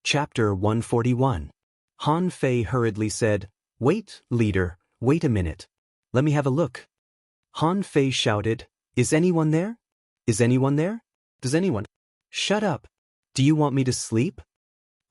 Chapter 141. Han Fei hurriedly said, "Wait, leader, wait a minute. Let me have a look." Han Fei shouted, "Is anyone there? Is anyone there? Does anyone?" "Shut up. Do you want me to sleep?"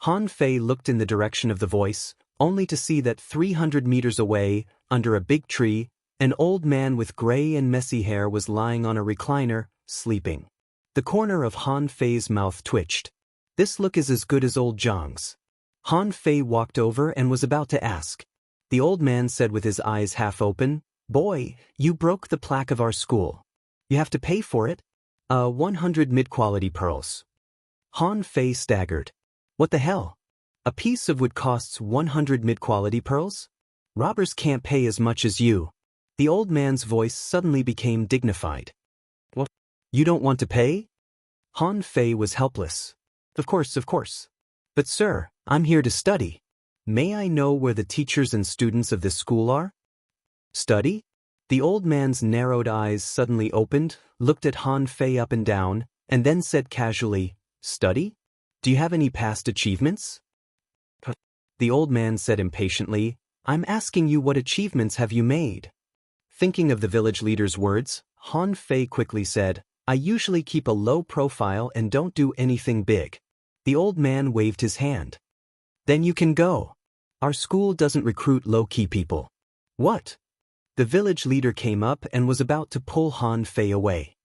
Han Fei looked in the direction of the voice, only to see that 300 meters away, under a big tree, an old man with gray and messy hair was lying on a recliner, sleeping. The corner of Han Fei's mouth twitched. "This look is as good as old Zhang's." Han Fei walked over and was about to ask. The old man said with his eyes half open, "Boy, you broke the plaque of our school. You have to pay for it? 100 mid-quality pearls." Han Fei staggered. "What the hell? A piece of wood costs 100 mid-quality pearls? Robbers can't pay as much as you." The old man's voice suddenly became dignified. "What? You don't want to pay?" Han Fei was helpless. Of course. "But sir, I'm here to study. May I know where the teachers and students of this school are?" "Study?" The old man's narrowed eyes suddenly opened, looked at Han Fei up and down, and then said casually, "Study? Do you have any past achievements?" The old man said impatiently, "I'm asking you what achievements have you made?" Thinking of the village leader's words, Han Fei quickly said, "I usually keep a low profile and don't do anything big." The old man waved his hand. "Then you can go. Our school doesn't recruit low-key people." "What?" The village leader came up and was about to pull Han Fei away.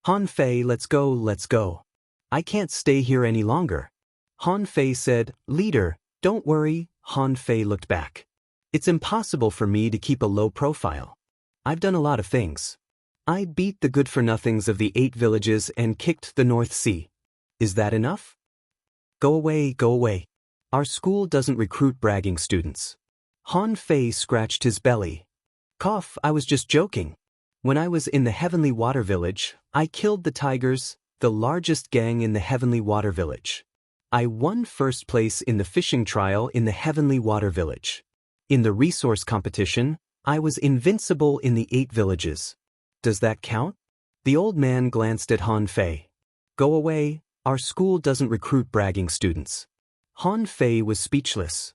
"Han Fei, let's go. I can't stay here any longer." Han Fei said, "Leader, don't worry." Han Fei looked back. "It's impossible for me to keep a low profile. I've done a lot of things. I beat the good-for-nothings of the 8 villages and kicked the North Sea. Is that enough? Go away. Our school doesn't recruit bragging students." Han Fei scratched his belly. "Cough, I was just joking. When I was in the Heavenly Water Village, I killed the tigers, the largest gang in the Heavenly Water Village. I won first place in the fishing trial in the Heavenly Water Village. In the resource competition, I was invincible in the 8 villages. Does that count?" The old man glanced at Han Fei. "Go away, our school doesn't recruit bragging students." Han Fei was speechless.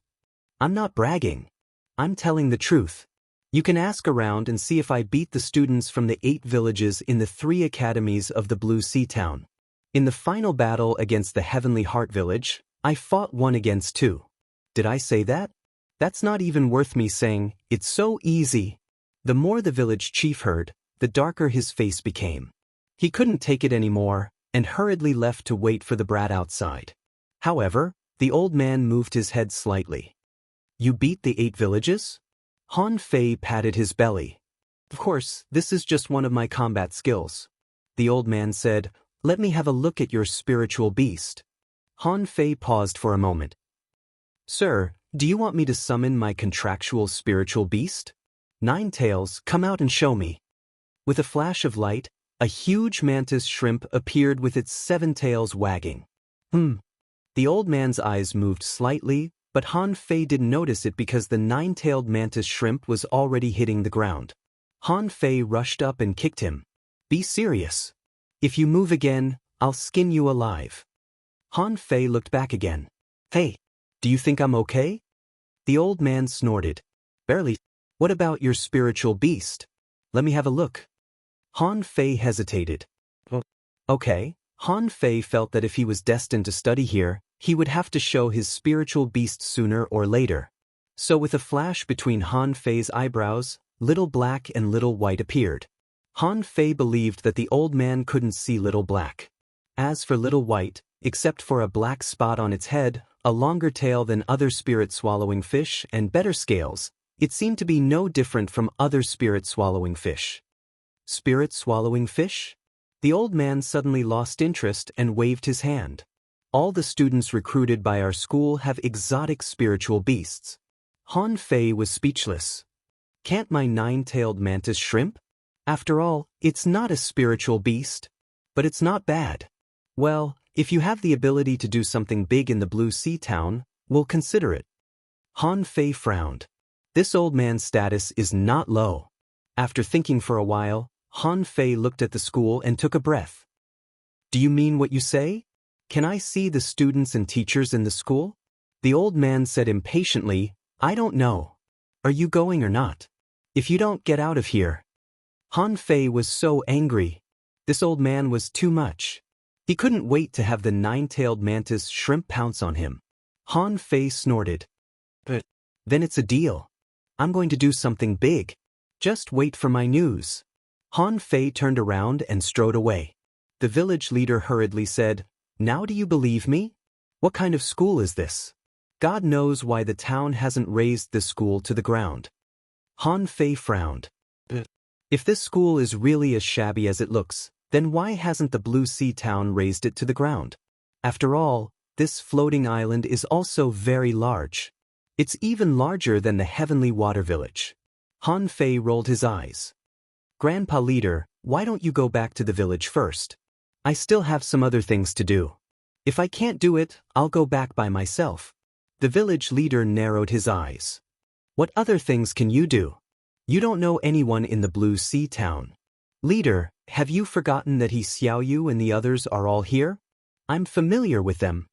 "I'm not bragging. I'm telling the truth. You can ask around and see if I beat the students from the 8 villages in the 3 academies of the Blue Sea Town. In the final battle against the Heavenly Heart Village, I fought 1 against 2. Did I say that? That's not even worth me saying. It's so easy." The more the village chief heard, the darker his face became. He couldn't take it anymore, and hurriedly left to wait for the brat outside. However, the old man moved his head slightly. "You beat the 8 villages?" Han Fei patted his belly. "Of course, this is just one of my combat skills." The old man said, "Let me have a look at your spiritual beast." Han Fei paused for a moment. "Sir, do you want me to summon my contractual spiritual beast? 9 tails, come out and show me." With a flash of light, a huge mantis shrimp appeared with its 7 tails wagging. The old man's eyes moved slightly, but Han Fei didn't notice it because the 9-tailed mantis shrimp was already hitting the ground. Han Fei rushed up and kicked him. "Be serious. If you move again, I'll skin you alive." Han Fei looked back again. "Hey, do you think I'm okay?" The old man snorted. "Barely. What about your spiritual beast? Let me have a look." Han Fei hesitated. Okay. Han Fei felt that if he was destined to study here, he would have to show his spiritual beast sooner or later. So with a flash between Han Fei's eyebrows, Little Black and Little White appeared. Han Fei believed that the old man couldn't see Little Black. As for Little White, except for a black spot on its head, a longer tail than other spirit-swallowing fish, and better scales, it seemed to be no different from other spirit-swallowing fish. Spirit-swallowing fish? The old man suddenly lost interest and waved his hand. "All the students recruited by our school have exotic spiritual beasts." Han Fei was speechless. "Can't my 9-tailed mantis shrimp? After all, it's not a spiritual beast. But it's not bad. Well, if you have the ability to do something big in the Blue Sea Town, we'll consider it." Han Fei frowned. This old man's status is not low. After thinking for a while, Han Fei looked at the school and took a breath. "Do you mean what you say?" Can I see the students and teachers in the school? The old man said impatiently, I don't know. Are you going or not? If you don't, get out of here. Han Fei was so angry. This old man was too much. He couldn't wait to have the nine-tailed mantis shrimp pounce on him. Han Fei snorted. But then it's a deal. I'm going to do something big. Just wait for my news. Han Fei turned around and strode away. The village leader hurriedly said, Now do you believe me? What kind of school is this? God knows why the town hasn't razed this school to the ground. Han Fei frowned. If this school is really as shabby as it looks, then why hasn't the Blue Sea town razed it to the ground? After all, this floating island is also very large. It's even larger than the Heavenly Water Village. Han Fei rolled his eyes. Grandpa Leader, why don't you go back to the village first? I still have some other things to do. If I can't do it, I'll go back by myself. The village leader narrowed his eyes. What other things can you do? You don't know anyone in the Blue Sea town. Leader, have you forgotten that Xiao Yu and the others are all here? I'm familiar with them.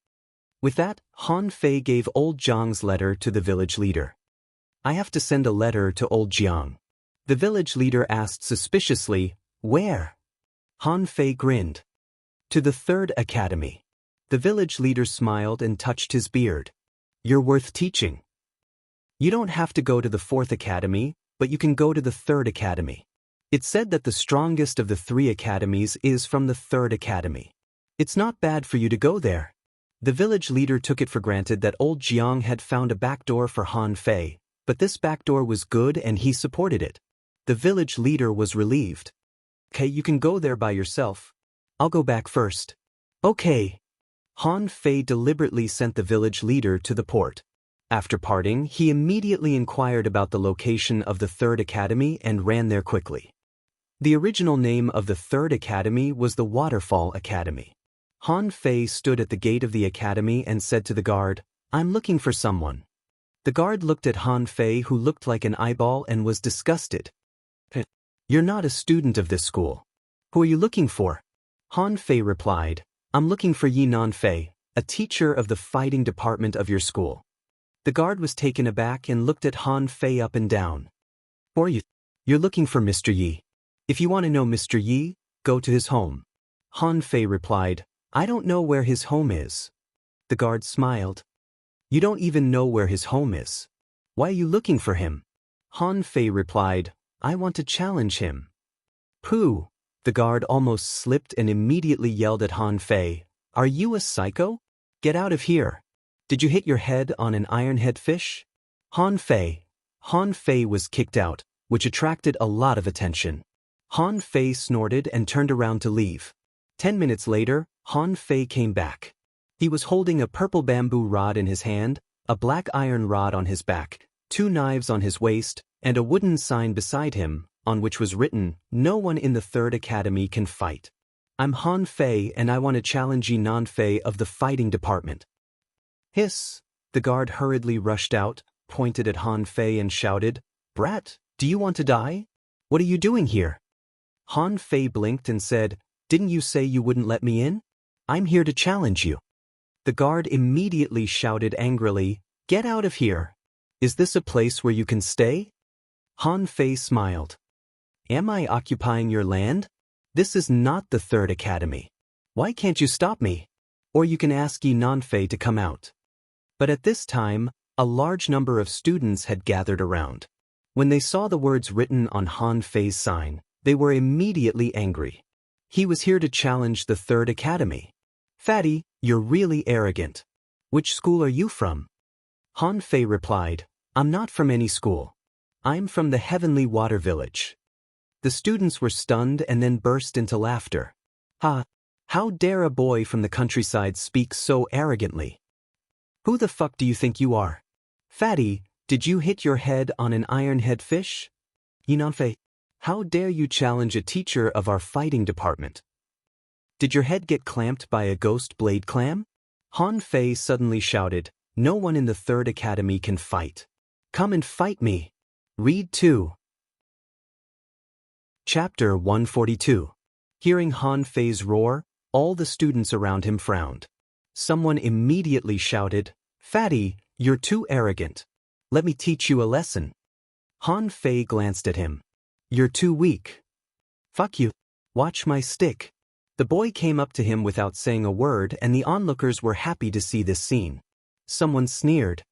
With that, Han Fei gave old Jiang's letter to the village leader. I have to send a letter to old Jiang. The village leader asked suspiciously, Where? Han Fei grinned. To the 3rd Academy. The village leader smiled and touched his beard. You're worth teaching. You don't have to go to the 4th Academy, but you can go to the 3rd Academy. It's said that the strongest of the 3 academies is from the 3rd Academy. It's not bad for you to go there. The village leader took it for granted that old Jiang had found a backdoor for Han Fei, but this backdoor was good and he supported it. The village leader was relieved. Okay, you can go there by yourself. I'll go back first. Okay. Han Fei deliberately sent the village leader to the port. After parting, he immediately inquired about the location of the 3rd Academy and ran there quickly. The original name of the 3rd Academy was the Waterfall Academy. Han Fei stood at the gate of the academy and said to the guard, I'm looking for someone. The guard looked at Han Fei, who looked like an eyeball, and was disgusted. You're not a student of this school. Who are you looking for? Han Fei replied, I'm looking for Yi Nanfei, a teacher of the fighting department of your school. The guard was taken aback and looked at Han Fei up and down. Who are you? You're looking for Mr. Yi. If you want to know Mr. Yi, go to his home. Han Fei replied, I don't know where his home is. The guard smiled. You don't even know where his home is. Why are you looking for him? Han Fei replied, I want to challenge him. Pooh! The guard almost slipped and immediately yelled at Han Fei, Are you a psycho? Get out of here. Did you hit your head on an ironhead fish? Han Fei was kicked out, which attracted a lot of attention. Han Fei snorted and turned around to leave. 10 minutes later, Han Fei came back. He was holding a purple bamboo rod in his hand, a black iron rod on his back, 2 knives on his waist, and a wooden sign beside him, on which was written, No one in the 3rd Academy can fight. I'm Han Fei and I want to challenge Yi Nanfei of the fighting department. Hiss! The guard hurriedly rushed out, pointed at Han Fei and shouted, Brat, do you want to die? What are you doing here? Han Fei blinked and said, Didn't you say you wouldn't let me in? I'm here to challenge you. The guard immediately shouted angrily, Get out of here. Is this a place where you can stay? Han Fei smiled. Am I occupying your land? This is not the 3rd Academy. Why can't you stop me? Or you can ask Yi Nanfei to come out. But at this time, a large number of students had gathered around. When they saw the words written on Han Fei's sign, they were immediately angry. He was here to challenge the 3rd Academy. Fatty, you're really arrogant. Which school are you from? Han Fei replied, I'm not from any school. I'm from the Heavenly Water Village. The students were stunned and then burst into laughter. Ha! How dare a boy from the countryside speak so arrogantly? Who the fuck do you think you are? Fatty, did you hit your head on an ironhead fish? Yi Nanfei, how dare you challenge a teacher of our fighting department? Did your head get clamped by a ghost blade clam? Han Fei suddenly shouted, No one in the 3rd Academy can fight. Come and fight me. Read 2. Chapter 142. Hearing Han Fei's roar, all the students around him frowned. Someone immediately shouted, "Fatty, you're too arrogant. Let me teach you a lesson." Han Fei glanced at him. "You're too weak." "Fuck you. Watch my stick." The boy came up to him without saying a word, and the onlookers were happy to see this scene. Someone sneered,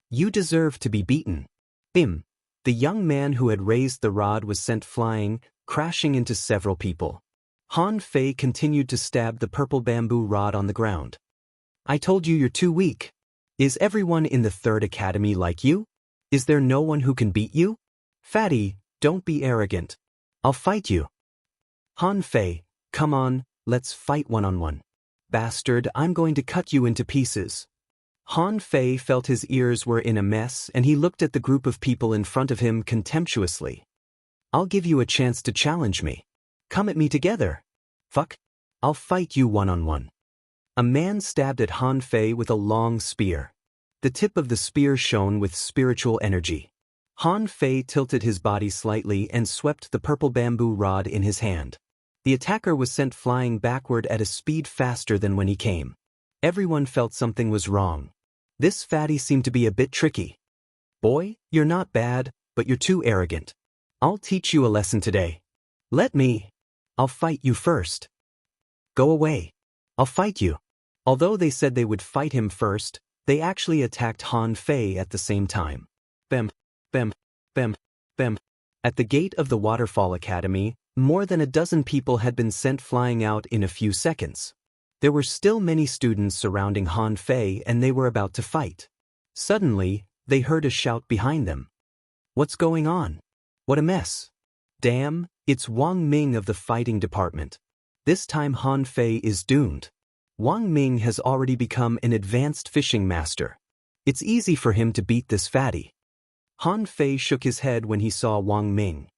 "You deserve to be beaten." Bim. The young man who had raised the rod was sent flying, crashing into several people. Han Fei continued to stab the purple bamboo rod on the ground. "I told you you're too weak. Is everyone in the Third Academy like you? Is there no one who can beat you? Fatty, don't be arrogant. I'll fight you." "Han Fei, come on, let's fight one-on-one. Bastard, I'm going to cut you into pieces." Han Fei felt his ears were in a mess, and he looked at the group of people in front of him contemptuously. "I'll give you a chance to challenge me. Come at me together. Fuck. I'll fight you one-on-one." A man stabbed at Han Fei with a long spear. The tip of the spear shone with spiritual energy. Han Fei tilted his body slightly and swept the purple bamboo rod in his hand. The attacker was sent flying backward at a speed faster than when he came. Everyone felt something was wrong. This fatty seemed to be a bit tricky. "Boy, you're not bad, but you're too arrogant. I'll teach you a lesson today. Let me. I'll fight you first." "Go away. I'll fight you." Although they said they would fight him first, they actually attacked Han Fei at the same time. Bam, bam, bam, bam. At the gate of the Waterfall Academy, more than a dozen people had been sent flying out in a few seconds. There were still many students surrounding Han Fei, and they were about to fight. Suddenly, they heard a shout behind them. "What's going on? What a mess. Damn, it's Wang Ming of the fighting department. This time Han Fei is doomed. Wang Ming has already become an advanced fishing master. It's easy for him to beat this fatty." Han Fei shook his head when he saw Wang Ming.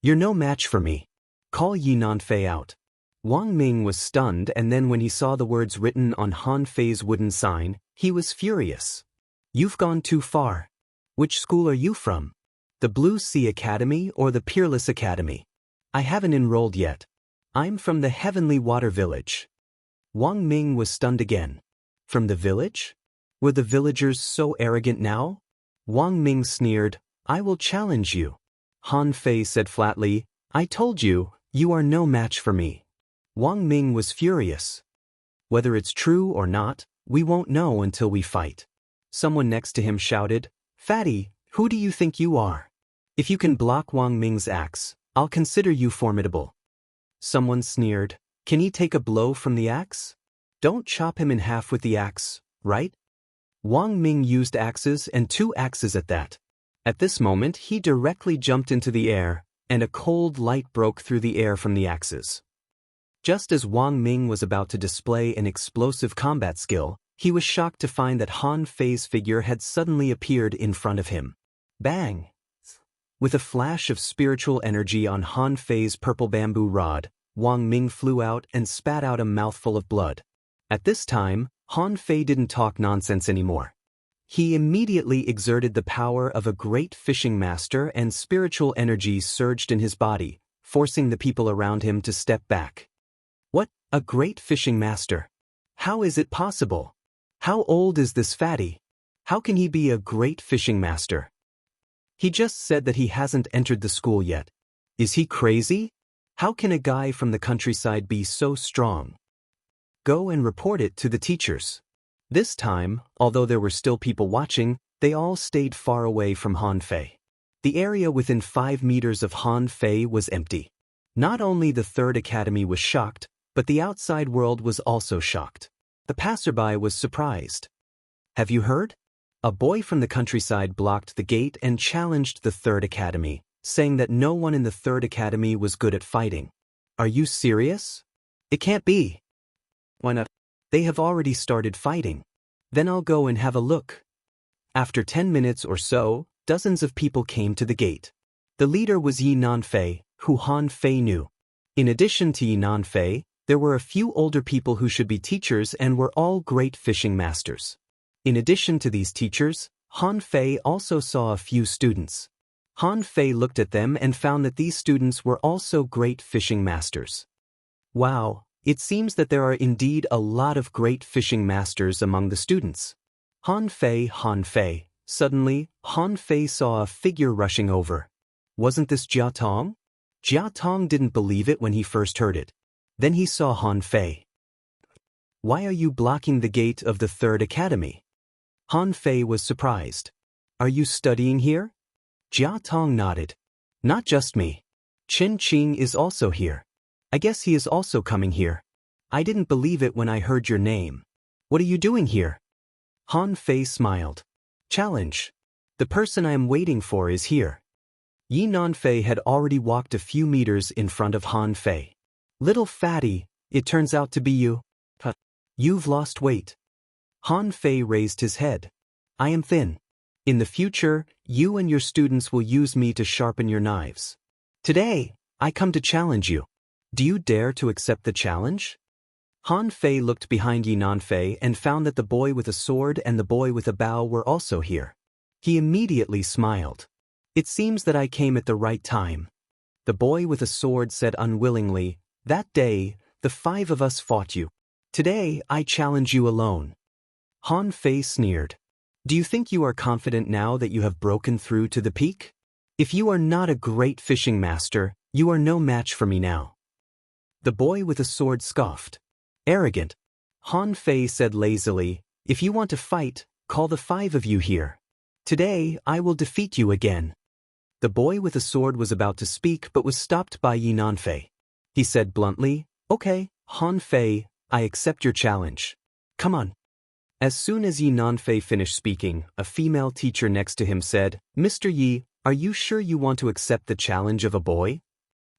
"You're no match for me. Call Yi Nanfei out." Wang Ming was stunned, and then when he saw the words written on Han Fei's wooden sign, he was furious. "You've gone too far. Which school are you from? The Blue Sea Academy or the Peerless Academy? I haven't enrolled yet. I'm from the Heavenly Water Village." Wang Ming was stunned again. From the village? Were the villagers so arrogant now? Wang Ming sneered, "I will challenge you." Han Fei said flatly, "I told you, you are no match for me." Wang Ming was furious. "Whether it's true or not, we won't know until we fight." Someone next to him shouted, "Fatty, who do you think you are? If you can block Wang Ming's axe, I'll consider you formidable." Someone sneered, "Can he take a blow from the axe? Don't chop him in half with the axe, right?" Wang Ming used axes, and 2 axes at that. At this moment he directly jumped into the air, and a cold light broke through the air from the axes. Just as Wang Ming was about to display an explosive combat skill, he was shocked to find that Han Fei's figure had suddenly appeared in front of him. Bang! With a flash of spiritual energy on Han Fei's purple bamboo rod, Wang Ming flew out and spat out a mouthful of blood. At this time, Han Fei didn't talk nonsense anymore. He immediately exerted the power of a great fishing master, and spiritual energy surged in his body, forcing the people around him to step back. "What, a great fishing master? How is it possible? How old is this fatty? How can he be a great fishing master? He just said that he hasn't entered the school yet. Is he crazy? How can a guy from the countryside be so strong? Go and report it to the teachers." This time, although there were still people watching, they all stayed far away from Han Fei. The area within 5 meters of Han Fei was empty. Not only the Third Academy was shocked, but the outside world was also shocked. The passerby was surprised. "Have you heard? A boy from the countryside blocked the gate and challenged the Third Academy, saying that no one in the Third Academy was good at fighting. Are you serious? It can't be." "Why not? They have already started fighting." "Then I'll go and have a look." After 10 minutes or so, dozens of people came to the gate. The leader was Yi Nanfei, who Han Fei knew. In addition to Yi Nanfei, there were a few older people who should be teachers and were all great fishing masters. In addition to these teachers, Han Fei also saw a few students. Han Fei looked at them and found that these students were also great fishing masters. "Wow, It seems that there are indeed a lot of great fishing masters among the students. Han Fei. Suddenly, Han Fei saw a figure rushing over. Wasn't this Jia Tong? Jia Tong didn't believe it when he first heard it. Then he saw Han Fei. Why are you blocking the gate of the third academy? Han Fei was surprised. Are you studying here? Jia Tong nodded. Not just me. Chen Qing is also here. I guess he is also coming here. I didn't believe it when I heard your name. What are you doing here? Han Fei smiled. Challenge. The person I am waiting for is here. Yi Nanfei had already walked a few meters in front of Han Fei. Little fatty, it turns out to be you. You've lost weight. Han Fei raised his head. I am thin. In the future, you and your students will use me to sharpen your knives. Today, I come to challenge you. Do you dare to accept the challenge? Han Fei looked behind Yi Nanfei and found that the boy with a sword and the boy with a bow were also here. He immediately smiled. It seems that I came at the right time. The boy with a sword said unwillingly, That day, the 5 of us fought you. Today, I challenge you alone. Han Fei sneered. Do you think you are confident now that you have broken through to the peak? If you are not a great fishing master, you are no match for me now. The boy with a sword scoffed. Arrogant. Han Fei said lazily, If you want to fight, call the 5 of you here. Today, I will defeat you again. The boy with a sword was about to speak but was stopped by Yi Nanfei. He said bluntly, Okay, Han Fei, I accept your challenge. Come on. As soon as Yi Nanfei finished speaking, a female teacher next to him said, Mr. Yi, are you sure you want to accept the challenge of a boy?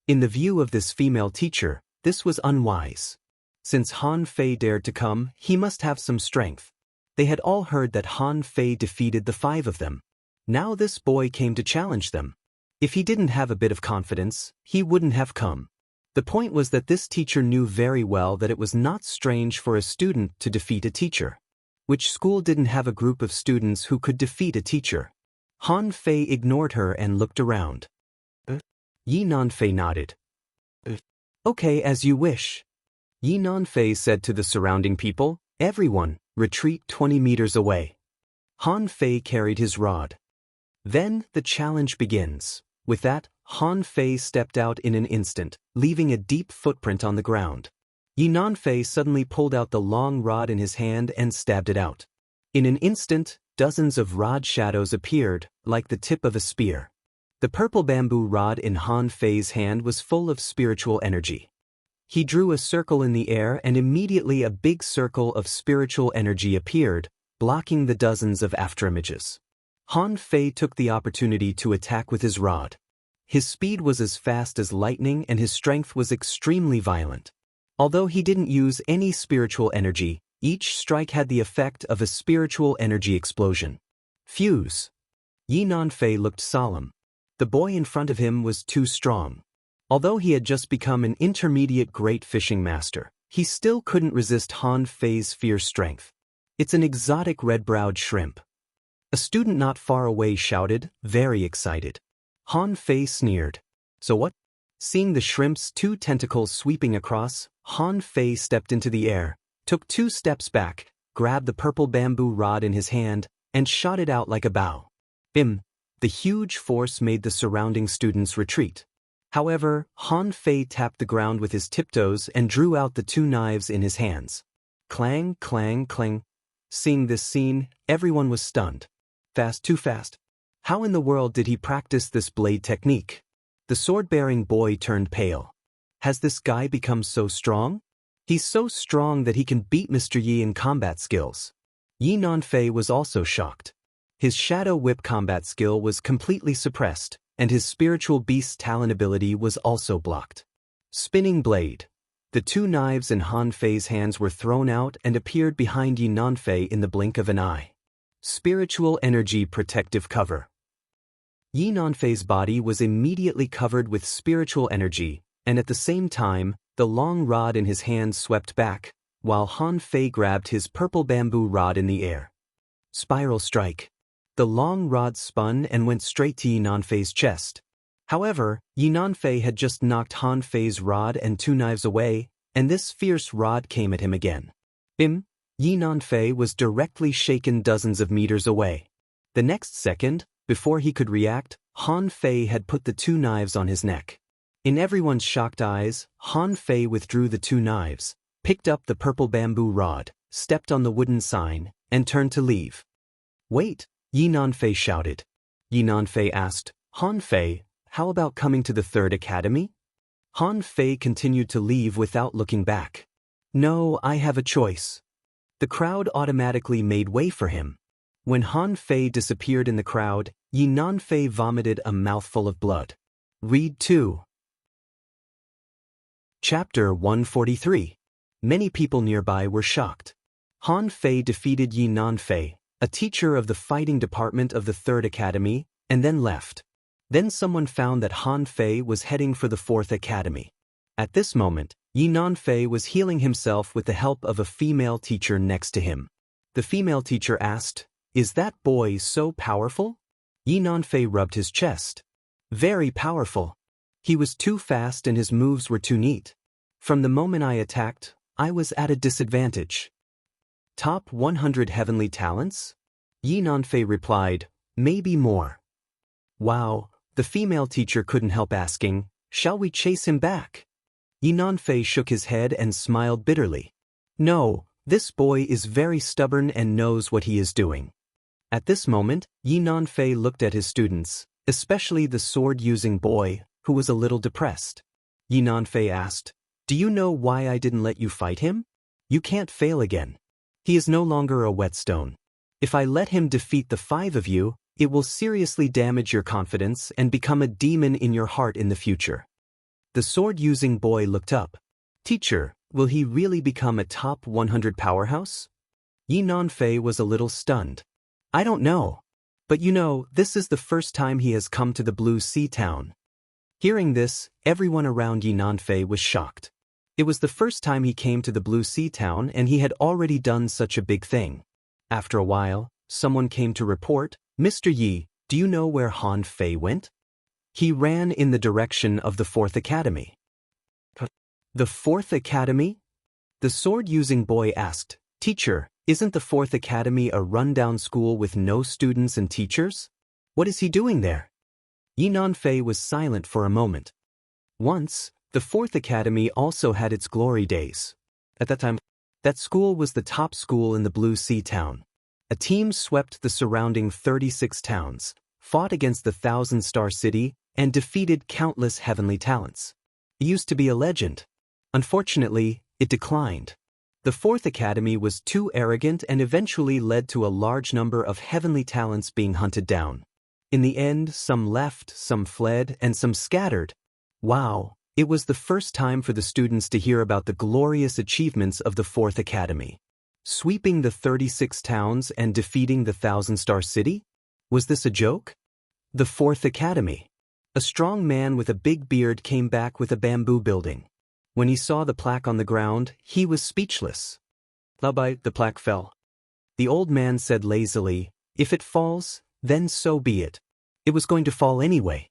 In the view of this female teacher, this was unwise. Since Han Fei dared to come, he must have some strength. They had all heard that Han Fei defeated the 5 of them. Now this boy came to challenge them. If he didn't have a bit of confidence, he wouldn't have come. The point was that this teacher knew very well that it was not strange for a student to defeat a teacher. Which school didn't have a group of students who could defeat a teacher? Han Fei ignored her and looked around. Yi Nanfei nodded. Okay, as you wish. Yi Nanfei said to the surrounding people, Everyone, retreat 20 meters away. Han Fei carried his rod. Then the challenge begins. With that, Han Fei stepped out in an instant, leaving a deep footprint on the ground. Yi Nanfei suddenly pulled out the long rod in his hand and stabbed it out. In an instant, dozens of rod shadows appeared, like the tip of a spear. The purple bamboo rod in Han Fei's hand was full of spiritual energy. He drew a circle in the air and immediately a big circle of spiritual energy appeared, blocking the dozens of afterimages. Han Fei took the opportunity to attack with his rod. His speed was as fast as lightning and his strength was extremely violent. Although he didn't use any spiritual energy, each strike had the effect of a spiritual energy explosion. Fuse. Yi Nanfei looked solemn. The boy in front of him was too strong. Although he had just become an intermediate great fishing master, he still couldn't resist Han Fei's fierce strength. It's an exotic red-browed shrimp. A student not far away shouted, very excited. Han Fei sneered. So what? Seeing the shrimp's 2 tentacles sweeping across, Han Fei stepped into the air, took 2 steps back, grabbed the purple bamboo rod in his hand, and shot it out like a bow. Bim! The huge force made the surrounding students retreat. However, Han Fei tapped the ground with his tiptoes and drew out the 2 knives in his hands. Clang, clang, clang. Seeing this scene, everyone was stunned. Fast, too fast. How in the world did he practice this blade technique? The sword-bearing boy turned pale. Has this guy become so strong? He's so strong that he can beat Mr. Yi in combat skills. Yi Nanfei was also shocked. His shadow whip combat skill was completely suppressed, and his spiritual beast talent ability was also blocked. Spinning blade. The 2 knives in Han Fei's hands were thrown out and appeared behind Yi Nanfei in the blink of an eye. Spiritual energy protective cover. Yi Nanfei's body was immediately covered with spiritual energy, and at the same time, the long rod in his hand swept back, while Han Fei grabbed his purple bamboo rod in the air. Spiral strike. The long rod spun and went straight to Yi Nanfei's chest. However, Yi Nanfei had just knocked Han Fei's rod and 2 knives away, and this fierce rod came at him again. Bim! Yi Nanfei was directly shaken dozens of meters away. The next second, before he could react, Han Fei had put the two knives on his neck. In everyone's shocked eyes, Han Fei withdrew the two knives, picked up the purple bamboo rod, stepped on the wooden sign, and turned to leave. "Wait!" Yi Nanfei shouted. Yi Nanfei asked, "Han Fei, how about coming to the Third Academy?" Han Fei continued to leave without looking back. "No, I have a choice." The crowd automatically made way for him. When Han Fei disappeared in the crowd, Yi Nanfei vomited a mouthful of blood. Read 2. Chapter 143. Many people nearby were shocked. Han Fei defeated Yi Nanfei, a teacher of the fighting department of the Third Academy, and then left. Then someone found that Han Fei was heading for the Fourth Academy. At this moment, Yi Nanfei was healing himself with the help of a female teacher next to him. The female teacher asked, "Is that boy so powerful?" Yi Nanfei rubbed his chest. "Very powerful. He was too fast and his moves were too neat. From the moment I attacked, I was at a disadvantage." "Top 100 heavenly talents?" Yi Nanfei replied, "Maybe more." "Wow," the female teacher couldn't help asking, "Shall we chase him back?" Yi Nanfei shook his head and smiled bitterly. "No, this boy is very stubborn and knows what he is doing." At this moment, Yi Nanfei looked at his students, especially the sword-using boy, who was a little depressed. Yi Nanfei asked, "Do you know why I didn't let you fight him? You can't fail again. He is no longer a whetstone. If I let him defeat the 5 of you, it will seriously damage your confidence and become a demon in your heart in the future." The sword-using boy looked up. "Teacher, will he really become a top 100 powerhouse?" Yi Nanfei was a little stunned. "I don't know. But you know, this is the first time he has come to the Blue Sea Town." Hearing this, everyone around Yi Nanfei was shocked. It was the first time he came to the Blue Sea Town and he had already done such a big thing. After a while, someone came to report, "Mr. Yi, do you know where Han Fei went?" "He ran in the direction of the Fourth Academy." "The Fourth Academy?" The sword-using boy asked, "Teacher, isn't the Fourth Academy a rundown school with no students and teachers? What is he doing there?" Yi Nanfei was silent for a moment. Once, the Fourth Academy also had its glory days. At that time, that school was the top school in the Blue Sea Town. A team swept the surrounding 36 towns, fought against the Thousand-Star City, and defeated countless heavenly talents. It used to be a legend. Unfortunately, it declined. The Fourth Academy was too arrogant and eventually led to a large number of heavenly talents being hunted down. In the end, some left, some fled, and some scattered. Wow, it was the first time for the students to hear about the glorious achievements of the Fourth Academy. Sweeping the 36 towns and defeating the Thousand-Star City? Was this a joke? The Fourth Academy. A strong man with a big beard came back with a bamboo building. When he saw the plaque on the ground, he was speechless. The plaque fell. The old man said lazily, "If it falls, then so be it. It was going to fall anyway."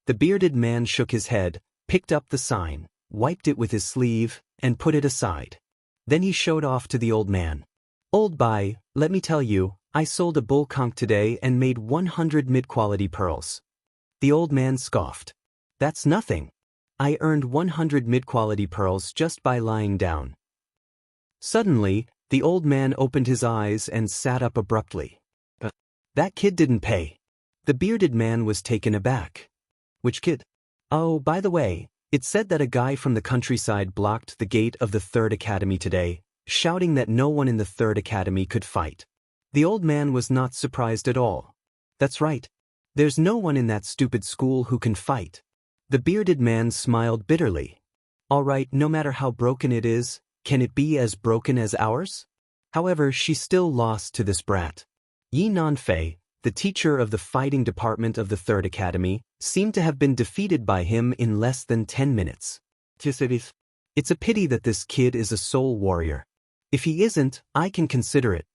The bearded man shook his head, picked up the sign, wiped it with his sleeve, and put it aside. Then he showed off to the old man. "Old Bai, let me tell you, I sold a bull conch today and made 100 mid-quality pearls." The old man scoffed. "That's nothing. I earned 100 mid-quality pearls just by lying down." Suddenly, the old man opened his eyes and sat up abruptly. That kid didn't pay." The bearded man was taken aback. "Which kid?" "Oh, by the way, it said that a guy from the countryside blocked the gate of the Third Academy today, shouting that no one in the Third Academy could fight." The old man was not surprised at all. "That's right. There's no one in that stupid school who can fight." The bearded man smiled bitterly. "All right, no matter how broken it is, can it be as broken as ours?" However, she still lost to this brat. Yi Nanfei, the teacher of the fighting department of the Third Academy, seemed to have been defeated by him in less than 10 minutes. It's a pity that this kid is a soul warrior. If he isn't, I can consider it.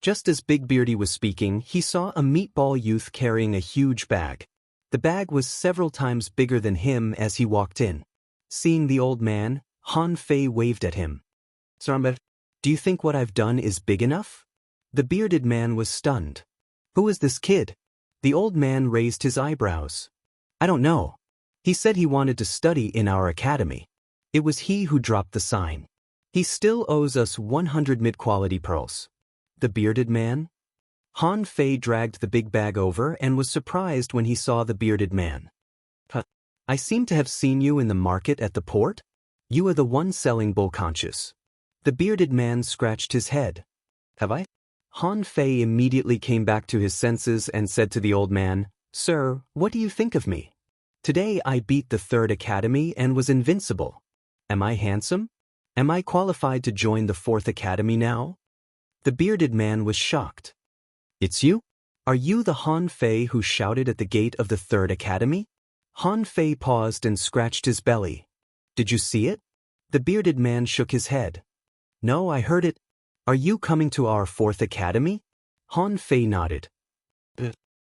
Just as Big Beardy was speaking, he saw a meatball youth carrying a huge bag. The bag was several times bigger than him as he walked in. Seeing the old man, Han Fei waved at him. Samba, do you think what I've done is big enough? The bearded man was stunned. Who is this kid? The old man raised his eyebrows. I don't know. He said he wanted to study in our academy. It was he who dropped the sign. He still owes us 100 mid-quality pearls. The bearded man? Han Fei dragged the big bag over and was surprised when he saw the bearded man. I seem to have seen you in the market at the port? You are the one selling bull conchs. The bearded man scratched his head. Have I? Han Fei immediately came back to his senses and said to the old man, Sir, what do you think of me? Today I beat the 3rd Academy and was invincible. Am I handsome? Am I qualified to join the 4th Academy now? The bearded man was shocked. It's you? Are you the Han Fei who shouted at the gate of the 3rd Academy? Han Fei paused and scratched his belly. Did you see it? The bearded man shook his head. No, I heard it. Are you coming to our 4th Academy? Han Fei nodded.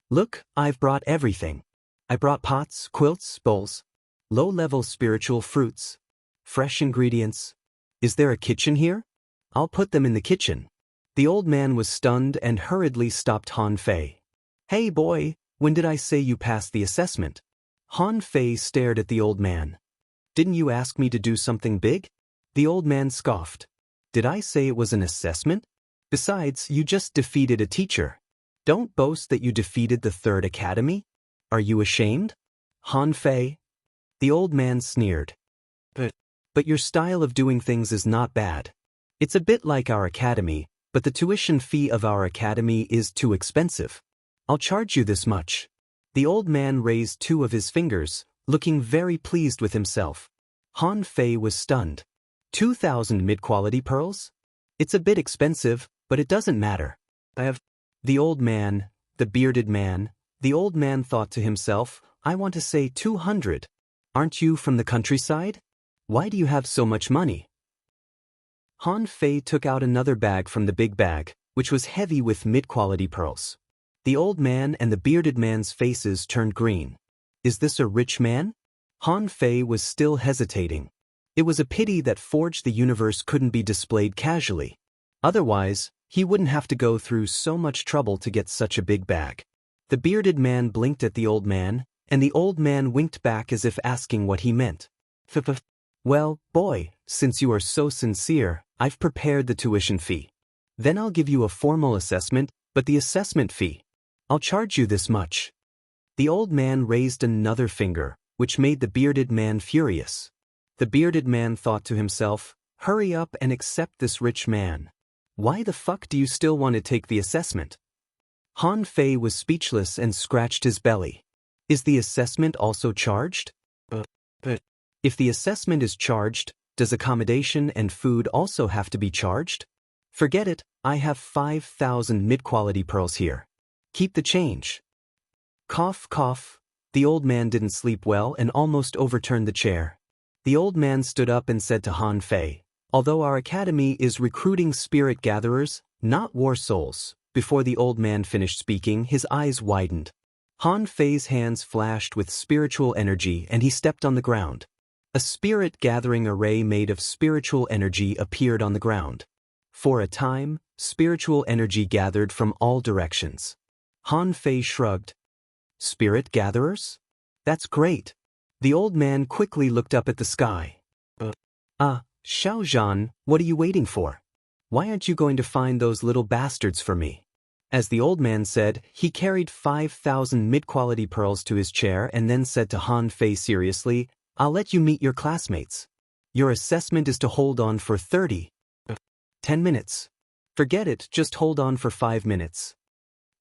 Look, I've brought everything. I brought pots, quilts, bowls, low-level spiritual fruits, fresh ingredients. Is there a kitchen here? I'll put them in the kitchen. The old man was stunned and hurriedly stopped Han Fei. Hey boy, when did I say you passed the assessment? Han Fei stared at the old man. Didn't you ask me to do something big? The old man scoffed. Did I say it was an assessment? Besides, you just defeated a teacher. Don't boast that you defeated the 3rd Academy. Are you ashamed? Han Fei? The old man sneered. But your style of doing things is not bad. It's a bit like our academy, but the tuition fee of our academy is too expensive. I'll charge you this much. The old man raised 2 of his fingers, looking very pleased with himself. Han Fei was stunned. 2,000 mid-quality pearls? It's a bit expensive, but it doesn't matter. The old man, the bearded man, the old man thought to himself, I want to say 200. Aren't you from the countryside? Why do you have so much money? Han Fei took out another bag from the big bag, which was heavy with mid-quality pearls. The old man and the bearded man's faces turned green. Is this a rich man? Han Fei was still hesitating. It was a pity that Forge the Universe couldn't be displayed casually. Otherwise, he wouldn't have to go through so much trouble to get such a big bag. The bearded man blinked at the old man, and the old man winked back as if asking what he meant. Well, boy, since you are so sincere, I've prepared the tuition fee. Then I'll give you a formal assessment, but the assessment fee. I'll charge you this much. The old man raised another finger, which made the bearded man furious. The bearded man thought to himself, hurry up and accept this rich man. Why the fuck do you still want to take the assessment? Han Fei was speechless and scratched his belly. Is the assessment also charged? But if the assessment is charged, does accommodation and food also have to be charged? Forget it, I have 5,000 mid-quality pearls here. Keep the change. Cough, cough. The old man didn't sleep well and almost overturned the chair. The old man stood up and said to Han Fei, although our academy is recruiting spirit gatherers, not war souls. Before the old man finished speaking, his eyes widened. Han Fei's hands flashed with spiritual energy and he stepped on the ground. A spirit gathering array made of spiritual energy appeared on the ground. For a time, spiritual energy gathered from all directions. Han Fei shrugged. Spirit gatherers? That's great. The old man quickly looked up at the sky. Xiao Zhan, what are you waiting for? Why aren't you going to find those little bastards for me? As the old man said, he carried 5,000 mid-quality pearls to his chair and then said to Han Fei seriously, I'll let you meet your classmates. Your assessment is to hold on for 10 minutes. Forget it, just hold on for 5 minutes.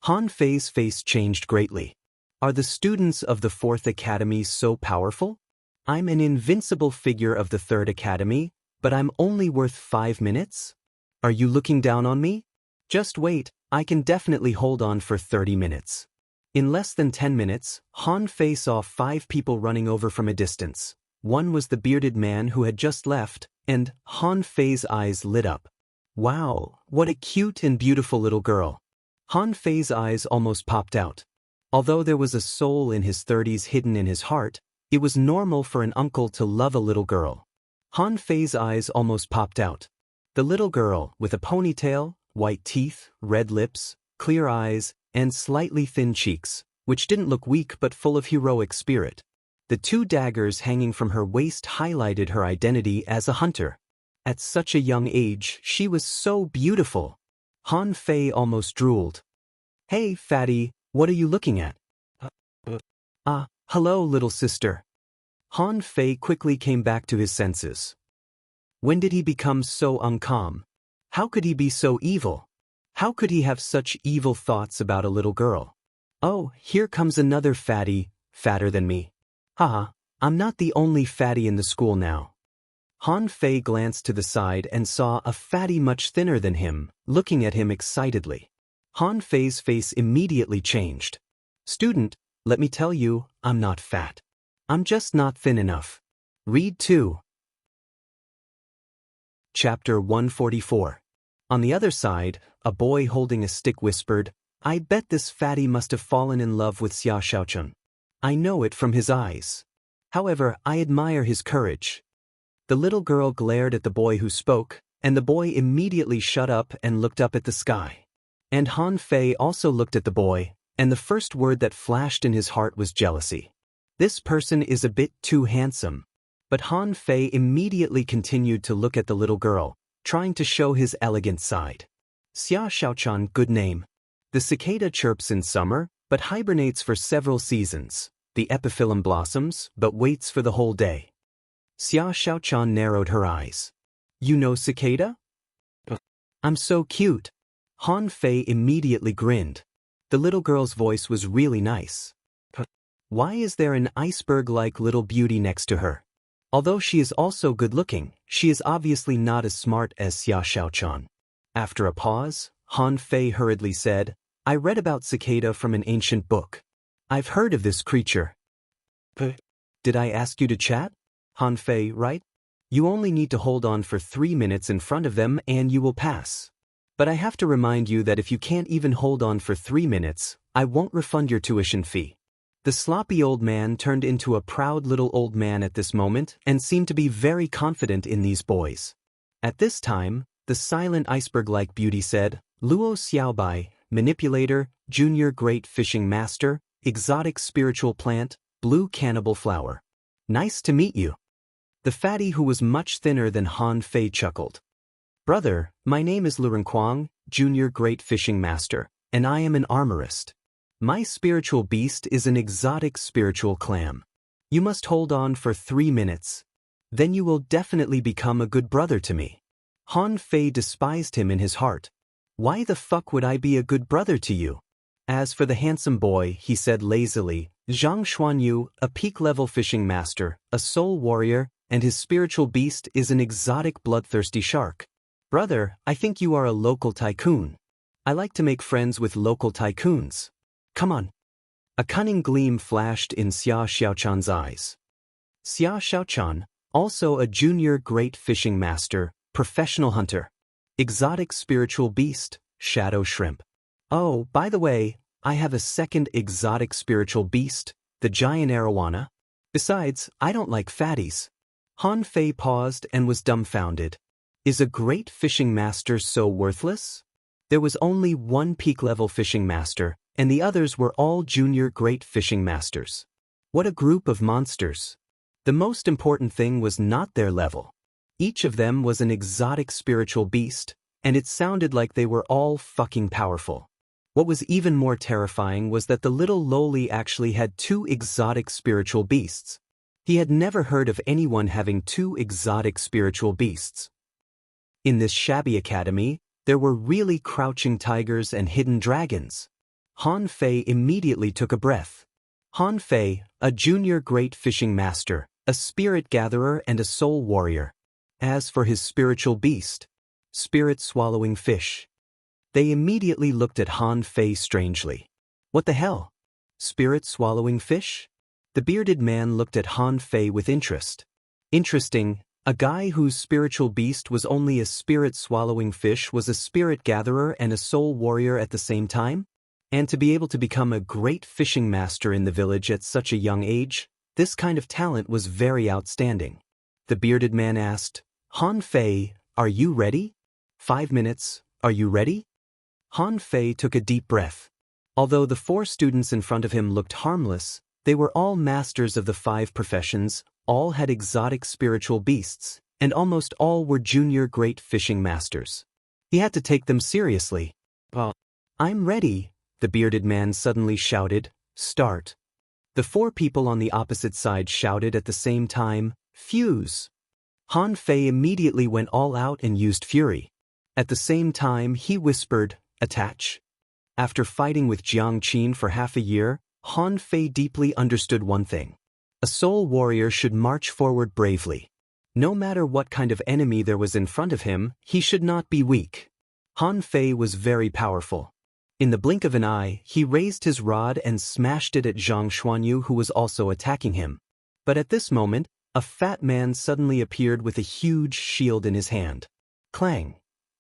Han Fei's face changed greatly. Are the students of the 4th Academy so powerful? I'm an invincible figure of the 3rd Academy, but I'm only worth 5 minutes? Are you looking down on me? Just wait, I can definitely hold on for 30 minutes. In less than 10 minutes, Han Fei saw 5 people running over from a distance. One was the bearded man who had just left, and Han Fei's eyes lit up. Wow, what a cute and beautiful little girl. Han Fei's eyes almost popped out. Although there was a soul in his 30s hidden in his heart, it was normal for an uncle to love a little girl. Han Fei's eyes almost popped out. The little girl, with a ponytail, white teeth, red lips, clear eyes, and slightly thin cheeks, which didn't look weak but full of heroic spirit. The 2 daggers hanging from her waist highlighted her identity as a hunter. At such a young age, she was so beautiful. Han Fei almost drooled. "Hey, fatty, what are you looking at?" Hello, little sister." Han Fei quickly came back to his senses. When did he become so uncalm? How could he be so evil? How could he have such evil thoughts about a little girl? Oh, here comes another fatty, fatter than me. Haha, I'm not the only fatty in the school now. Han Fei glanced to the side and saw a fatty much thinner than him, looking at him excitedly. Han Fei's face immediately changed. "Student, let me tell you, I'm not fat. I'm just not thin enough." Read 2. Chapter 144. On the other side, a boy holding a stick whispered, "I bet this fatty must have fallen in love with Xia Xiaochun. I know it from his eyes. However, I admire his courage." The little girl glared at the boy who spoke, and the boy immediately shut up and looked up at the sky. And Han Fei also looked at the boy, and the first word that flashed in his heart was jealousy. This person is a bit too handsome. But Han Fei immediately continued to look at the little girl, trying to show his elegant side. "Xia Xiaochan, good name. The cicada chirps in summer, but hibernates for several seasons. The epiphyllum blossoms, but waits for the whole day." Xia Xiaochan narrowed her eyes. "You know cicada?" "I'm so cute." Han Fei immediately grinned. The little girl's voice was really nice. "Why is there an iceberg-like little beauty next to her? Although she is also good-looking, she is obviously not as smart as Xia Xiaochan." After a pause, Han Fei hurriedly said, "I read about cicada from an ancient book. I've heard of this creature." "Did I ask you to chat? Han Fei, right? You only need to hold on for 3 minutes in front of them and you will pass. But I have to remind you that if you can't even hold on for 3 minutes, I won't refund your tuition fee." The sloppy old man turned into a proud little old man at this moment and seemed to be very confident in these boys. At this time, the silent iceberg-like beauty said, "Luo Xiaobai, manipulator, junior great fishing master, exotic spiritual plant, blue cannibal flower. Nice to meet you." The fatty, who was much thinner than Han Fei, chuckled. "Brother, my name is Lu Renquang, junior great fishing master, and I am an armorist. My spiritual beast is an exotic spiritual clam. You must hold on for 3 minutes. Then you will definitely become a good brother to me." Han Fei despised him in his heart. "Why the fuck would I be a good brother to you?" As for the handsome boy, he said lazily, "Zhang Xuanyu, a peak-level fishing master, a soul warrior, and his spiritual beast is an exotic bloodthirsty shark. Brother, I think you are a local tycoon. I like to make friends with local tycoons. Come on." A cunning gleam flashed in Xia Xiaochan's eyes. Xia Xiaochan, also a junior great fishing master, professional hunter. Exotic spiritual beast, shadow shrimp. Oh, by the way, I have a second exotic spiritual beast, the giant arowana. Besides, I don't like fatties." Han Fei paused and was dumbfounded. Is a great fishing master so worthless? There was only one peak-level fishing master, and the others were all junior great fishing masters. What a group of monsters. The most important thing was not their level. Each of them was an exotic spiritual beast, and it sounded like they were all fucking powerful. What was even more terrifying was that the little lowly actually had 2 exotic spiritual beasts. He had never heard of anyone having 2 exotic spiritual beasts. In this shabby academy, there were really crouching tigers and hidden dragons. Han Fei immediately took a breath. Han Fei, a junior great fishing master, a spirit gatherer and a soul warrior. As for his spiritual beast, spirit-swallowing fish. They immediately looked at Han Fei strangely. What the hell? Spirit-swallowing fish? The bearded man looked at Han Fei with interest. Interesting, a guy whose spiritual beast was only a spirit-swallowing fish was a spirit gatherer and a soul warrior at the same time? And to be able to become a great fishing master in the village at such a young age, this kind of talent was very outstanding. the bearded man asked. Han Fei, are you ready? 5 minutes, are you ready? Han Fei took a deep breath. Although the 4 students in front of him looked harmless, they were all masters of the 5 professions, all had exotic spiritual beasts, and almost all were junior great fishing masters. He had to take them seriously. I'm ready, the bearded man suddenly shouted. Start. The 4 people on the opposite side shouted at the same time, Fuse. Han Fei immediately went all out and used fury. At the same time he whispered, Attach. After fighting with Jiang Qin for half a year, Han Fei deeply understood one thing. A soul warrior should march forward bravely. No matter what kind of enemy there was in front of him, he should not be weak. Han Fei was very powerful. In the blink of an eye, he raised his rod and smashed it at Zhang Xuanyu, who was also attacking him. But at this moment, a fat man suddenly appeared with a huge shield in his hand. Clang!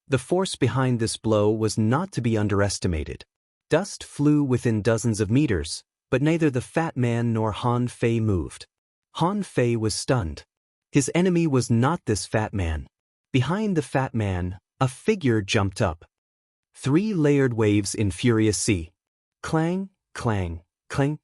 The force behind this blow was not to be underestimated. Dust flew within dozens of meters, but neither the fat man nor Han Fei moved. Han Fei was stunned. His enemy was not this fat man. Behind the fat man, a figure jumped up. 3 layered waves in furious sea. Clang, clang, clang.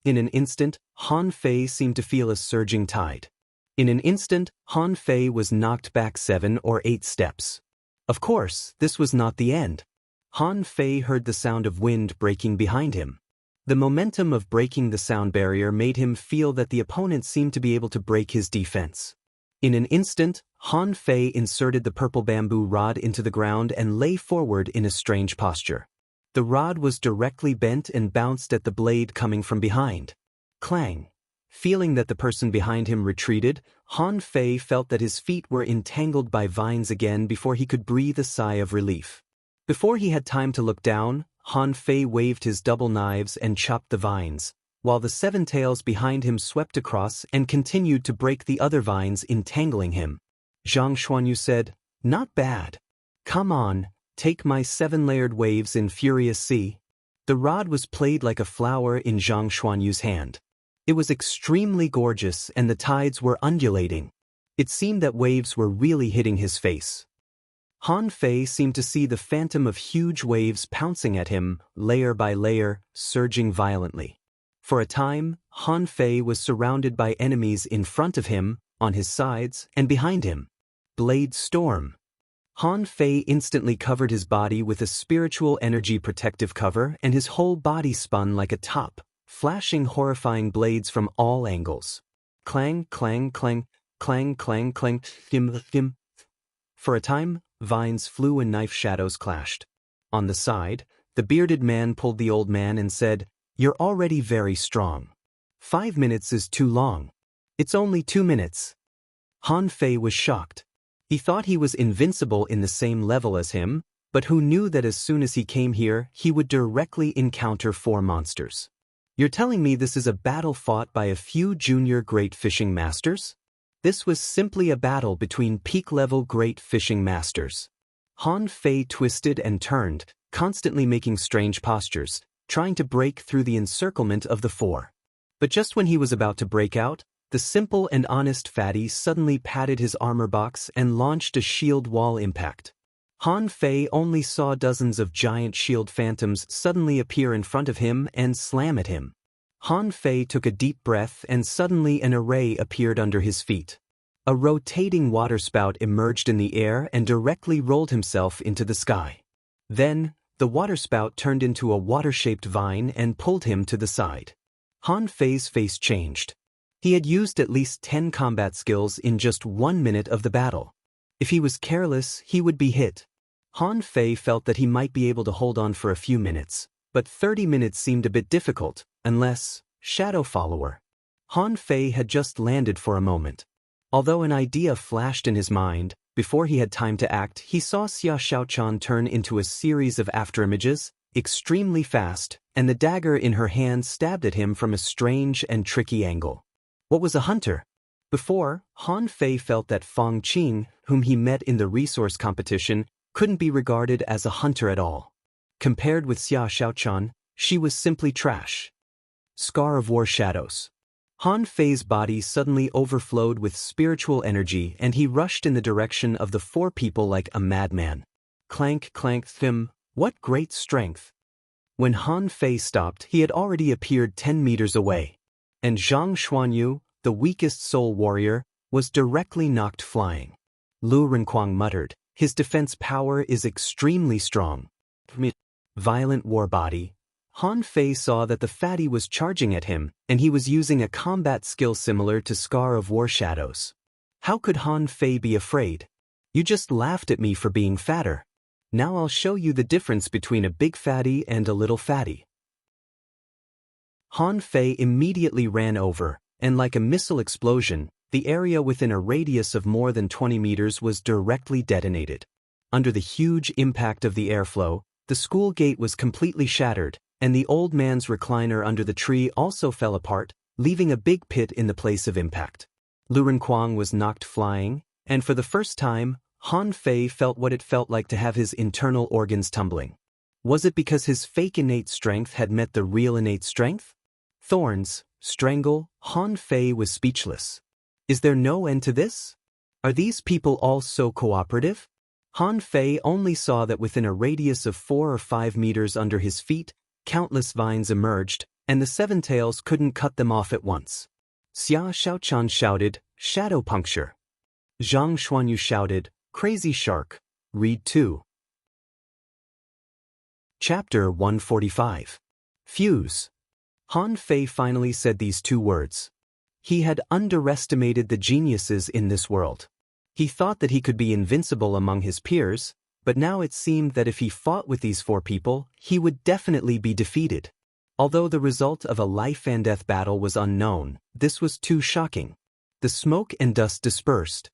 In an instant, Han Fei seemed to feel a surging tide. In an instant, Han Fei was knocked back 7 or 8 steps. Of course, this was not the end. Han Fei heard the sound of wind breaking behind him. The momentum of breaking the sound barrier made him feel that the opponent seemed to be able to break his defense. In an instant, Han Fei inserted the purple bamboo rod into the ground and lay forward in a strange posture. The rod was directly bent and bounced at the blade coming from behind. Clang! Feeling that the person behind him retreated, Han Fei felt that his feet were entangled by vines again before he could breathe a sigh of relief. Before he had time to look down, Han Fei waved his double knives and chopped the vines, while the 7 tails behind him swept across and continued to break the other vines entangling him. Zhang Xuanyu said, Not bad. Come on, take my 7-layered waves in furious sea. The rod was played like a flower in Zhang Xuanyu's hand. It was extremely gorgeous and the tides were undulating. It seemed that waves were really hitting his face. Han Fei seemed to see the phantom of huge waves pouncing at him, layer by layer, surging violently. For a time, Han Fei was surrounded by enemies in front of him, on his sides, and behind him. Blade Storm. Han Fei instantly covered his body with a spiritual energy protective cover and his whole body spun like a top, flashing horrifying blades from all angles. Clang, clang, clang, clang, clang, clang, thim, thim. For a time, vines flew and knife shadows clashed. On the side, the bearded man pulled the old man and said, You're already very strong. 5 minutes is too long. It's only 2 minutes. Han Fei was shocked. He thought he was invincible in the same level as him, but who knew that as soon as he came here, he would directly encounter 4 monsters. You're telling me this is a battle fought by a few junior great fishing masters? This was simply a battle between peak-level great fishing masters. Han Fei twisted and turned, constantly making strange postures, trying to break through the encirclement of the 4. But just when he was about to break out, the simple and honest fatty suddenly patted his armor box and launched a shield wall impact. Han Fei only saw dozens of giant shield phantoms suddenly appear in front of him and slam at him. Han Fei took a deep breath and suddenly an array appeared under his feet. A rotating waterspout emerged in the air and directly rolled himself into the sky. Then, the waterspout turned into a water-shaped vine and pulled him to the side. Han Fei's face changed. He had used at least 10 combat skills in just 1 minute of the battle. If he was careless, he would be hit. Han Fei felt that he might be able to hold on for a few minutes, but 30 minutes seemed a bit difficult, unless, Shadow Follower. Han Fei had just landed for a moment. Although an idea flashed in his mind, before he had time to act, he saw Xia Xiaochan turn into a series of afterimages, extremely fast, and the dagger in her hand stabbed at him from a strange and tricky angle. What was a hunter? Before, Han Fei felt that Fang Qing, whom he met in the resource competition, couldn't be regarded as a hunter at all. Compared with Xia Xiaochan, she was simply trash. Scar of War Shadows. Han Fei's body suddenly overflowed with spiritual energy and he rushed in the direction of the four people like a madman. Clank, clank, thim, what great strength! When Han Fei stopped, he had already appeared 10 meters away. And Zhang Xuanyu, the weakest soul warrior, was directly knocked flying. Lu Renkuang muttered, his defense power is extremely strong. Violent war body. Han Fei saw that the fatty was charging at him, and he was using a combat skill similar to Scar of War Shadows. How could Han Fei be afraid? You just laughed at me for being fatter. Now I'll show you the difference between a big fatty and a little fatty. Han Fei immediately ran over, and like a missile explosion, the area within a radius of more than 20 meters was directly detonated. Under the huge impact of the airflow, the school gate was completely shattered, and the old man's recliner under the tree also fell apart, leaving a big pit in the place of impact. Lu Renkuang was knocked flying, and for the first time, Han Fei felt what it felt like to have his internal organs tumbling. Was it because his fake innate strength had met the real innate strength? Thorns, strangle, Han Fei was speechless. Is there no end to this? Are these people all so cooperative? Han Fei only saw that within a radius of 4 or 5 meters under his feet, countless vines emerged, and the seven tails couldn't cut them off at once. Xia Xiaochan shouted, shadow puncture. Zhang Xuanyu shouted, crazy shark. Read 2. Chapter 145. Fuse. Han Fei finally said these 2 words. He had underestimated the geniuses in this world. He thought that he could be invincible among his peers, but now it seemed that if he fought with these 4 people, he would definitely be defeated. Although the result of a life-and-death battle was unknown, this was too shocking. The smoke and dust dispersed.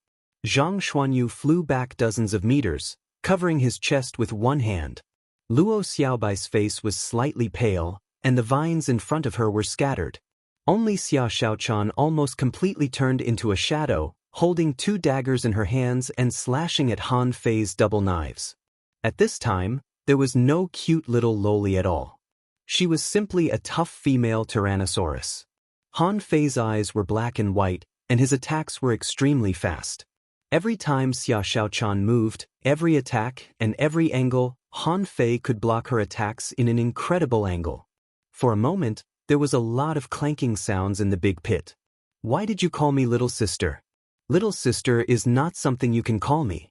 Zhang Xuanyu flew back dozens of meters, covering his chest with one hand. Luo Xiaobai's face was slightly pale, and the vines in front of her were scattered. Only Xia Xiaochan almost completely turned into a shadow, holding 2 daggers in her hands and slashing at Han Fei's double knives. At this time, there was no cute little loli at all. She was simply a tough female Tyrannosaurus. Han Fei's eyes were black and white, and his attacks were extremely fast. Every time Xia Xiaochan moved, every attack and every angle, Han Fei could block her attacks in an incredible angle. For a moment, there was a lot of clanking sounds in the big pit. Why did you call me little sister? Little sister is not something you can call me.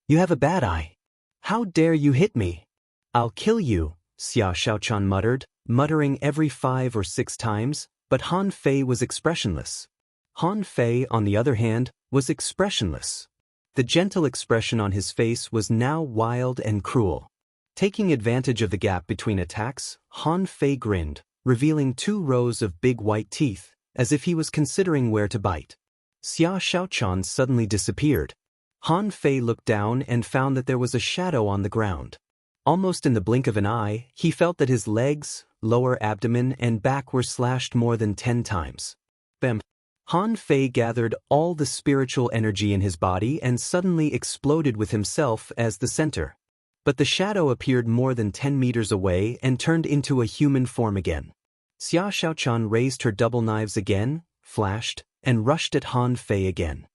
You have a bad eye. How dare you hit me? I'll kill you, Xia Xiaochan muttered, muttering every 5 or 6 times, but Han Fei was expressionless. Han Fei, on the other hand, was expressionless. The gentle expression on his face was now wild and cruel. Taking advantage of the gap between attacks, Han Fei grinned, revealing 2 rows of big white teeth, as if he was considering where to bite. Xia Xiaochan suddenly disappeared. Han Fei looked down and found that there was a shadow on the ground. Almost in the blink of an eye, he felt that his legs, lower abdomen, and back were slashed more than 10 times. Bam! Han Fei gathered all the spiritual energy in his body and suddenly exploded with himself as the center. But the shadow appeared more than 10 meters away and turned into a human form again. Xia Xiaochan raised her double knives again, flashed, and rushed at Han Fei again.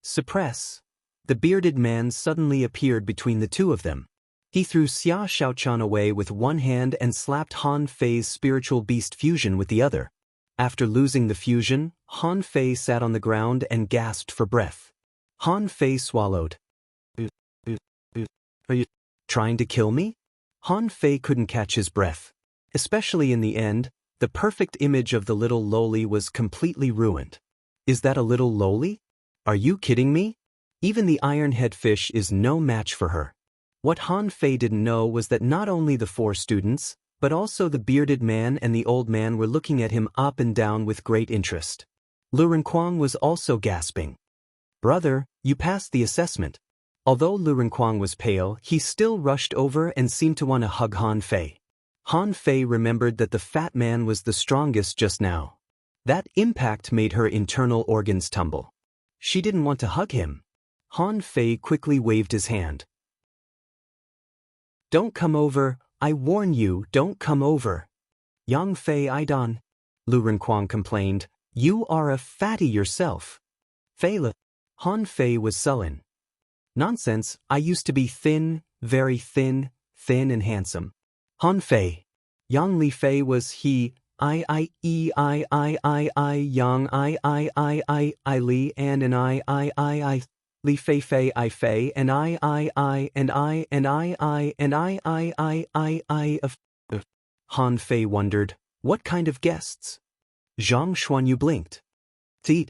Suppress! The bearded man suddenly appeared between the 2 of them. He threw Xia Xiaochan away with one hand and slapped Han Fei's spiritual beast fusion with the other. After losing the fusion, Han Fei sat on the ground and gasped for breath. Han Fei swallowed. Are you trying to kill me? Han Fei couldn't catch his breath. Especially in the end, the perfect image of the little loli was completely ruined. Is that a little loli? Are you kidding me? Even the iron-head fish is no match for her. What Han Fei didn't know was that not only the 4 students, but also the bearded man and the old man were looking at him up and down with great interest. Lu Renkuang was also gasping. Brother, you passed the assessment. Although Lu Renkuang was pale, he still rushed over and seemed to want to hug Han Fei. Han Fei remembered that the fat man was the strongest just now. That impact made her internal organs tumble. She didn't want to hug him. Han Fei quickly waved his hand. Don't come over, I warn you, don't come over. Yang Fei Aidan, Lu Renkuang complained. You are a fatty yourself. Fei. Han Fei was sullen. Nonsense, I used to be thin, very thin, thin and handsome. Han Fei. Yang Li Fei was he, I Yang I Li and I Li Fei Fei I Fei and I of. Han Fei wondered, what kind of guests? Zhang Xuanyu blinked. Teat.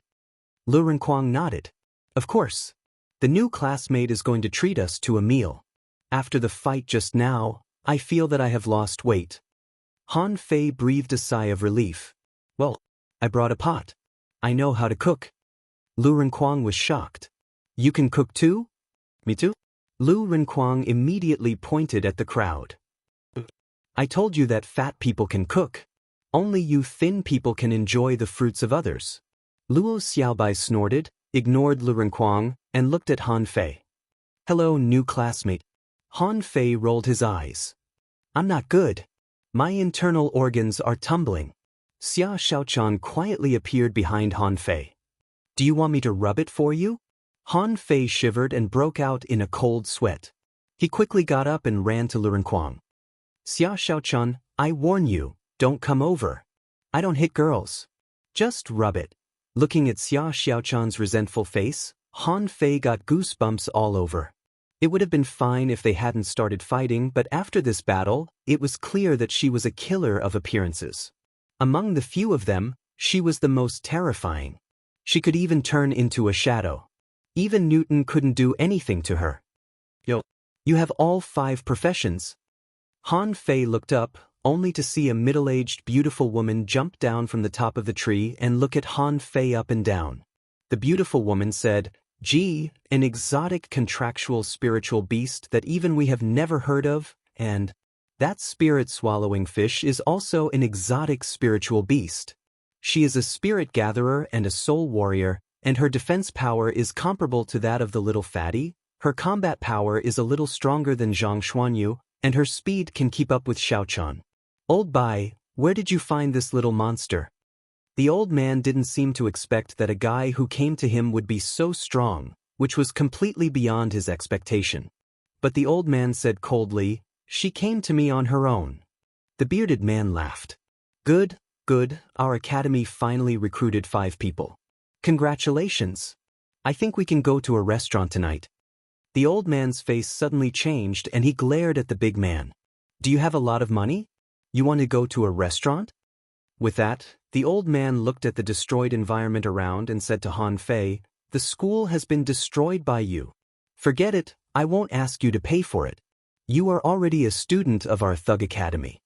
Lu Renkuang nodded. Of course. The new classmate is going to treat us to a meal. After the fight just now, I feel that I have lost weight. Han Fei breathed a sigh of relief. Well, I brought a pot. I know how to cook. Lu Renkuang was shocked. You can cook too? Me too? Lu Renkuang immediately pointed at the crowd. I told you that fat people can cook. Only you thin people can enjoy the fruits of others. Luo Xiaobai snorted, ignored Lu Renkuang, and looked at Han Fei. Hello, new classmate. Han Fei rolled his eyes. I'm not good. My internal organs are tumbling. Xia Xiaochan quietly appeared behind Han Fei. Do you want me to rub it for you? Han Fei shivered and broke out in a cold sweat. He quickly got up and ran to Lu Renkuang. Xia Xiaochan, I warn you, don't come over. I don't hit girls. Just rub it. Looking at Xia Xiaochan's resentful face, Han Fei got goosebumps all over. It would have been fine if they hadn't started fighting, but after this battle, it was clear that she was a killer of appearances. Among the few of them, she was the most terrifying. She could even turn into a shadow. Even Newton couldn't do anything to her. Yo, you have all 5 professions. Han Fei looked up, only to see a middle-aged beautiful woman jump down from the top of the tree and look at Han Fei up and down. The beautiful woman said, Gee, an exotic contractual spiritual beast that even we have never heard of, and that spirit-swallowing fish is also an exotic spiritual beast. She is a spirit gatherer and a soul warrior, and her defense power is comparable to that of the little fatty. Her combat power is a little stronger than Zhang Xuanyu, and her speed can keep up with Xiaochan. Old Bai, where did you find this little monster? The old man didn't seem to expect that a guy who came to him would be so strong, which was completely beyond his expectation. But the old man said coldly, She came to me on her own. The bearded man laughed. Good, good, our academy finally recruited 5 people. Congratulations. I think we can go to a restaurant tonight. The old man's face suddenly changed and he glared at the big man. Do you have a lot of money? You want to go to a restaurant? With that, the old man looked at the destroyed environment around and said to Han Fei, The school has been destroyed by you. Forget it, I won't ask you to pay for it. You are already a student of our Thug Academy.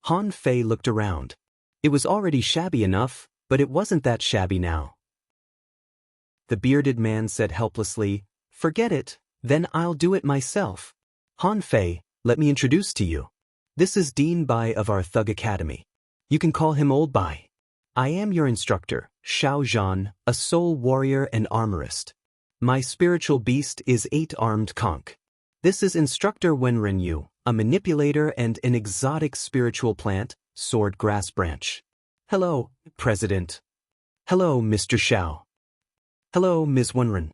Han Fei looked around. It was already shabby enough, but it wasn't that shabby now. The bearded man said helplessly, Forget it, then I'll do it myself. Han Fei, let me introduce to you. This is Dean Bai of our Thug Academy. You can call him Old Bai. I am your instructor, Xiao Zhan, a soul warrior and armorist. My spiritual beast is 8-armed conch. This is Instructor Wenren Yu, a manipulator and an exotic spiritual plant, sword grass branch. Hello, President. Hello, Mr. Xiao. Hello, Ms. Wenren.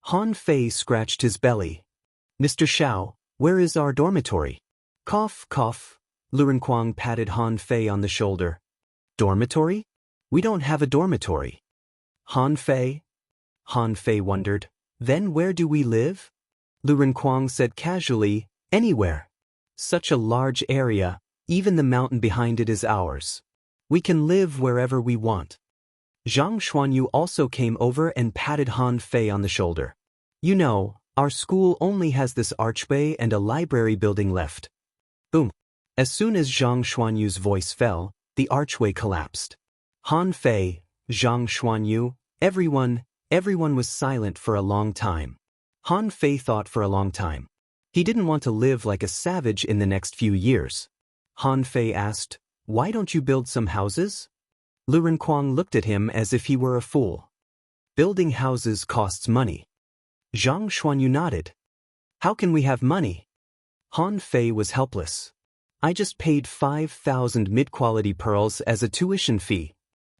Han Fei scratched his belly. Mr. Xiao, where is our dormitory? Cough, cough. Lu Renkuang patted Han Fei on the shoulder. Dormitory? We don't have a dormitory. Han Fei? Han Fei wondered. Then where do we live? Lu Renkuang said casually, Anywhere. Such a large area, even the mountain behind it is ours. We can live wherever we want. Zhang Xuanyu also came over and patted Han Fei on the shoulder. You know, our school only has this archway and a library building left. Boom. As soon as Zhang Xuanyu's voice fell, the archway collapsed. Han Fei, Zhang Xuanyu, everyone was silent for a long time. Han Fei thought for a long time. He didn't want to live like a savage in the next few years. Han Fei asked, Why don't you build some houses? Lu Renkuang looked at him as if he were a fool. Building houses costs money. Zhang Xuanyu nodded. How can we have money? Han Fei was helpless. I just paid 5,000 mid-quality pearls as a tuition fee.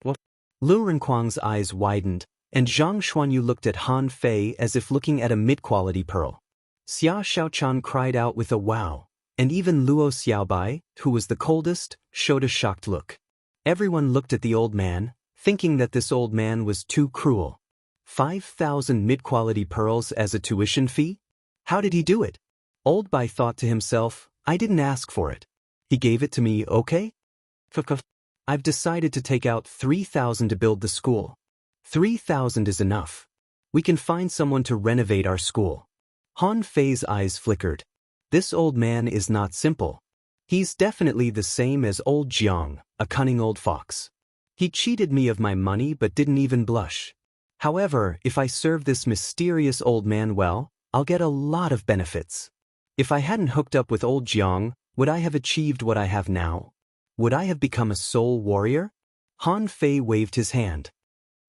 What? Lu Renkuang's eyes widened, and Zhang Xuanyu looked at Han Fei as if looking at a mid-quality pearl. Xia Xiaochan cried out with a wow, and even Luo Xiaobai, who was the coldest, showed a shocked look. Everyone looked at the old man, thinking that this old man was too cruel. 5,000 mid-quality pearls as a tuition fee? How did he do it? Old Bai thought to himself, I didn't ask for it. He gave it to me, okay? I've decided to take out 3,000 to build the school. 3,000 is enough. We can find someone to renovate our school. Han Fei's eyes flickered. This old man is not simple. He's definitely the same as old Jiang, a cunning old fox. He cheated me of my money but didn't even blush. However, if I serve this mysterious old man well, I'll get a lot of benefits. If I hadn't hooked up with old Jiang, would I have achieved what I have now? Would I have become a soul warrior? Han Fei waved his hand.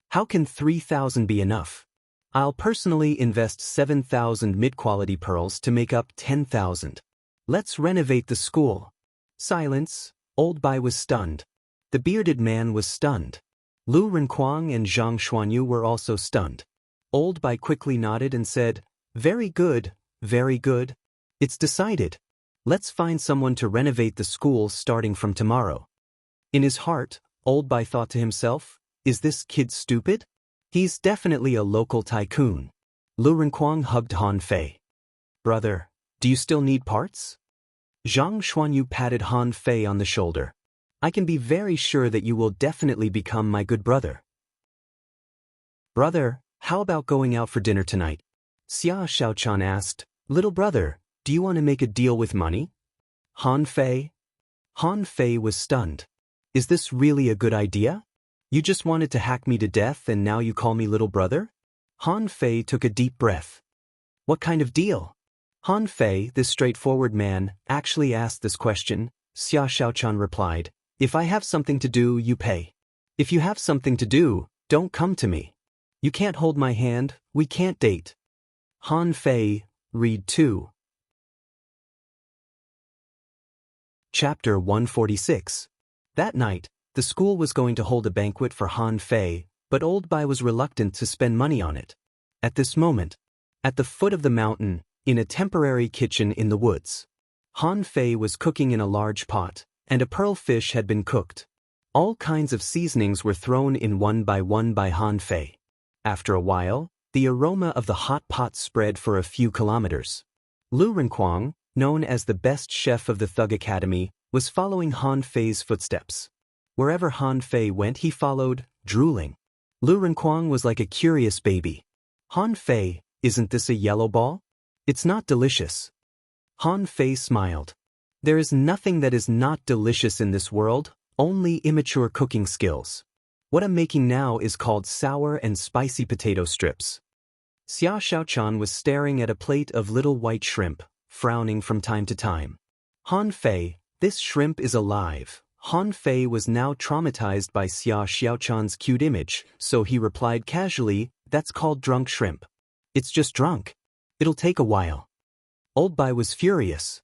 How can 3,000 be enough? I'll personally invest 7,000 mid-quality pearls to make up 10,000. Let's renovate the school. Silence. Old Bai was stunned. The bearded man was stunned. Lu Renkuang and Zhang Xuanyu were also stunned. Old Bai quickly nodded and said, very good, very good. It's decided. Let's find someone to renovate the school starting from tomorrow. In his heart, Old Bai thought to himself, is this kid stupid? He's definitely a local tycoon. Lu Renkuang hugged Han Fei. Brother, do you still need parts? Zhang Xuanyu patted Han Fei on the shoulder. I can be very sure that you will definitely become my good brother. Brother, how about going out for dinner tonight? Xia Xiaochan asked, little brother, do you want to make a deal with money? Han Fei? Han Fei was stunned. Is this really a good idea? You just wanted to hack me to death and now you call me little brother? Han Fei took a deep breath. What kind of deal? Han Fei, this straightforward man, actually asked this question. Xia Xiaochan replied, if I have something to do, you pay. If you have something to do, don't come to me. You can't hold my hand, we can't date. Han Fei, read 2. Chapter 146. That night, the school was going to hold a banquet for Han Fei, but Old Bai was reluctant to spend money on it. At this moment, at the foot of the mountain, in a temporary kitchen in the woods, Han Fei was cooking in a large pot, and a pearl fish had been cooked. All kinds of seasonings were thrown in one by Han Fei. After a while, the aroma of the hot pot spread for a few kilometers. Lu Renkuang, known as the best chef of the Thug Academy, was following Han Fei's footsteps. Wherever Han Fei went he followed, drooling. Lu Renkuang was like a curious baby. Han Fei, isn't this a yellow ball? It's not delicious. Han Fei smiled. There is nothing that is not delicious in this world, only immature cooking skills. What I'm making now is called sour and spicy potato strips. Xia Xiaochan was staring at a plate of little white shrimp, frowning from time to time. Han Fei, this shrimp is alive. Han Fei was now traumatized by Xia Xiaochan's cute image, so he replied casually, that's called drunk shrimp. It's just drunk. It'll take a while. Old Bai was furious.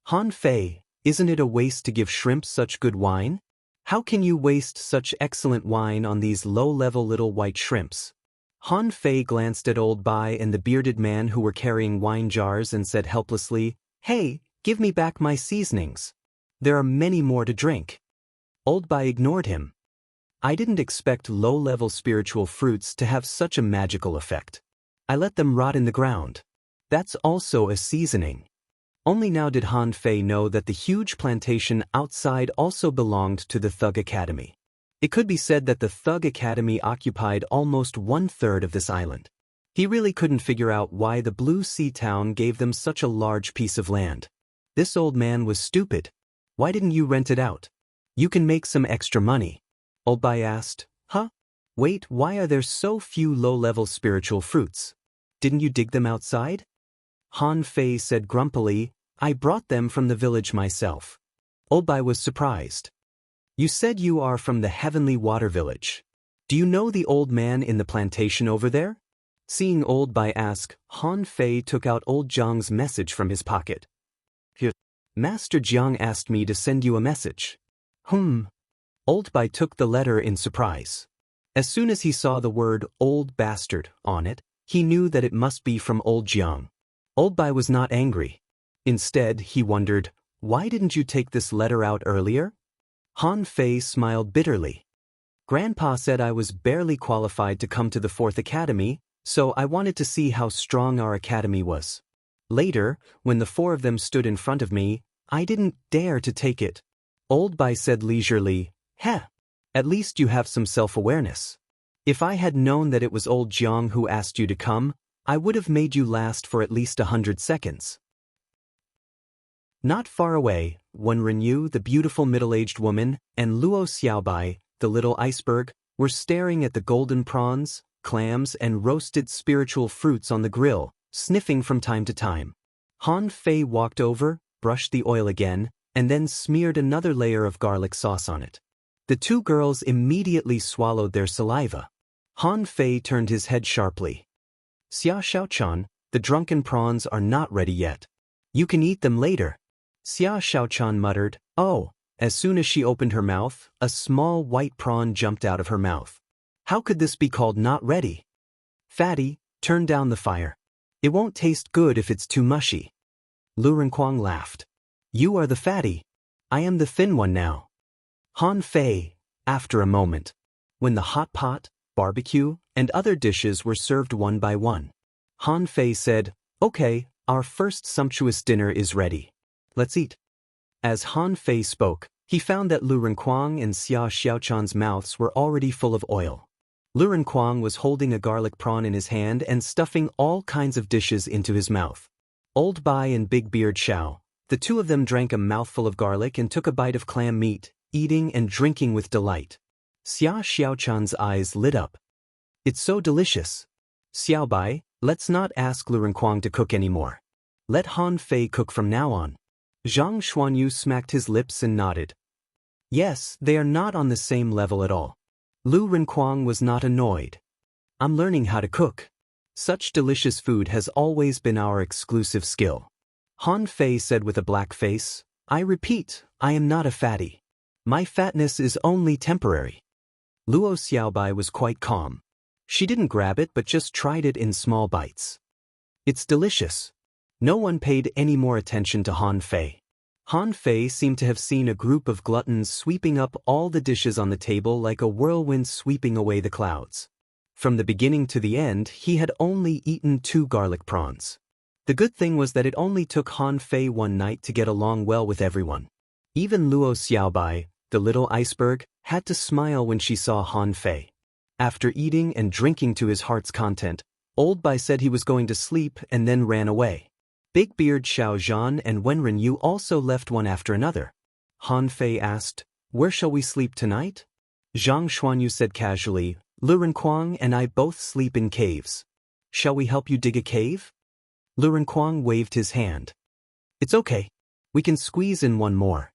Han Fei, isn't it a waste to give shrimp such good wine? How can you waste such excellent wine on these low-level little white shrimps? Han Fei glanced at Old Bai and the bearded man who were carrying wine jars and said helplessly, hey, give me back my seasonings. There are many more to drink. Old Bai ignored him. I didn't expect low-level spiritual fruits to have such a magical effect. I let them rot in the ground. That's also a seasoning. Only now did Han Fei know that the huge plantation outside also belonged to the Thug Academy. It could be said that the Thug Academy occupied almost 1/3 of this island. He really couldn't figure out why the Blue Sea Town gave them such a large piece of land. This old man was stupid. Why didn't you rent it out? You can make some extra money. Old Bai asked, huh? Wait, why are there so few low-level spiritual fruits? Didn't you dig them outside? Han Fei said grumpily, I brought them from the village myself. Old Bai was surprised. You said you are from the Heavenly Water Village. Do you know the old man in the plantation over there? Seeing Old Bai ask, Han Fei took out old Jiang's message from his pocket. Here, Master Jiang asked me to send you a message. Old Bai took the letter in surprise. As soon as he saw the word old bastard on it, he knew that it must be from old Jiang. Old Bai was not angry. Instead, he wondered, why didn't you take this letter out earlier? Han Fei smiled bitterly. Grandpa said I was barely qualified to come to the 4th Academy, so I wanted to see how strong our academy was. Later, when the 4 of them stood in front of me, I didn't dare to take it. Old Bai said leisurely, Heh, at least you have some self-awareness. If I had known that it was old Jiang who asked you to come, I would have made you last for at least 100 seconds. Not far away, Wen Renyu, the beautiful middle-aged woman, and Luo Xiaobai, the little iceberg, were staring at the golden prawns, clams, and roasted spiritual fruits on the grill, sniffing from time to time. Han Fei walked over, brushed the oil again, and then smeared another layer of garlic sauce on it. The 2 girls immediately swallowed their saliva. Han Fei turned his head sharply. Xia Xiaochan, the drunken prawns are not ready yet. You can eat them later. Xia Xiaochan muttered, Oh. As soon as she opened her mouth, a small white prawn jumped out of her mouth. How could this be called not ready? Fatty, turn down the fire. It won't taste good if it's too mushy. Lu Renkuang laughed. You are the fatty. I am the thin one now. Han Fei, after a moment, when the hot pot, barbecue, and other dishes were served one by one, Han Fei said, Okay, our first sumptuous dinner is ready. Let's eat. As Han Fei spoke, he found that Lu Renkuang and Xia Xiaochan's mouths were already full of oil. Lu Renkuang was holding a garlic prawn in his hand and stuffing all kinds of dishes into his mouth. Old Bai and Big Beard Xiao, the 2 of them drank a mouthful of garlic and took a bite of clam meat, eating and drinking with delight. Xia Xiaochan's eyes lit up. It's so delicious. Xiao Bai, let's not ask Lu Renkuang to cook anymore. Let Han Fei cook from now on. Zhang Xuanyu smacked his lips and nodded. Yes, they are not on the same level at all. Lu Renkuang was not annoyed. I'm learning how to cook. Such delicious food has always been our exclusive skill. Han Fei said with a black face, I repeat, I am not a fatty. My fatness is only temporary. Luo Xiaobai was quite calm. She didn't grab it but just tried it in small bites. It's delicious. No one paid any more attention to Han Fei. Han Fei seemed to have seen a group of gluttons sweeping up all the dishes on the table like a whirlwind sweeping away the clouds. From the beginning to the end, he had only eaten 2 garlic prawns. The good thing was that it only took Han Fei one night to get along well with everyone. Even Luo Xiaobai, the little iceberg, had to smile when she saw Han Fei. After eating and drinking to his heart's content, Old Bai said he was going to sleep and then ran away. Big Beard Xiao Zhan and Wen Renyu also left one after another. Han Fei asked, Where shall we sleep tonight? Zhang Xuanyu said casually, Lu Renkuang and I both sleep in caves. Shall we help you dig a cave? Lu Renkuang waved his hand. It's okay. We can squeeze in one more.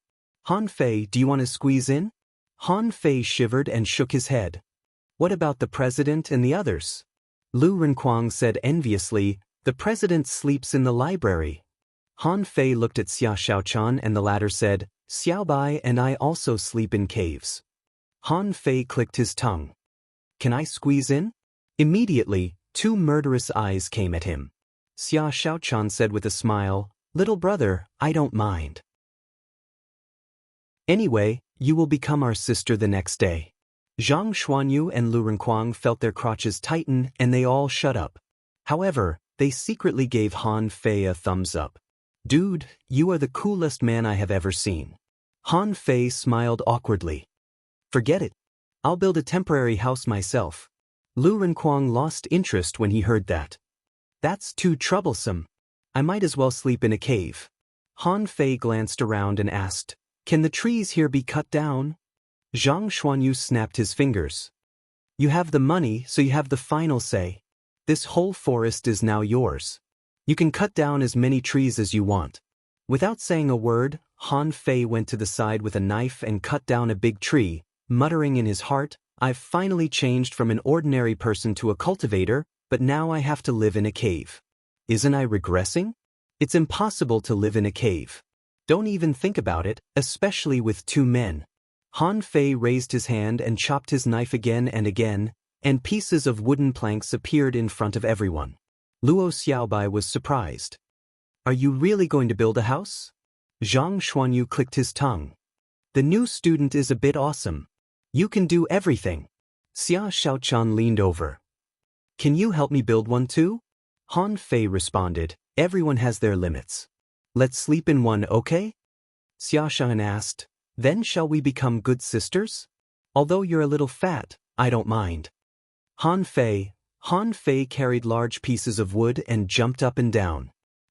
Han Fei, do you want to squeeze in? Han Fei shivered and shook his head. What about the president and the others? Lu Renkuang said enviously, The president sleeps in the library. Han Fei looked at Xia Xiaochan and the latter said, Xiao Bai and I also sleep in caves. Han Fei clicked his tongue. Can I squeeze in? Immediately, 2 murderous eyes came at him. Xia Xiaochan said with a smile, Little brother, I don't mind. Anyway, you will become our sister the next day. Zhang Xuanyu and Lu Renkuang felt their crotches tighten and they all shut up. However, they secretly gave Han Fei a thumbs up. Dude, you are the coolest man I have ever seen. Han Fei smiled awkwardly. Forget it. I'll build a temporary house myself. Lu Renkuang lost interest when he heard that. That's too troublesome. I might as well sleep in a cave. Han Fei glanced around and asked, Can the trees here be cut down? Zhang Xuanyu snapped his fingers. You have the money, so you have the final say. This whole forest is now yours. You can cut down as many trees as you want. Without saying a word, Han Fei went to the side with a knife and cut down a big tree, muttering in his heart, I've finally changed from an ordinary person to a cultivator, but now I have to live in a cave. Isn't I regressing? It's impossible to live in a cave. Don't even think about it, especially with 2 men. Han Fei raised his hand and chopped his knife again, and pieces of wooden planks appeared in front of everyone. Luo Xiaobai was surprised. Are you really going to build a house? Zhang Xuanyu clicked his tongue. The new student is a bit awesome. You can do everything. Xia Xiaochan leaned over. Can you help me build one too? Han Fei responded, everyone has their limits. Let's sleep in one, okay? Xia Xiaohan asked, then shall we become good sisters? Although you're a little fat, I don't mind. Han Fei carried large pieces of wood and jumped up and down.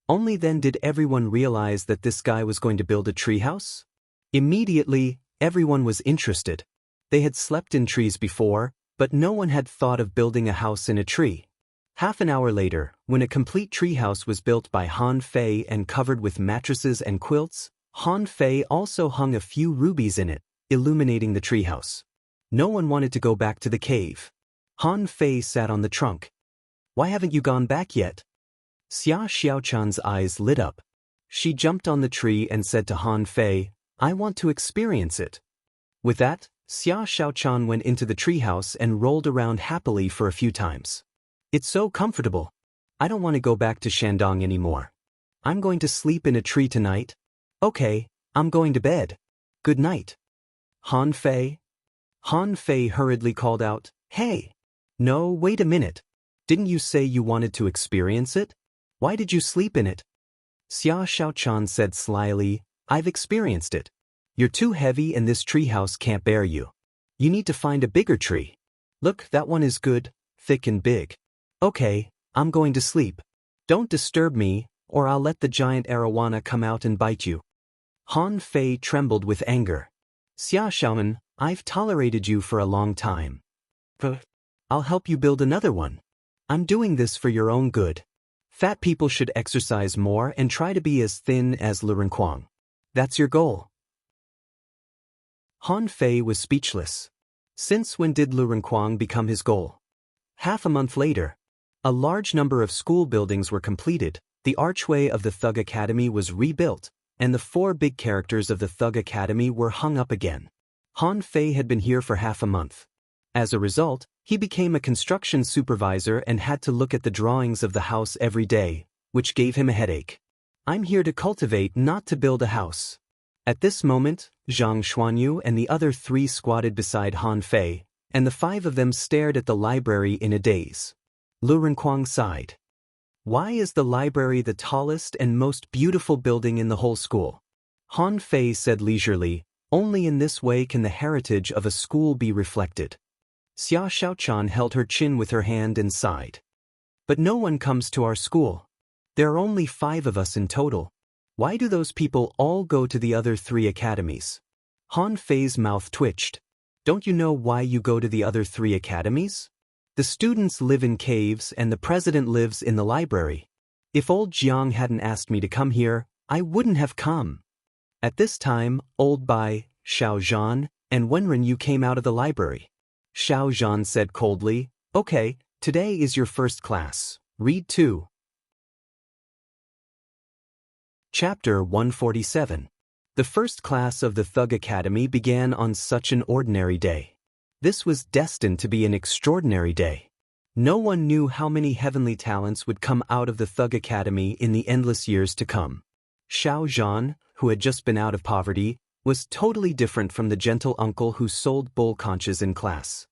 Only then did everyone realize that this guy was going to build a treehouse. Immediately, everyone was interested. They had slept in trees before, but no one had thought of building a house in a tree. Half an hour later, when a complete treehouse was built by Han Fei and covered with mattresses and quilts, Han Fei also hung a few rubies in it, illuminating the treehouse. No one wanted to go back to the cave. Han Fei sat on the trunk. Why haven't you gone back yet? Xia Xiaochan's eyes lit up. She jumped on the tree and said to Han Fei, I want to experience it. With that, Xia Xiaochan went into the treehouse and rolled around happily for a few times. It's so comfortable. I don't want to go back to Shandong anymore. I'm going to sleep in a tree tonight. Okay, I'm going to bed. Good night. Han Fei? Han Fei hurriedly called out, Hey! No, wait a minute. Didn't you say you wanted to experience it? Why did you sleep in it? Xia Xiaochan said slyly, I've experienced it. You're too heavy and this treehouse can't bear you. You need to find a bigger tree. Look, that one is good, thick and big. Okay, I'm going to sleep. Don't disturb me, or I'll let the giant arowana come out and bite you. Han Fei trembled with anger. Xia Xiaoman, I've tolerated you for a long time. But I'll help you build another one. I'm doing this for your own good. Fat people should exercise more and try to be as thin as Lu Renkuang. That's your goal. Han Fei was speechless. Since when did Lu Renkuang become his goal? Half a month later, a large number of school buildings were completed, the archway of the Thug Academy was rebuilt, and the 4 big characters of the Thug Academy were hung up again. Han Fei had been here for half a month. As a result, he became a construction supervisor and had to look at the drawings of the house every day, which gave him a headache. I'm here to cultivate, not to build a house. At this moment, Zhang Xuanyu and the other 3 squatted beside Han Fei, and the 5 of them stared at the library in a daze. Lu Renkuang sighed. Why is the library the tallest and most beautiful building in the whole school? Han Fei said leisurely, only in this way can the heritage of a school be reflected. Xia Xiaochan held her chin with her hand and sighed. But no one comes to our school. There are only 5 of us in total. Why do those people all go to the other 3 academies? Han Fei's mouth twitched. Don't you know why you go to the other 3 academies? The students live in caves and the president lives in the library. If old Jiang hadn't asked me to come here, I wouldn't have come. At this time, old Bai, Xiao Zhan, and Wenren Yu came out of the library. Xiao Zhan said coldly, Okay, today is your first class. Read 2. Chapter 147. The first class of the Thug Academy began on such an ordinary day. This was destined to be an extraordinary day. No one knew how many heavenly talents would come out of the Thug Academy in the endless years to come. Xiao Zhan, who had just been out of poverty, was totally different from the gentle uncle who sold bull conches in class.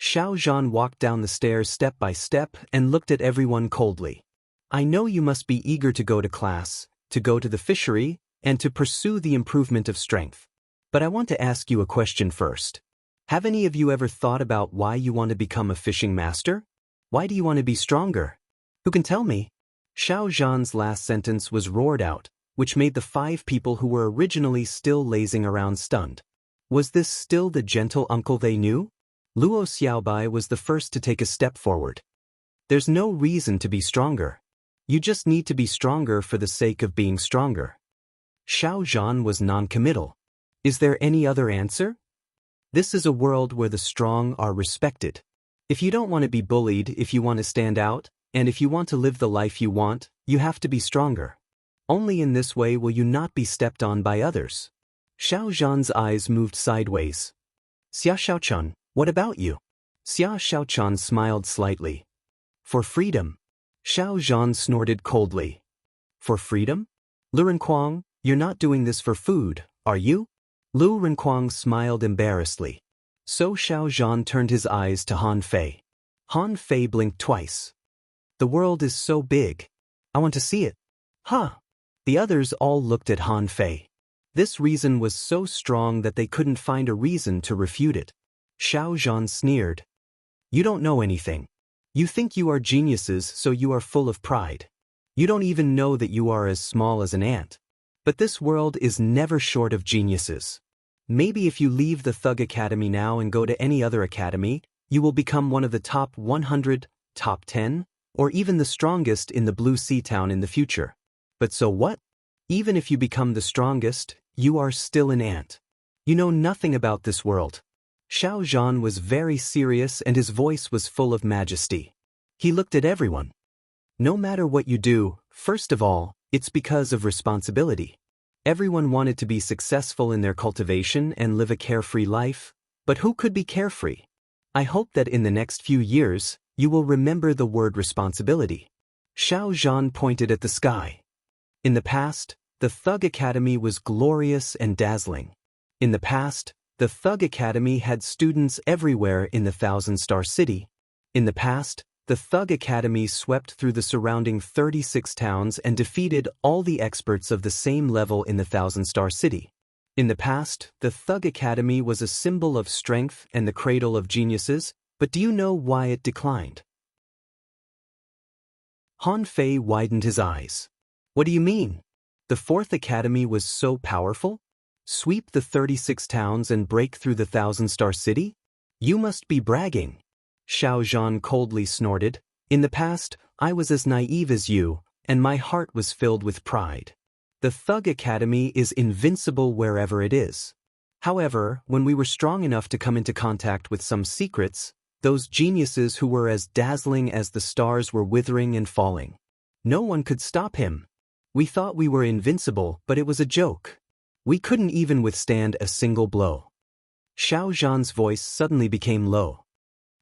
Xiao Zhan walked down the stairs step by step and looked at everyone coldly. I know you must be eager to go to class, to go to the fishery, and to pursue the improvement of strength. But I want to ask you a question first. Have any of you ever thought about why you want to become a fishing master? Why do you want to be stronger? Who can tell me? Xiao Zhan's last sentence was roared out, which made the 5 people who were originally still lazing around stunned. Was this still the gentle uncle they knew? Luo Xiaobai was the first to take a step forward. There's no reason to be stronger. You just need to be stronger for the sake of being stronger. Xiao Zhan was non-committal. Is there any other answer? This is a world where the strong are respected. If you don't want to be bullied, if you want to stand out, and if you want to live the life you want, you have to be stronger. Only in this way will you not be stepped on by others. Xiao Zhan's eyes moved sideways. Xia Xiaochun, what about you? Xia Xiaochun smiled slightly. For freedom. Xiao Zhan snorted coldly. For freedom? Lu Renkuang, you're not doing this for food, are you? Lu Renkuang smiled embarrassedly. So Xiao Zhan turned his eyes to Han Fei. Han Fei blinked twice. The world is so big. I want to see it. Huh. The others all looked at Han Fei. This reason was so strong that they couldn't find a reason to refute it. Xiao Zhan sneered. You don't know anything. You think you are geniuses, so you are full of pride. You don't even know that you are as small as an ant. But this world is never short of geniuses. Maybe if you leave the Thug Academy now and go to any other academy, you will become one of the top 100, top 10, or even the strongest in the Blue Sea Town in the future. But so what? Even if you become the strongest, you are still an ant. You know nothing about this world. Xiao Zhan was very serious and his voice was full of majesty. He looked at everyone. No matter what you do, first of all, it's because of responsibility. Everyone wanted to be successful in their cultivation and live a carefree life, but who could be carefree? I hope that in the next few years, you will remember the word responsibility. Xiao Zhan pointed at the sky. In the past, the Thug Academy was glorious and dazzling. In the past, the Thug Academy had students everywhere in the Thousand-Star City. In the past, the Thug Academy swept through the surrounding 36 towns and defeated all the experts of the same level in the Thousand-Star City. In the past, the Thug Academy was a symbol of strength and the cradle of geniuses, but do you know why it declined? Han Fei widened his eyes. What do you mean? The Fourth Academy was so powerful? Sweep the 36 towns and break through the Thousand-Star City? You must be bragging. Xiao Zhan coldly snorted. In the past, I was as naive as you, and my heart was filled with pride. The Thug Academy is invincible wherever it is. However, when we were strong enough to come into contact with some secrets, those geniuses who were as dazzling as the stars were withering and falling. No one could stop him. We thought we were invincible, but it was a joke. We couldn't even withstand a single blow. Xiao Zhan's voice suddenly became low.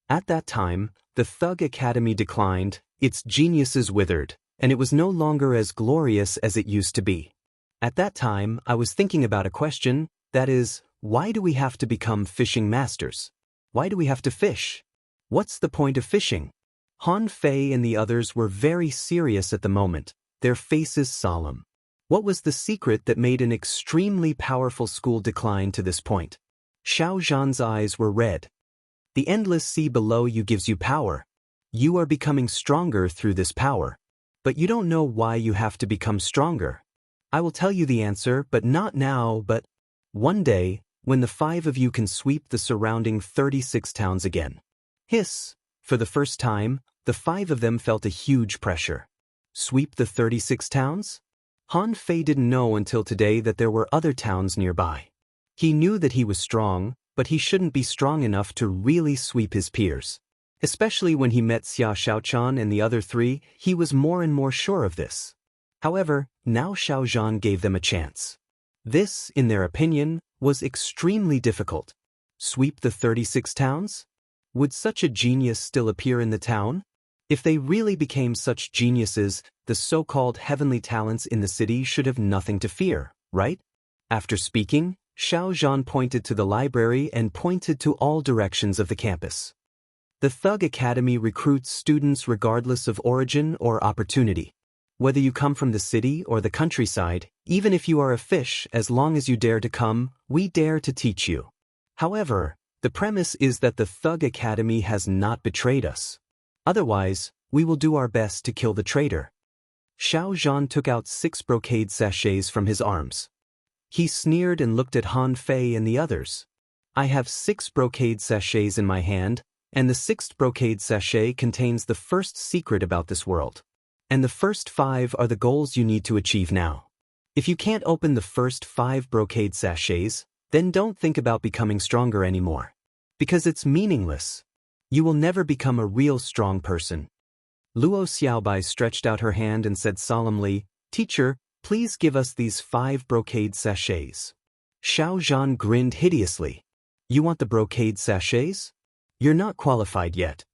At that time, the Thug Academy declined, its geniuses withered, and it was no longer as glorious as it used to be. At that time, I was thinking about a question, that is, why do we have to become fishing masters? Why do we have to fish? What's the point of fishing? Han Fei and the others were very serious at the moment, their faces solemn. What was the secret that made an extremely powerful school decline to this point? Xiao Zhan's eyes were red. The endless sea below you gives you power. You are becoming stronger through this power. But you don't know why you have to become stronger. I will tell you the answer, but not now, but one day, when the 5 of you can sweep the surrounding 36 towns again. Hiss! For the first time, the 5 of them felt a huge pressure. Sweep the 36 towns? Han Fei didn't know until today that there were other towns nearby. He knew that he was strong, but he shouldn't be strong enough to really sweep his peers. Especially when he met Xia Xiaochan and the other 3, he was more and more sure of this. However, now Xiao Zhan gave them a chance. This, in their opinion, was extremely difficult. Sweep the 36 towns? Would such a genius still appear in the town? If they really became such geniuses, the so-called heavenly talents in the city should have nothing to fear, right? After speaking, Xiao Zhan pointed to the library and pointed to all directions of the campus. The Thug Academy recruits students regardless of origin or opportunity. Whether you come from the city or the countryside, even if you are a fish, as long as you dare to come, we dare to teach you. However, the premise is that the Thug Academy has not betrayed us. Otherwise, we will do our best to kill the traitor. Xiao Zhan took out 6 brocade sachets from his arms. He sneered and looked at Han Fei and the others. I have 6 brocade sachets in my hand, and the 6th brocade sachet contains the first secret about this world. And the first 5 are the goals you need to achieve now. If you can't open the first 5 brocade sachets, then don't think about becoming stronger anymore. Because it's meaningless. You will never become a real strong person. Luo Xiaobai stretched out her hand and said solemnly, Teacher, please give us these 5 brocade sachets. Xiao Zhan grinned hideously. You want the brocade sachets? You're not qualified yet.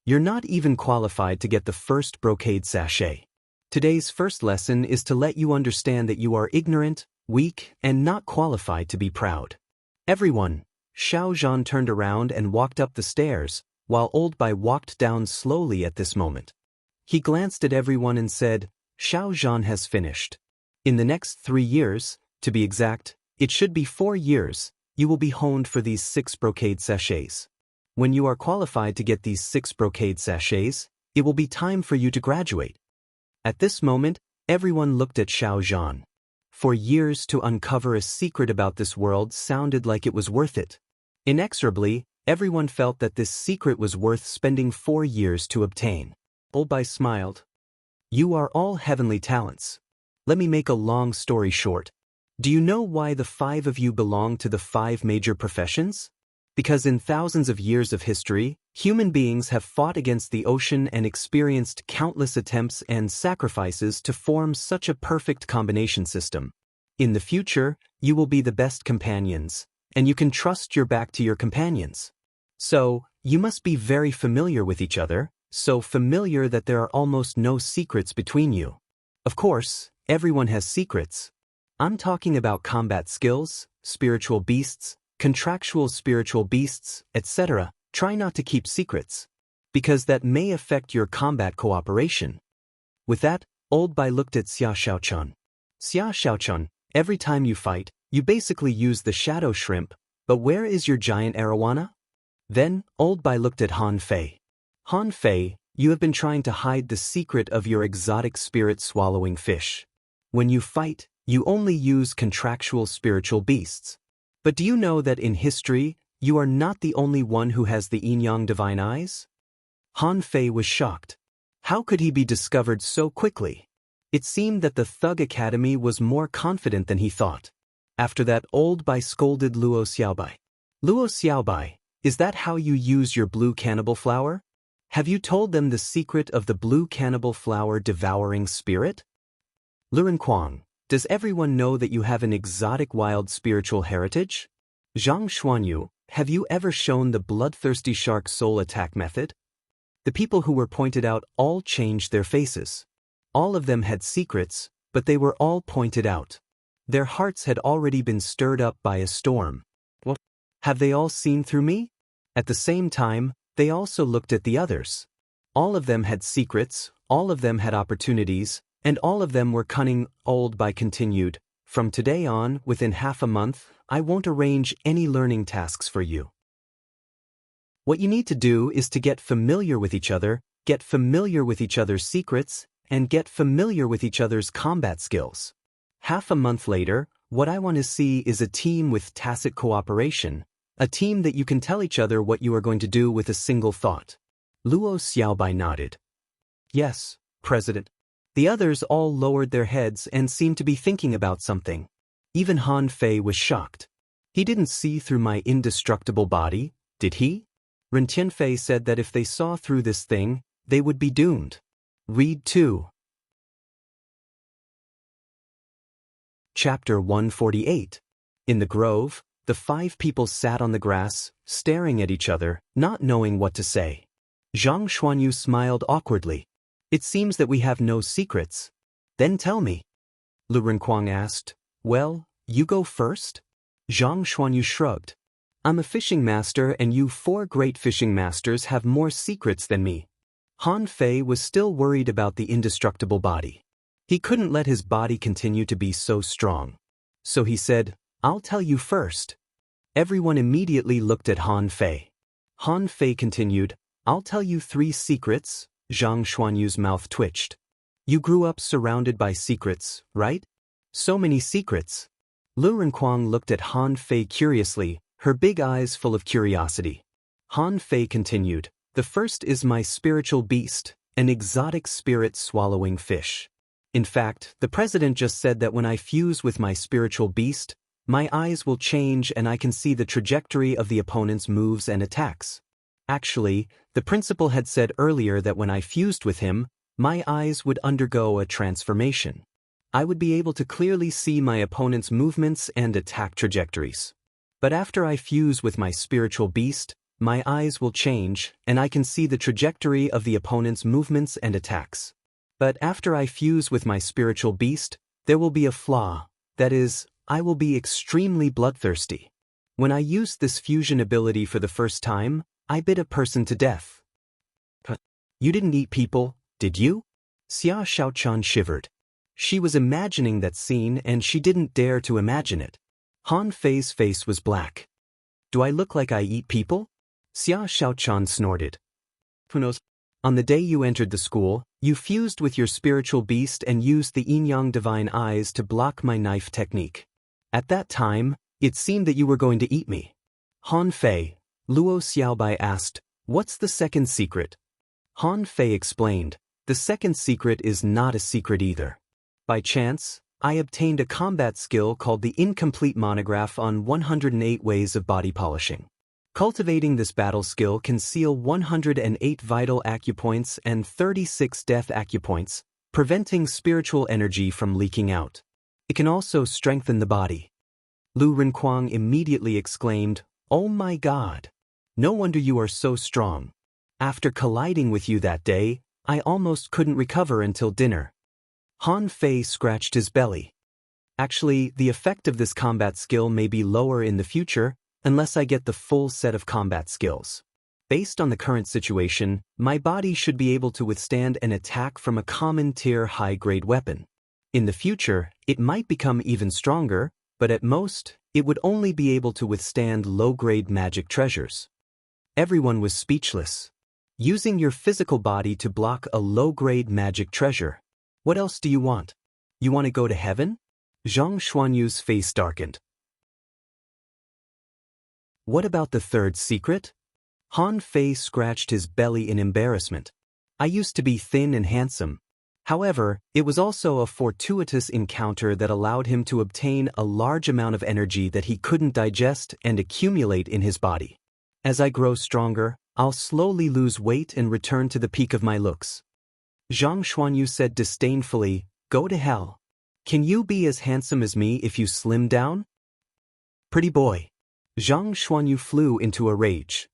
You're not even qualified to get the first brocade sachet. Today's first lesson is to let you understand that you are ignorant, weak, and not qualified to be proud. Everyone, Xiao Zhan turned around and walked up the stairs, while Old Bai walked down slowly at this moment. He glanced at everyone and said, Xiao Zhan has finished. In the next 3 years, to be exact, it should be 4 years, you will be honed for these 6 brocade sachets. When you are qualified to get these 6 brocade sachets, it will be time for you to graduate. At this moment, everyone looked at Xiao Zhan. For years to uncover a secret about this world sounded like it was worth it. Inexorably, everyone felt that this secret was worth spending 4 years to obtain. Old Bai smiled. You are all heavenly talents. Let me make a long story short. Do you know why the 5 of you belong to the 5 major professions? Because in thousands of years of history, human beings have fought against the ocean and experienced countless attempts and sacrifices to form such a perfect combination system. In the future, you will be the best companions, and you can trust your back to your companions. So, you must be very familiar with each other, so familiar that there are almost no secrets between you. Of course, everyone has secrets. I'm talking about combat skills, spiritual beasts, contractual spiritual beasts, etc. Try not to keep secrets, because that may affect your combat cooperation. With that, Old Bai looked at Xia Xiaochun. Xia Xiaochun, every time you fight, you basically use the shadow shrimp, but where is your giant arowana? Then, Old Bai looked at Han Fei. Han Fei, you have been trying to hide the secret of your exotic spirit-swallowing fish. When you fight, you only use contractual spiritual beasts. But do you know that in history, you are not the only one who has the yin-yang divine eyes? Han Fei was shocked. How could he be discovered so quickly? It seemed that the Thug Academy was more confident than he thought. After that, Old Bai scolded Luo Xiaobai. Luo Xiaobai, is that how you use your blue cannibal flower? Have you told them the secret of the blue cannibal flower devouring spirit? Luren Kuang, does everyone know that you have an exotic wild spiritual heritage? Zhang Xuanyu, have you ever shown the bloodthirsty shark soul attack method? The people who were pointed out all changed their faces. All of them had secrets, but they were all pointed out. Their hearts had already been stirred up by a storm. What? Have they all seen through me? At the same time, they also looked at the others. All of them had secrets, all of them had opportunities, and all of them were cunning. Old Bai continued, from today on, within half a month, I won't arrange any learning tasks for you. What you need to do is to get familiar with each other, get familiar with each other's secrets, and get familiar with each other's combat skills. Half a month later, what I want to see is a team with tacit cooperation, a team that you can tell each other what you are going to do with a single thought. Luo Xiaobai nodded. Yes, President. The others all lowered their heads and seemed to be thinking about something. Even Han Fei was shocked. He didn't see through my indestructible body, did he? Ren Tianfei said that if they saw through this thing, they would be doomed. Read 2. Chapter 148. In the grove, the 5 people sat on the grass, staring at each other, not knowing what to say. Zhang Xuanyu smiled awkwardly. It seems that we have no secrets. Then tell me. Lu Renkuang asked. Well, you go first? Zhang Xuanyu shrugged. I'm a fishing master and you 4 great fishing masters have more secrets than me. Han Fei was still worried about the indestructible body. He couldn't let his body continue to be so strong. So he said, I'll tell you first. Everyone immediately looked at Han Fei. Han Fei continued, I'll tell you 3 secrets. Zhang Xuanyu's mouth twitched. You grew up surrounded by secrets, right? So many secrets. Lu Renkuang looked at Han Fei curiously, her big eyes full of curiosity. Han Fei continued, the first is my spiritual beast, an exotic spirit-swallowing fish. In fact, the president just said that when I fuse with my spiritual beast, my eyes will change and I can see the trajectory of the opponent's moves and attacks. Actually, the principal had said earlier that when I fused with him, my eyes would undergo a transformation. I would be able to clearly see my opponent's movements and attack trajectories. But after I fuse with my spiritual beast, my eyes will change, and I can see the trajectory of the opponent's movements and attacks. But after I fuse with my spiritual beast, there will be a flaw. That is, I will be extremely bloodthirsty. When I used this fusion ability for the first time, I bit a person to death. You didn't eat people, did you? Xia Xiaochan shivered. She was imagining that scene and she didn't dare to imagine it. Han Fei's face was black. Do I look like I eat people? Xia Xiaochan snorted. Who knows? On the day you entered the school, you fused with your spiritual beast and used the yin-yang divine eyes to block my knife technique. At that time, it seemed that you were going to eat me. Han Fei, Luo Xiaobai asked, what's the second secret? Han Fei explained, the second secret is not a secret either. By chance, I obtained a combat skill called the Incomplete Monograph on 108 Ways of Body Polishing. Cultivating this battle skill can seal 108 vital acupoints and 36 death acupoints, preventing spiritual energy from leaking out. It can also strengthen the body. Lu Renkuang immediately exclaimed, "Oh my God! No wonder you are so strong. After colliding with you that day, I almost couldn't recover until dinner." Han Fei scratched his belly. Actually, the effect of this combat skill may be lower in the future, unless I get the full set of combat skills. Based on the current situation, my body should be able to withstand an attack from a common tier high-grade weapon. In the future, it might become even stronger, but at most, it would only be able to withstand low-grade magic treasures. Everyone was speechless. Using your physical body to block a low-grade magic treasure. What else do you want? You want to go to heaven? Zhang Xuanyu's face darkened. What about the third secret? Han Fei scratched his belly in embarrassment. I used to be thin and handsome. However, it was also a fortuitous encounter that allowed him to obtain a large amount of energy that he couldn't digest and accumulate in his body. As I grow stronger, I'll slowly lose weight and return to the peak of my looks. Zhang Xuanyu said disdainfully, "Go to hell. Can you be as handsome as me if you slim down?" Pretty boy. Zhang Xuanyu flew into a rage.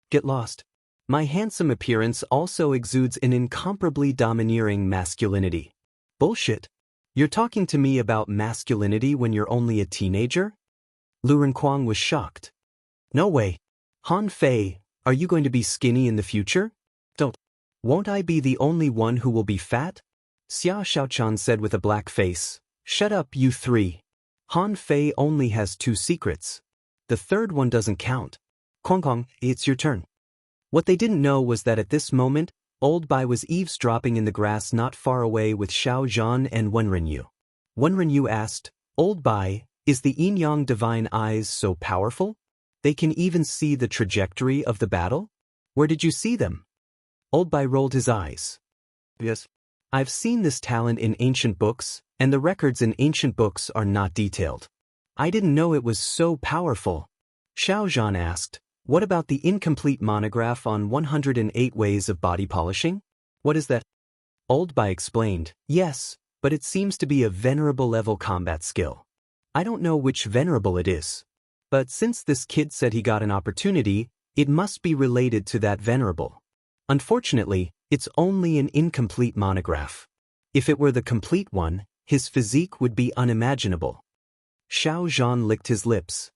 Get lost. My handsome appearance also exudes an incomparably domineering masculinity. Bullshit. You're talking to me about masculinity when you're only a teenager? Lu Renkuang was shocked. No way. Han Fei, are you going to be skinny in the future? Don't. Won't I be the only one who will be fat? Xia Xiaochan said with a black face. Shut up, you three. Han Fei only has 2 secrets. The third one doesn't count. Kong Kong, it's your turn. What they didn't know was that at this moment, Old Bai was eavesdropping in the grass not far away with Xiao Zhan and Wenrenyu. Wenrenyu asked, Old Bai, is the yin-yang divine eyes so powerful? They can even see the trajectory of the battle? Where did you see them? Old Bai rolled his eyes. Yes. I've seen this talent in ancient books, and the records in ancient books are not detailed. I didn't know it was so powerful. Xiao Zhan asked, what about the incomplete monograph on 108 ways of body polishing? What is that? Old Bai explained, yes, but it seems to be a venerable level combat skill. I don't know which venerable it is. But since this kid said he got an opportunity, it must be related to that venerable. Unfortunately, it's only an incomplete monograph. If it were the complete one, his physique would be unimaginable. Xiao Zhan licked his lips.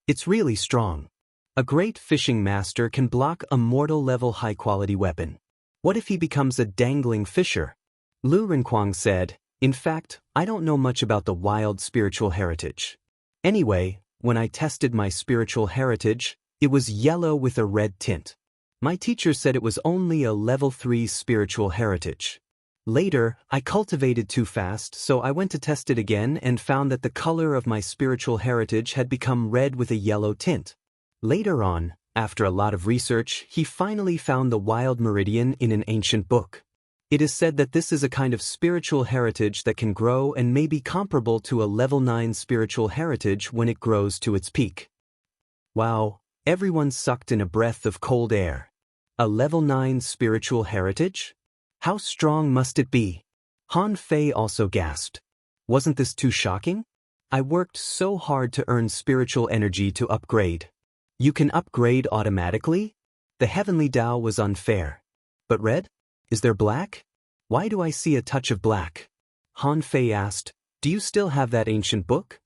It's really strong. A great fishing master can block a mortal-level high-quality weapon. What if he becomes a dangling fisher? Lu Renkuang said, in fact, I don't know much about the wild spiritual heritage. Anyway, when I tested my spiritual heritage, it was yellow with a red tint. My teacher said it was only a level 3 spiritual heritage. Later, I cultivated too fast, so I went to test it again and found that the color of my spiritual heritage had become red with a yellow tint. Later on, after a lot of research, he finally found the wild meridian in an ancient book. It is said that this is a kind of spiritual heritage that can grow and may be comparable to a level 9 spiritual heritage when it grows to its peak. Wow, everyone sucked in a breath of cold air. A level 9 spiritual heritage? How strong must it be? Han Fei also gasped. Wasn't this too shocking? I worked so hard to earn spiritual energy to upgrade. You can upgrade automatically? The heavenly Tao was unfair. But red? Is there black? Why do I see a touch of black? Han Fei asked, do you still have that ancient book?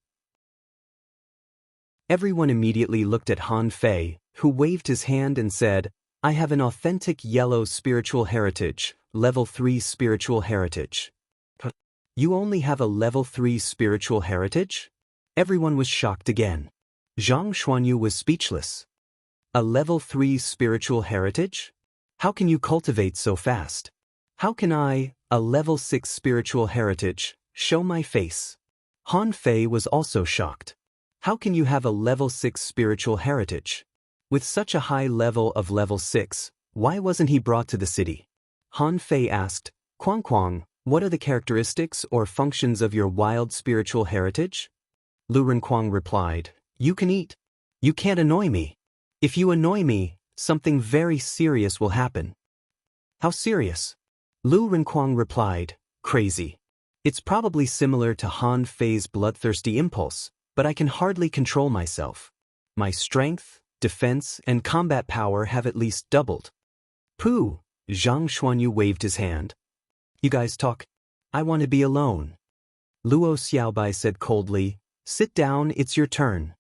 Everyone immediately looked at Han Fei, who waved his hand and said, I have an authentic yellow spiritual heritage, level 3 spiritual heritage. You only have a level 3 spiritual heritage? Everyone was shocked again. Zhang Xuanyu was speechless. A level 3 spiritual heritage? How can you cultivate so fast? How can I, a level 6 spiritual heritage, show my face? Han Fei was also shocked. How can you have a level 6 spiritual heritage? With such a high level of level 6, why wasn't he brought to the city? Han Fei asked, Quang, what are the characteristics or functions of your wild spiritual heritage? Lu Renquang replied, you can eat. You can't annoy me. If you annoy me, something very serious will happen. How serious? Lu Renquang replied, crazy. It's probably similar to Han Fei's bloodthirsty impulse, but I can hardly control myself. My strength, defense, and combat power have at least doubled. Pooh! Zhang Xuanyu waved his hand. You guys talk. I want to be alone. Luo Xiaobai said coldly, sit down, it's your turn.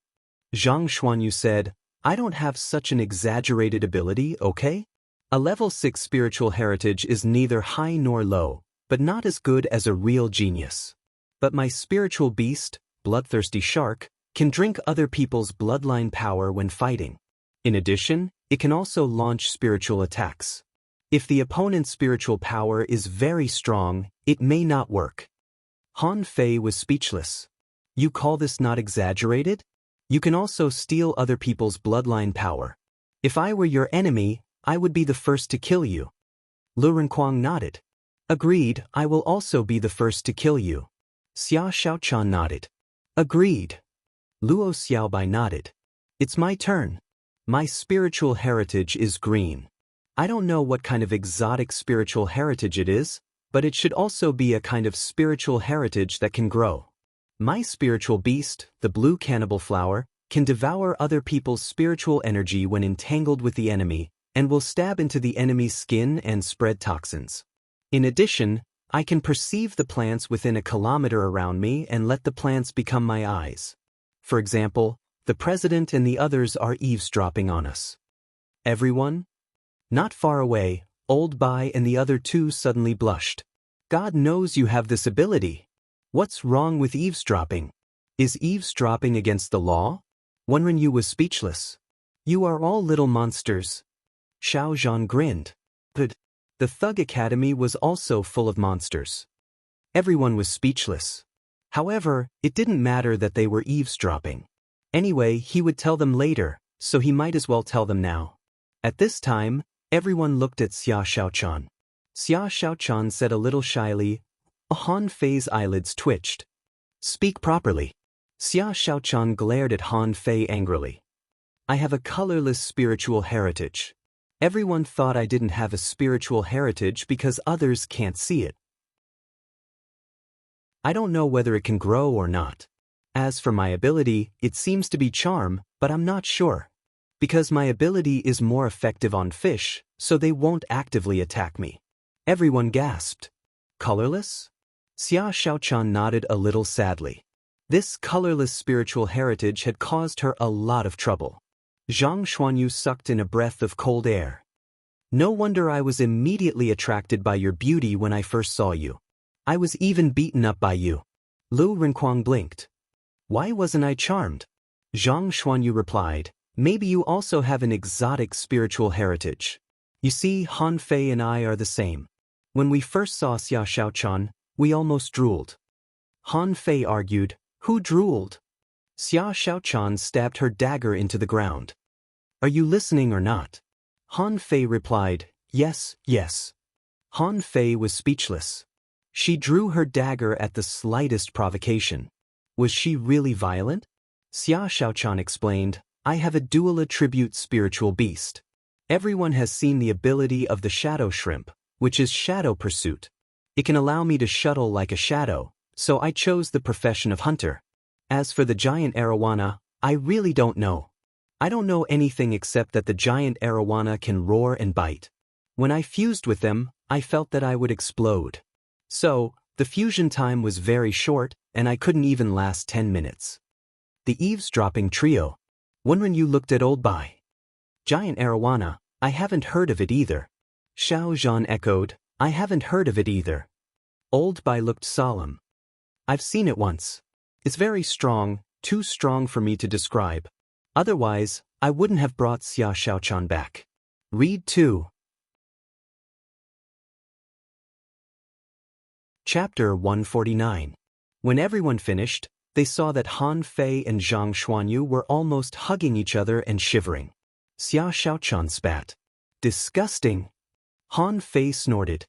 Zhang Xuanyu said, I don't have such an exaggerated ability, okay? A level 6 spiritual heritage is neither high nor low, but not as good as a real genius. But my spiritual beast, bloodthirsty shark, can drink other people's bloodline power when fighting. In addition, it can also launch spiritual attacks. If the opponent's spiritual power is very strong, it may not work. Han Fei was speechless. You call this not exaggerated? You can also steal other people's bloodline power. If I were your enemy, I would be the first to kill you. Lu Renquang nodded. Agreed, I will also be the first to kill you. Xia Xiaochan nodded. Agreed. Luo Xiaobai nodded. It's my turn. My spiritual heritage is green. I don't know what kind of exotic spiritual heritage it is, but it should also be a kind of spiritual heritage that can grow. My spiritual beast, the blue cannibal flower, can devour other people's spiritual energy when entangled with the enemy, and will stab into the enemy's skin and spread toxins. In addition, I can perceive the plants within a kilometer around me and let the plants become my eyes. For example, the president and the others are eavesdropping on us. Everyone? Not far away, Old Bai and the other two suddenly blushed. God knows you have this ability. What's wrong with eavesdropping? Is eavesdropping against the law? Wenren was speechless. You are all little monsters. Xiao Zhan grinned. But the Thug Academy was also full of monsters. Everyone was speechless. However, it didn't matter that they were eavesdropping. Anyway, he would tell them later, so he might as well tell them now. At this time, everyone looked at Xia Xiaochan. Xia Xiaochan said a little shyly, Han Fei's eyelids twitched. Speak properly. Xia Xiaochan glared at Han Fei angrily. I have a colorless spiritual heritage. Everyone thought I didn't have a spiritual heritage because others can't see it. I don't know whether it can grow or not. As for my ability, it seems to be charm, but I'm not sure. Because my ability is more effective on fish, so they won't actively attack me. Everyone gasped. Colorless? Xia Xiaochan nodded a little sadly. This colorless spiritual heritage had caused her a lot of trouble. Zhang Xuanyu sucked in a breath of cold air. No wonder I was immediately attracted by your beauty when I first saw you. I was even beaten up by you. Lu Renquang blinked. Why wasn't I charmed? Zhang Xuanyu replied, maybe you also have an exotic spiritual heritage. You see, Han Fei and I are the same. When we first saw Xia Xiaochan, we almost drooled. Han Fei argued, who drooled? Xia Xiaochan stabbed her dagger into the ground. Are you listening or not? Han Fei replied, yes, yes. Han Fei was speechless. She drew her dagger at the slightest provocation. Was she really violent? Xia Xiaochan explained, I have a dual attribute spiritual beast. Everyone has seen the ability of the shadow shrimp, which is shadow pursuit. It can allow me to shuttle like a shadow, So I chose the profession of hunter. As for the giant arowana, I really don't know. I don't know anything except that the giant arowana can roar and bite. When I fused with them, I felt that I would explode. So, the fusion time was very short, and I couldn't even last 10 minutes. The eavesdropping trio. When you looked at Old Bai. Giant arowana, I haven't heard of it either. Xiao Zhan echoed, I haven't heard of it either. Old Bai looked solemn. I've seen it once. It's very strong, too strong for me to describe. Otherwise, I wouldn't have brought Xia Xiaochan back. Read 2. Chapter 149. When everyone finished, they saw that Han Fei and Zhang Xuanyu were almost hugging each other and shivering. Xia Xiaochan spat. Disgusting. Han Fei snorted.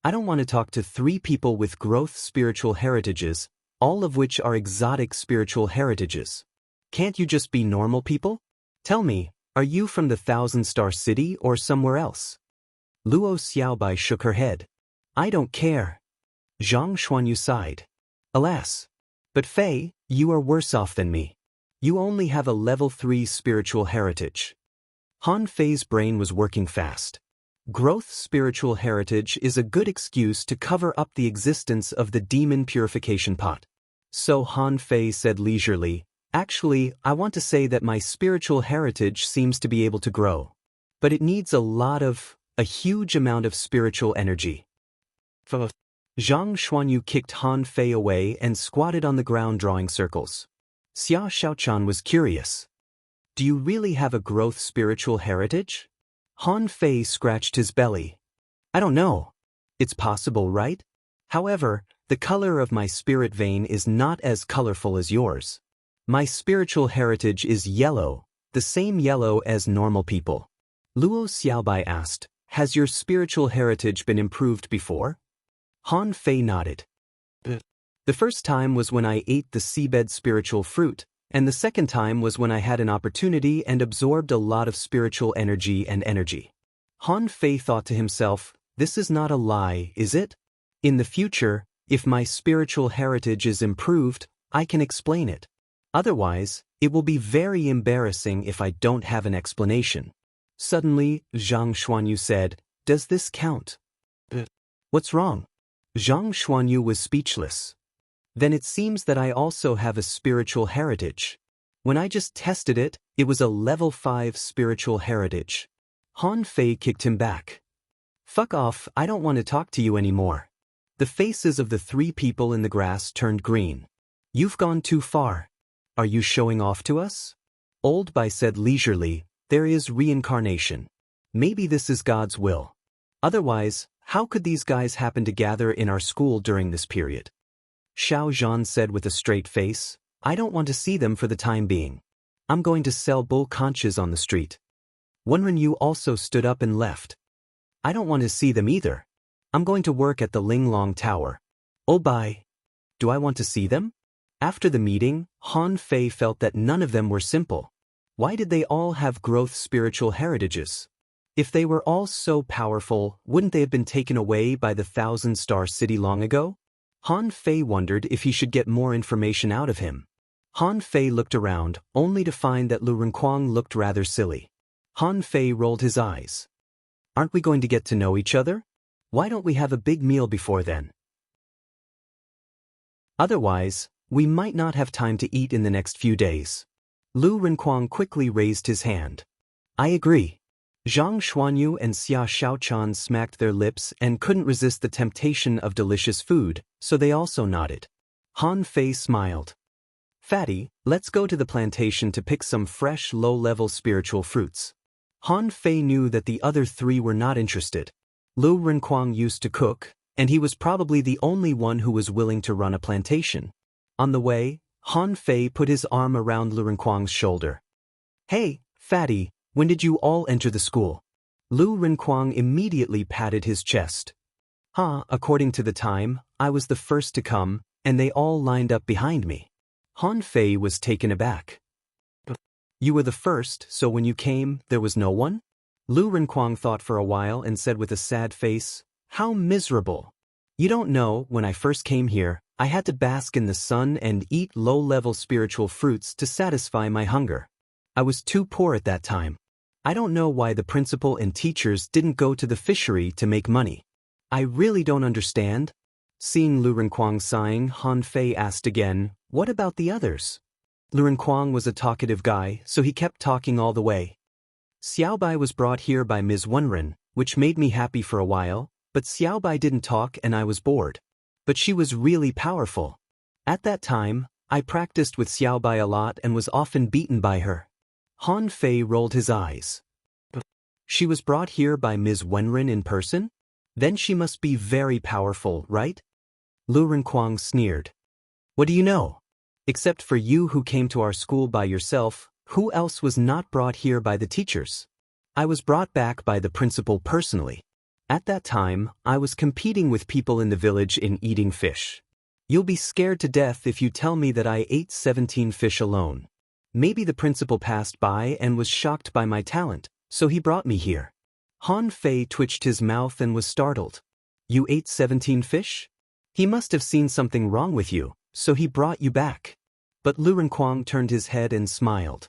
I don't want to talk to 3 people with growth spiritual heritages, all of which are exotic spiritual heritages. Can't you just be normal people? Tell me, are you from the Thousand-Star City or somewhere else? Luo Xiaobai shook her head. I don't care. Zhang Xuanyu sighed. Alas. But Fei, you are worse off than me. You only have a level 3 spiritual heritage. Han Fei's brain was working fast. Growth spiritual heritage is a good excuse to cover up the existence of the demon purification pot. So Han Fei said leisurely, actually, I want to say that my spiritual heritage seems to be able to grow. But it needs a huge amount of spiritual energy. Zhang Xuanyu kicked Han Fei away and squatted on the ground drawing circles. Xia Xiaochan was curious. Do you really have a growth spiritual heritage? Han Fei scratched his belly. I don't know. It's possible, right? However, the color of my spirit vein is not as colorful as yours. My spiritual heritage is yellow, the same yellow as normal people. Luo Xiaobai asked, has your spiritual heritage been improved before? Han Fei nodded. The first time was when I ate the seabed spiritual fruit, and the second time was when I had an opportunity and absorbed a lot of spiritual energy and energy. Han Fei thought to himself, this is not a lie, is it? In the future, if my spiritual heritage is improved, I can explain it. Otherwise, it will be very embarrassing if I don't have an explanation. Suddenly, Zhang Xuanyu said, does this count? What's wrong? Zhang Xuanyu was speechless. Then it seems that I also have a spiritual heritage. When I just tested it, it was a level 5 spiritual heritage. Han Fei kicked him back. Fuck off, I don't want to talk to you anymore. The faces of the 3 people in the grass turned green. You've gone too far. Are you showing off to us? Old Bai said leisurely, there is reincarnation. Maybe this is God's will. Otherwise, how could these guys happen to gather in our school during this period? Xiao Zhan said with a straight face, I don't want to see them for the time being. I'm going to sell bull conches on the street. Wenrenyu also stood up and left. I don't want to see them either. I'm going to work at the Linglong Tower. Oh bye. Do I want to see them? After the meeting, Han Fei felt that none of them were simple. Why did they all have growth spiritual heritages? If they were all so powerful, wouldn't they have been taken away by the Thousand-Star City long ago? Han Fei wondered if he should get more information out of him. Han Fei looked around, only to find that Lu Renkuang looked rather silly. Han Fei rolled his eyes. Aren't we going to get to know each other? Why don't we have a big meal before then? Otherwise, we might not have time to eat in the next few days. Lu Renkuang quickly raised his hand. I agree. Zhang Xuanyu and Xia Xiaochan smacked their lips and couldn't resist the temptation of delicious food, so they also nodded. Han Fei smiled. Fatty, let's go to the plantation to pick some fresh low-level spiritual fruits. Han Fei knew that the other 3 were not interested. Lu Renkuang used to cook, and he was probably the only one who was willing to run a plantation. On the way, Han Fei put his arm around Lu Renkuang's shoulder. Hey, Fatty, when did you all enter the school? Lu Renkuang immediately patted his chest. According to the time, I was the first to come, and they all lined up behind me. Han Fei was taken aback. You were the first, so when you came, there was no one? Lu Renkuang thought for a while and said with a sad face, how miserable. You don't know, when I first came here, I had to bask in the sun and eat low-level spiritual fruits to satisfy my hunger. I was too poor at that time. I don't know why the principal and teachers didn't go to the fishery to make money. I really don't understand. Seeing Lu Renkuang sighing, Han Fei asked again, "What about the others?" Lu Renkuang was a talkative guy, so he kept talking all the way. Xiaobai was brought here by Ms. Wenren, which made me happy for a while, but Xiaobai didn't talk and I was bored. But she was really powerful. At that time, I practiced with Xiaobai a lot and was often beaten by her. Han Fei rolled his eyes. She was brought here by Ms. Wenren in person? Then she must be very powerful, right? Lu Renkuang sneered. What do you know? Except for you who came to our school by yourself, who else was not brought here by the teachers? I was brought back by the principal personally. At that time, I was competing with people in the village in eating fish. You'll be scared to death if you tell me that I ate 17 fish alone. Maybe the principal passed by and was shocked by my talent, so he brought me here. Han Fei twitched his mouth and was startled. You ate 17 fish? He must have seen something wrong with you, so he brought you back. But Lu Renkuang turned his head and smiled.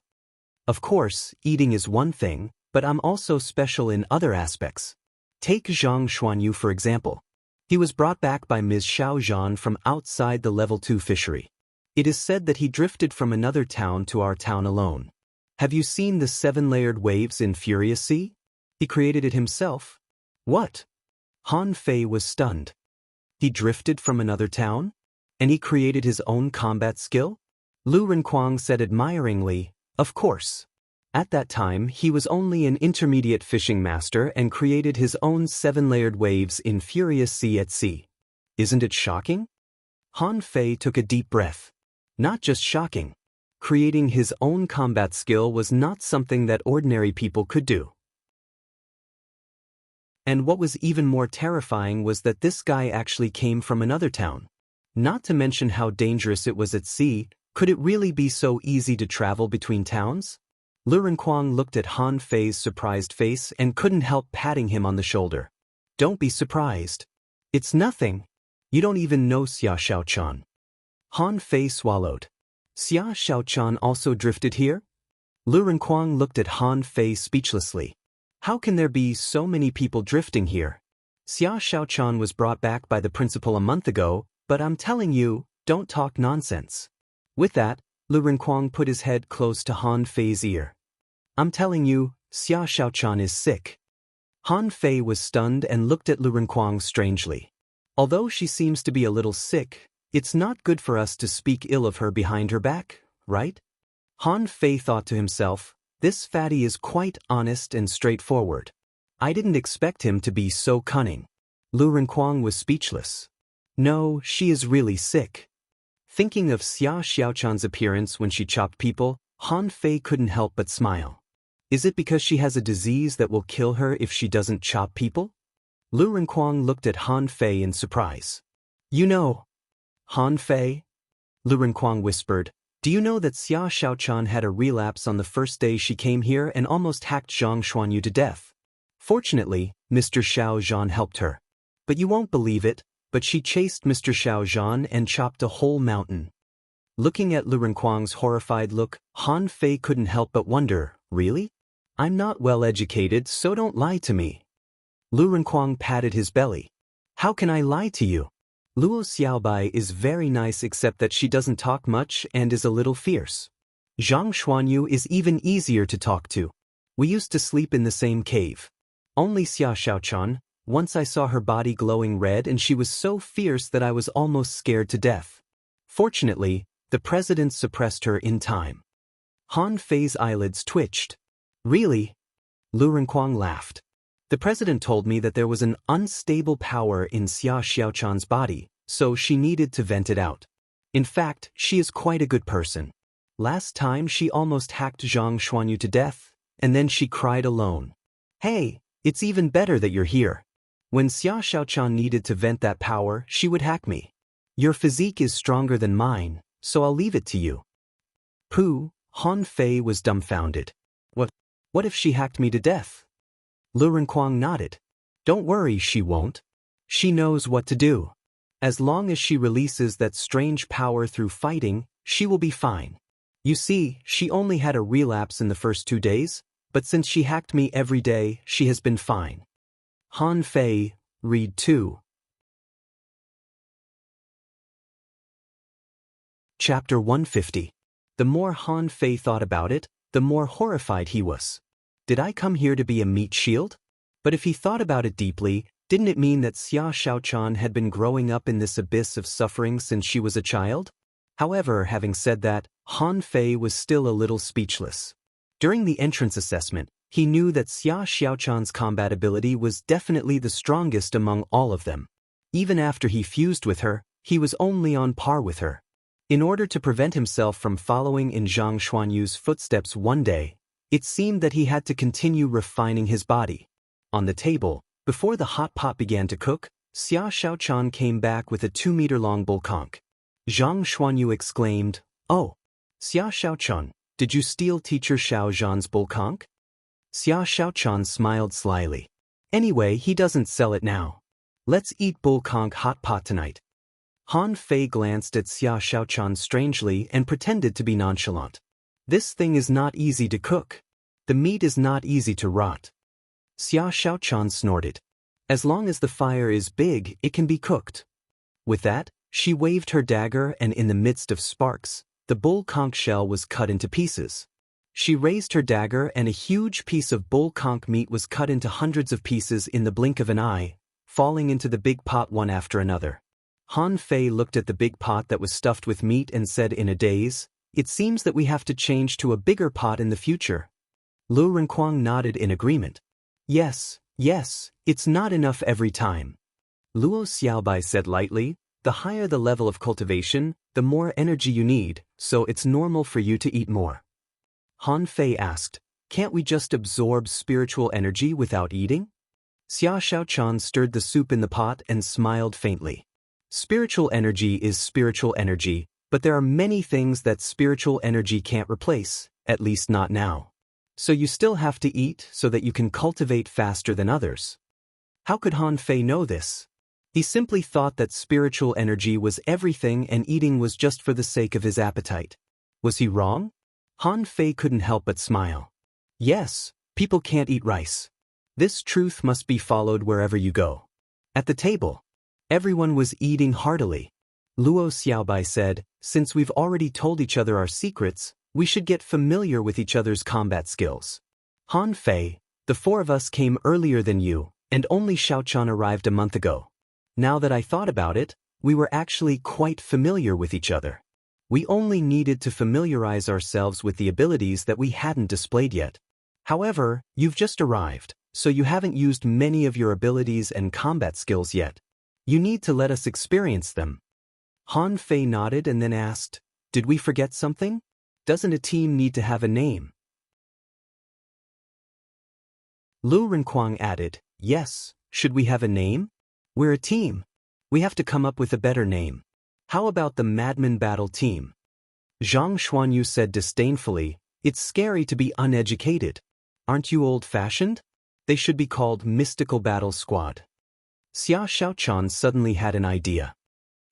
Of course, eating is one thing, but I'm also special in other aspects. Take Zhang Xuanyu for example. He was brought back by Ms. Xiao Zhan from outside the level 2 fishery. It is said that he drifted from another town to our town alone. Have you seen the 7-layered waves in Furious Sea? He created it himself. What? Han Fei was stunned. He drifted from another town? And he created his own combat skill? Lu Renkuang said admiringly, of course. At that time, he was only an intermediate fishing master and created his own 7-layered waves in Furious Sea at sea. Isn't it shocking? Han Fei took a deep breath. Not just shocking. Creating his own combat skill was not something that ordinary people could do. And what was even more terrifying was that this guy actually came from another town. Not to mention how dangerous it was at sea, could it really be so easy to travel between towns? Lu Renkuang looked at Han Fei's surprised face and couldn't help patting him on the shoulder. Don't be surprised. It's nothing. You don't even know Xia Xiaochan. Han Fei swallowed. Xia Xiaochan also drifted here? Lu Renkuang looked at Han Fei speechlessly. How can there be so many people drifting here? Xia Xiaochan was brought back by the principal a month ago, but I'm telling you, don't talk nonsense. With that, Lu Renkuang put his head close to Han Fei's ear. I'm telling you, Xia Xiaochan is sick. Han Fei was stunned and looked at Lu Renkuang strangely. Although she seems to be a little sick, it's not good for us to speak ill of her behind her back, right? Han Fei thought to himself, this fatty is quite honest and straightforward. I didn't expect him to be so cunning. Lu Renkuang was speechless. No, she is really sick. Thinking of Xia Xiaochan's appearance when she chopped people, Han Fei couldn't help but smile. Is it because she has a disease that will kill her if she doesn't chop people? Lu Renkuang looked at Han Fei in surprise. You know, Han Fei? Lu Renkuang whispered, do you know that Xia Xiaochan had a relapse on the first day she came here and almost hacked Zhang Xuanyu to death? Fortunately, Mr. Xiao Zhan helped her. But you won't believe it, but she chased Mr. Xiao Zhan and chopped a whole mountain. Looking at Lu Renkuang's horrified look, Han Fei couldn't help but wonder, really? I'm not well educated, so don't lie to me. Lu Renkuang patted his belly. How can I lie to you? Luo Xiaobai is very nice except that she doesn't talk much and is a little fierce. Zhang Xuanyu is even easier to talk to. We used to sleep in the same cave. Only Xia Xiaochan, once I saw her body glowing red and she was so fierce that I was almost scared to death. Fortunately, the president suppressed her in time. Han Fei's eyelids twitched. Really? Lu Renkuang laughed. The president told me that there was an unstable power in Xia Xiaochan's body, so she needed to vent it out. In fact, she is quite a good person. Last time she almost hacked Zhang Xuanyu to death, and then she cried alone. Hey, it's even better that you're here. When Xia Xiaochan needed to vent that power, she would hack me. Your physique is stronger than mine, so I'll leave it to you. Pooh, Han Fei was dumbfounded. What if she hacked me to death? Lu Renkuang nodded. Don't worry, she won't. She knows what to do. As long as she releases that strange power through fighting, she will be fine. You see, she only had a relapse in the first 2 days, but since she hacked me every day, she has been fine. Han Fei, read 2. Chapter 150. The more Han Fei thought about it, the more horrified he was. Did I come here to be a meat shield? But if he thought about it deeply, didn't it mean that Xia Xiaochan had been growing up in this abyss of suffering since she was a child? However, having said that, Han Fei was still a little speechless. During the entrance assessment, he knew that Xia Xiaochan's combat ability was definitely the strongest among all of them. Even after he fused with her, he was only on par with her. In order to prevent himself from following in Zhang Xuanyu's footsteps one day, it seemed that he had to continue refining his body. On the table, before the hot pot began to cook, Xia Xiaochan came back with a 2-meter-long bull conch. Zhang Xuanyu exclaimed, "Oh, Xia Xiaochan, did you steal teacher Xiao Zhan's bull conch?" Xia Xiaochan smiled slyly. "Anyway, he doesn't sell it now. Let's eat bull conch hot pot tonight." Han Fei glanced at Xia Xiaochan strangely and pretended to be nonchalant. "This thing is not easy to cook. The meat is not easy to rot." Xia Xiaochan snorted. "As long as the fire is big, it can be cooked." With that, she waved her dagger and in the midst of sparks, the bull conch shell was cut into pieces. She raised her dagger and a huge piece of bull conch meat was cut into hundreds of pieces in the blink of an eye, falling into the big pot one after another. Han Fei looked at the big pot that was stuffed with meat and said in a daze, "It seems that we have to change to a bigger pot in the future." Lu Renkuang nodded in agreement. Yes, it's not enough every time." Luo Xiaobai said lightly, "The higher the level of cultivation, the more energy you need, so it's normal for you to eat more." Han Fei asked, "Can't we just absorb spiritual energy without eating?" Xia Xiaochan stirred the soup in the pot and smiled faintly. Spiritual energy is spiritual energy, but there are many things that spiritual energy can't replace, at least not now. So you still have to eat so that you can cultivate faster than others. How could Han Fei know this? He simply thought that spiritual energy was everything and eating was just for the sake of his appetite. Was he wrong? Han Fei couldn't help but smile. Yes, people can't eat rice. This truth must be followed wherever you go. At the table, everyone was eating heartily. Luo Xiaobai said, "Since we've already told each other our secrets, we should get familiar with each other's combat skills. Han Fei, the 4 of us came earlier than you, and only Xiaochan arrived a month ago. Now that I thought about it, we were actually quite familiar with each other. We only needed to familiarize ourselves with the abilities that we hadn't displayed yet. However, you've just arrived, so you haven't used many of your abilities and combat skills yet. You need to let us experience them." Han Fei nodded and then asked, "Did we forget something? Doesn't a team need to have a name?" Lu Renkuang added, "Yes, should we have a name? We're a team. We have to come up with a better name. How about the Madman Battle Team?" Zhang Xuanyu said disdainfully, "It's scary to be uneducated. Aren't you old-fashioned? They should be called Mystical Battle Squad." Xia Xiaochan suddenly had an idea.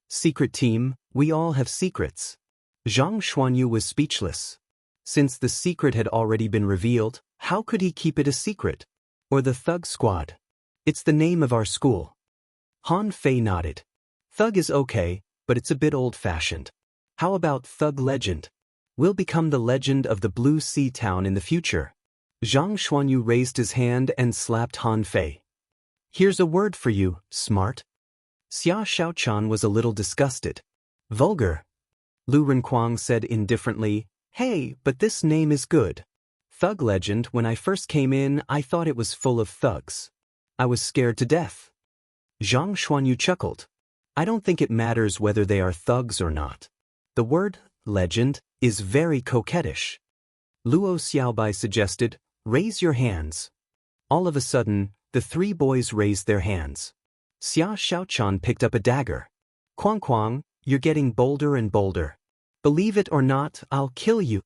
"Secret team, we all have secrets." Zhang Xuanyu was speechless. Since the secret had already been revealed, how could he keep it a secret? Or the Thug Squad? It's the name of our school. Han Fei nodded. Thug is okay, but it's a bit old-fashioned. How about Thug Legend? We'll become the legend of the Blue Sea Town in the future. Zhang Xuanyu raised his hand and slapped Han Fei. "Here's a word for you, smart." Xia Xiaochan was a little disgusted. "Vulgar." Lu Renkuang said indifferently, "Hey, but this name is good. Thug Legend, when I first came in, I thought it was full of thugs. I was scared to death." Zhang Xuanyu chuckled. "I don't think it matters whether they are thugs or not. The word, legend, is very coquettish." Luo Xiaobai suggested, "Raise your hands." All of a sudden, the 3 boys raised their hands. Xia Xiaochan picked up a dagger. "Quang Quang, you're getting bolder and bolder. Believe it or not, I'll kill you."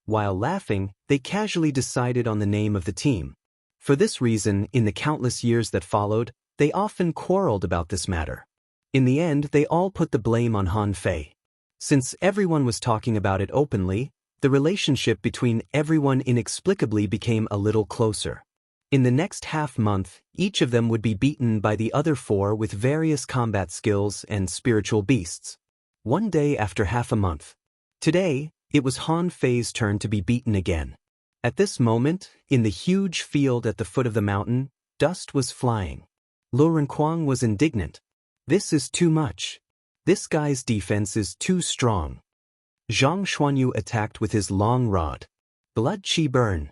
While laughing, they casually decided on the name of the team. For this reason, in the countless years that followed, they often quarreled about this matter. In the end, they all put the blame on Han Fei. Since everyone was talking about it openly, the relationship between everyone inexplicably became a little closer. In the next half-month, each of them would be beaten by the other 4 with various combat skills and spiritual beasts. One day after half a month. Today, it was Han Fei's turn to be beaten again. At this moment, in the huge field at the foot of the mountain, dust was flying. Lu Renkuang was indignant. This is too much. This guy's defense is too strong. Zhang Xuanyu attacked with his long rod. Blood chi burn.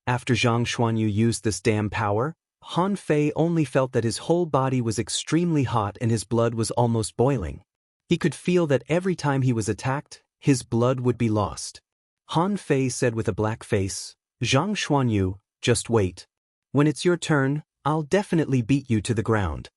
After Zhang Xuanyu used this damn power, Han Fei only felt that his whole body was extremely hot and his blood was almost boiling. He could feel that every time he was attacked, his blood would be lost. Han Fei said with a black face, "Zhang Xuanyu, just wait. When it's your turn, I'll definitely beat you to the ground."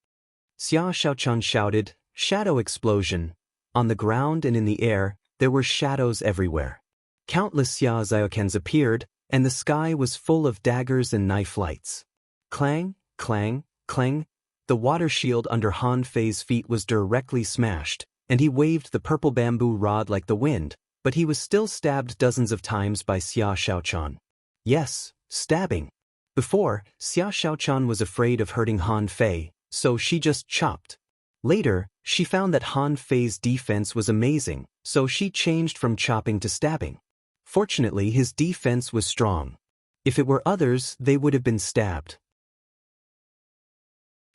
Xia Xiaochan shouted, "Shadow explosion." On the ground and in the air, there were shadows everywhere. Countless Xia Xiaocans appeared, and the sky was full of daggers and knife lights. Clang, clang, clang. The water shield under Han Fei's feet was directly smashed, and he waved the purple bamboo rod like the wind, but he was still stabbed dozens of times by Xia Xiaochan. Yes, stabbing. Before, Xia Xiaochan was afraid of hurting Han Fei, so she just chopped. Later, she found that Han Fei's defense was amazing, so she changed from chopping to stabbing. Fortunately, his defense was strong. If it were others, they would have been stabbed.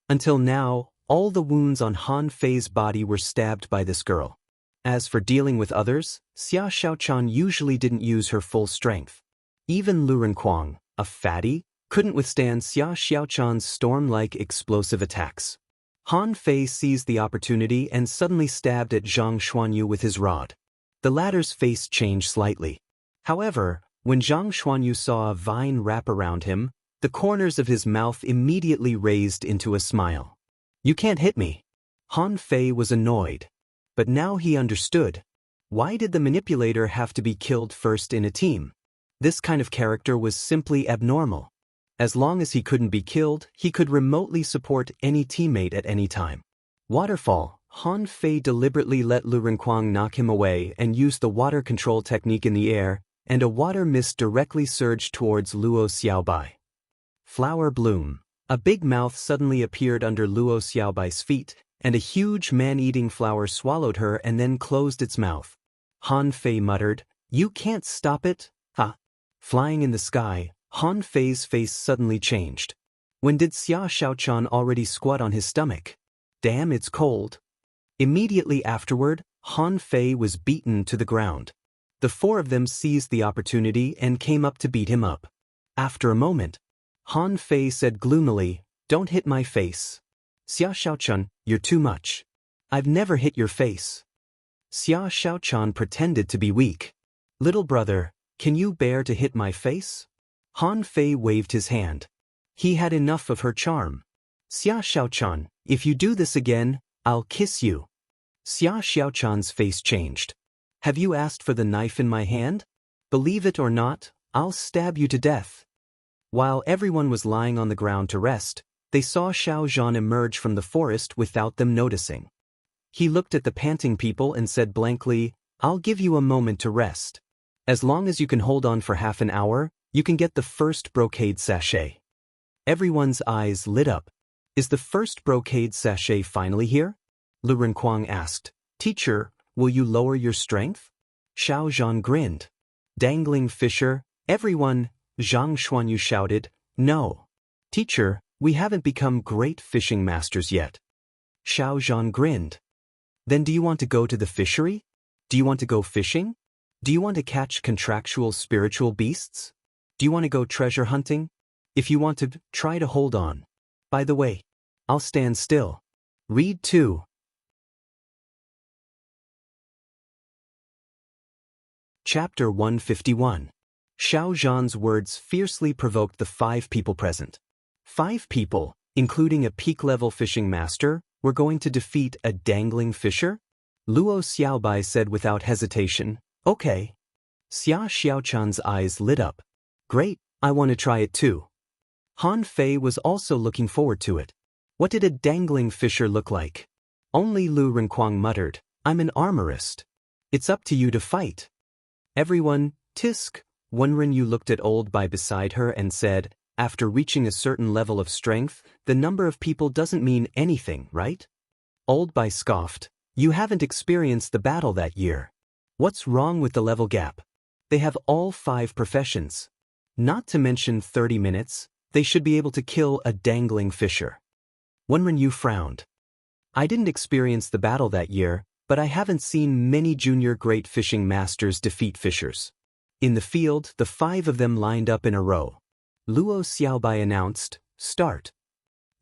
Until now, all the wounds on Han Fei's body were stabbed by this girl. As for dealing with others, Xia Xiaochan usually didn't use her full strength. Even Lu Renkuang, a fatty, couldn't withstand Xia Xiaochan's storm-like explosive attacks. Han Fei seized the opportunity and suddenly stabbed at Zhang Xuanyu with his rod. The latter's face changed slightly. However, when Zhang Xuanyu saw a vine wrap around him, the corners of his mouth immediately raised into a smile. "You can't hit me." Han Fei was annoyed. But now he understood. Why did the manipulator have to be killed first in a team? This kind of character was simply abnormal. As long as he couldn't be killed, he could remotely support any teammate at any time. Waterfall. Han Fei deliberately let Lu Renkuang knock him away and used the water control technique in the air, and a water mist directly surged towards Luo Xiaobai. Flower bloom. A big mouth suddenly appeared under Luo Xiaobai's feet, and a huge man-eating flower swallowed her and then closed its mouth. Han Fei muttered, "You can't stop it, huh?" Flying in the sky, Han Fei's face suddenly changed. When did Xia Xiaochan already squat on his stomach? Damn, it's cold. Immediately afterward, Han Fei was beaten to the ground. The 4 of them seized the opportunity and came up to beat him up. After a moment, Han Fei said gloomily, "Don't hit my face. Xia Xiaochan, you're too much. I've never hit your face." Xia Xiaochan pretended to be weak. "Little brother, can you bear to hit my face?" Han Fei waved his hand. He had enough of her charm. "Xia Xiaochan, if you do this again, I'll kiss you." Xia Xiaochan's face changed. "Have you asked for the knife in my hand? Believe it or not, I'll stab you to death." While everyone was lying on the ground to rest, they saw Xiao Zhan emerge from the forest without them noticing. He looked at the panting people and said blankly, "I'll give you a moment to rest. As long as you can hold on for half an hour, you can get the first brocade sachet." Everyone's eyes lit up. "Is the first brocade sachet finally here?" Lu Renkuang asked. "Teacher, will you lower your strength?" Xiao Zhan grinned. "Dangling fisher, everyone," Zhang Xuanyu shouted. "No. Teacher, we haven't become great fishing masters yet." Xiao Zhan grinned. "Then do you want to go to the fishery? Do you want to go fishing? Do you want to catch contractual spiritual beasts? Do you want to go treasure hunting? If you want to, try to hold on. By the way, I'll stand still. Read 2. Chapter 151. Xiao Zhan's words fiercely provoked the 5 people present. 5 people, including a peak-level fishing master, were going to defeat a dangling fisher? Luo Xiaobai said without hesitation, "Okay." Xia Xiaochan's eyes lit up. "Great, I want to try it too." Han Fei was also looking forward to it. What did a dangling fisher look like? Only Lu Renkuang muttered, "I'm an armorist. It's up to you to fight." Everyone, tisk. Wenren Yu looked at Old Bai beside her and said, "After reaching a certain level of strength, the number of people doesn't mean anything, right?" Old Bai scoffed, "You haven't experienced the battle that year. What's wrong with the level gap? They have all 5 professions. Not to mention 30 minutes, they should be able to kill a dangling fisher." Wenren Yu frowned. "I didn't experience the battle that year, but I haven't seen many junior great fishing masters defeat fishers. In the field, the 5 of them lined up in a row. Luo Xiaobai announced, "Start."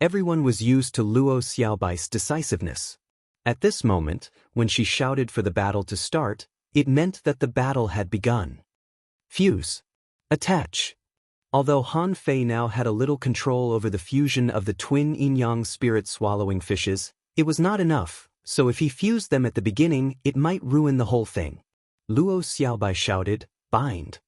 Everyone was used to Luo Xiaobai's decisiveness. At this moment, when she shouted for the battle to start, it meant that the battle had begun. Fuse. Attach. Although Han Fei now had a little control over the fusion of the twin yin-yang spirit-swallowing fishes, it was not enough, so if he fused them at the beginning, it might ruin the whole thing. Luo Xiaobai shouted, "Bind."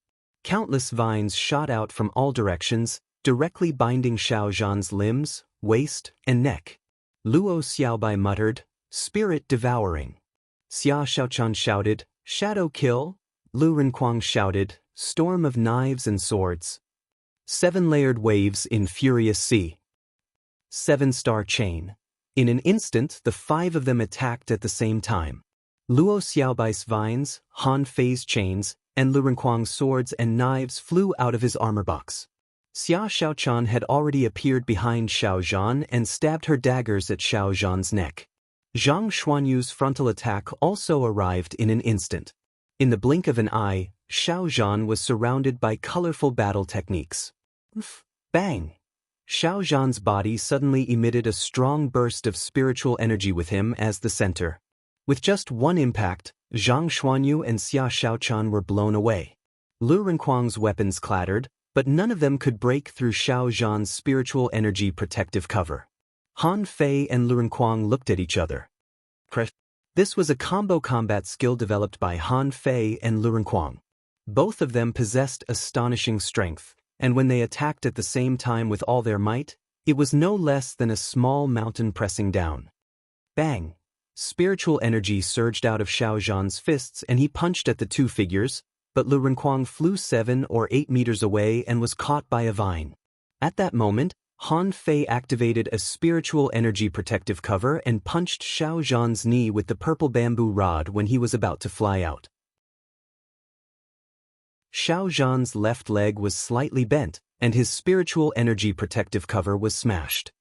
Countless vines shot out from all directions, directly binding Xiao Zhan's limbs, waist, and neck. Luo Xiaobai muttered, "Spirit devouring." Xia Xiaochan shouted, "Shadow kill." Lu Renkuang shouted, "Storm of knives and swords." 7-layered waves in furious sea. 7-star chain. In an instant, the 5 of them attacked at the same time. Luo Xiaobai's vines, Han Fei's chains, and Lu Renkuang's swords and knives flew out of his armor box. Xia Xiaochan had already appeared behind Xiao Zhan and stabbed her daggers at Xiao Zhan's neck. Zhang Xuanyu's frontal attack also arrived in an instant. In the blink of an eye, Xiao Zhan was surrounded by colorful battle techniques. Bang! Xiao Zhan's body suddenly emitted a strong burst of spiritual energy with him as the center. With just one impact, Zhang Xuanyu and Xia Xiaochan were blown away. Lu Renkuang's weapons clattered, but none of them could break through Xiao Zhan's spiritual energy protective cover. Han Fei and Lu Renkuang looked at each other. This was a combo combat skill developed by Han Fei and Lu Renkuang. Both of them possessed astonishing strength, and when they attacked at the same time with all their might, it was no less than a small mountain pressing down. Bang! Spiritual energy surged out of Xiao Zhan's fists and he punched at the 2 figures, but Lu Renkuang flew 7 or 8 meters away and was caught by a vine. At that moment, Han Fei activated a spiritual energy protective cover and punched Xiao Zhan's knee with the purple bamboo rod when he was about to fly out. Xiao Zhan's left leg was slightly bent, and his spiritual energy protective cover was smashed.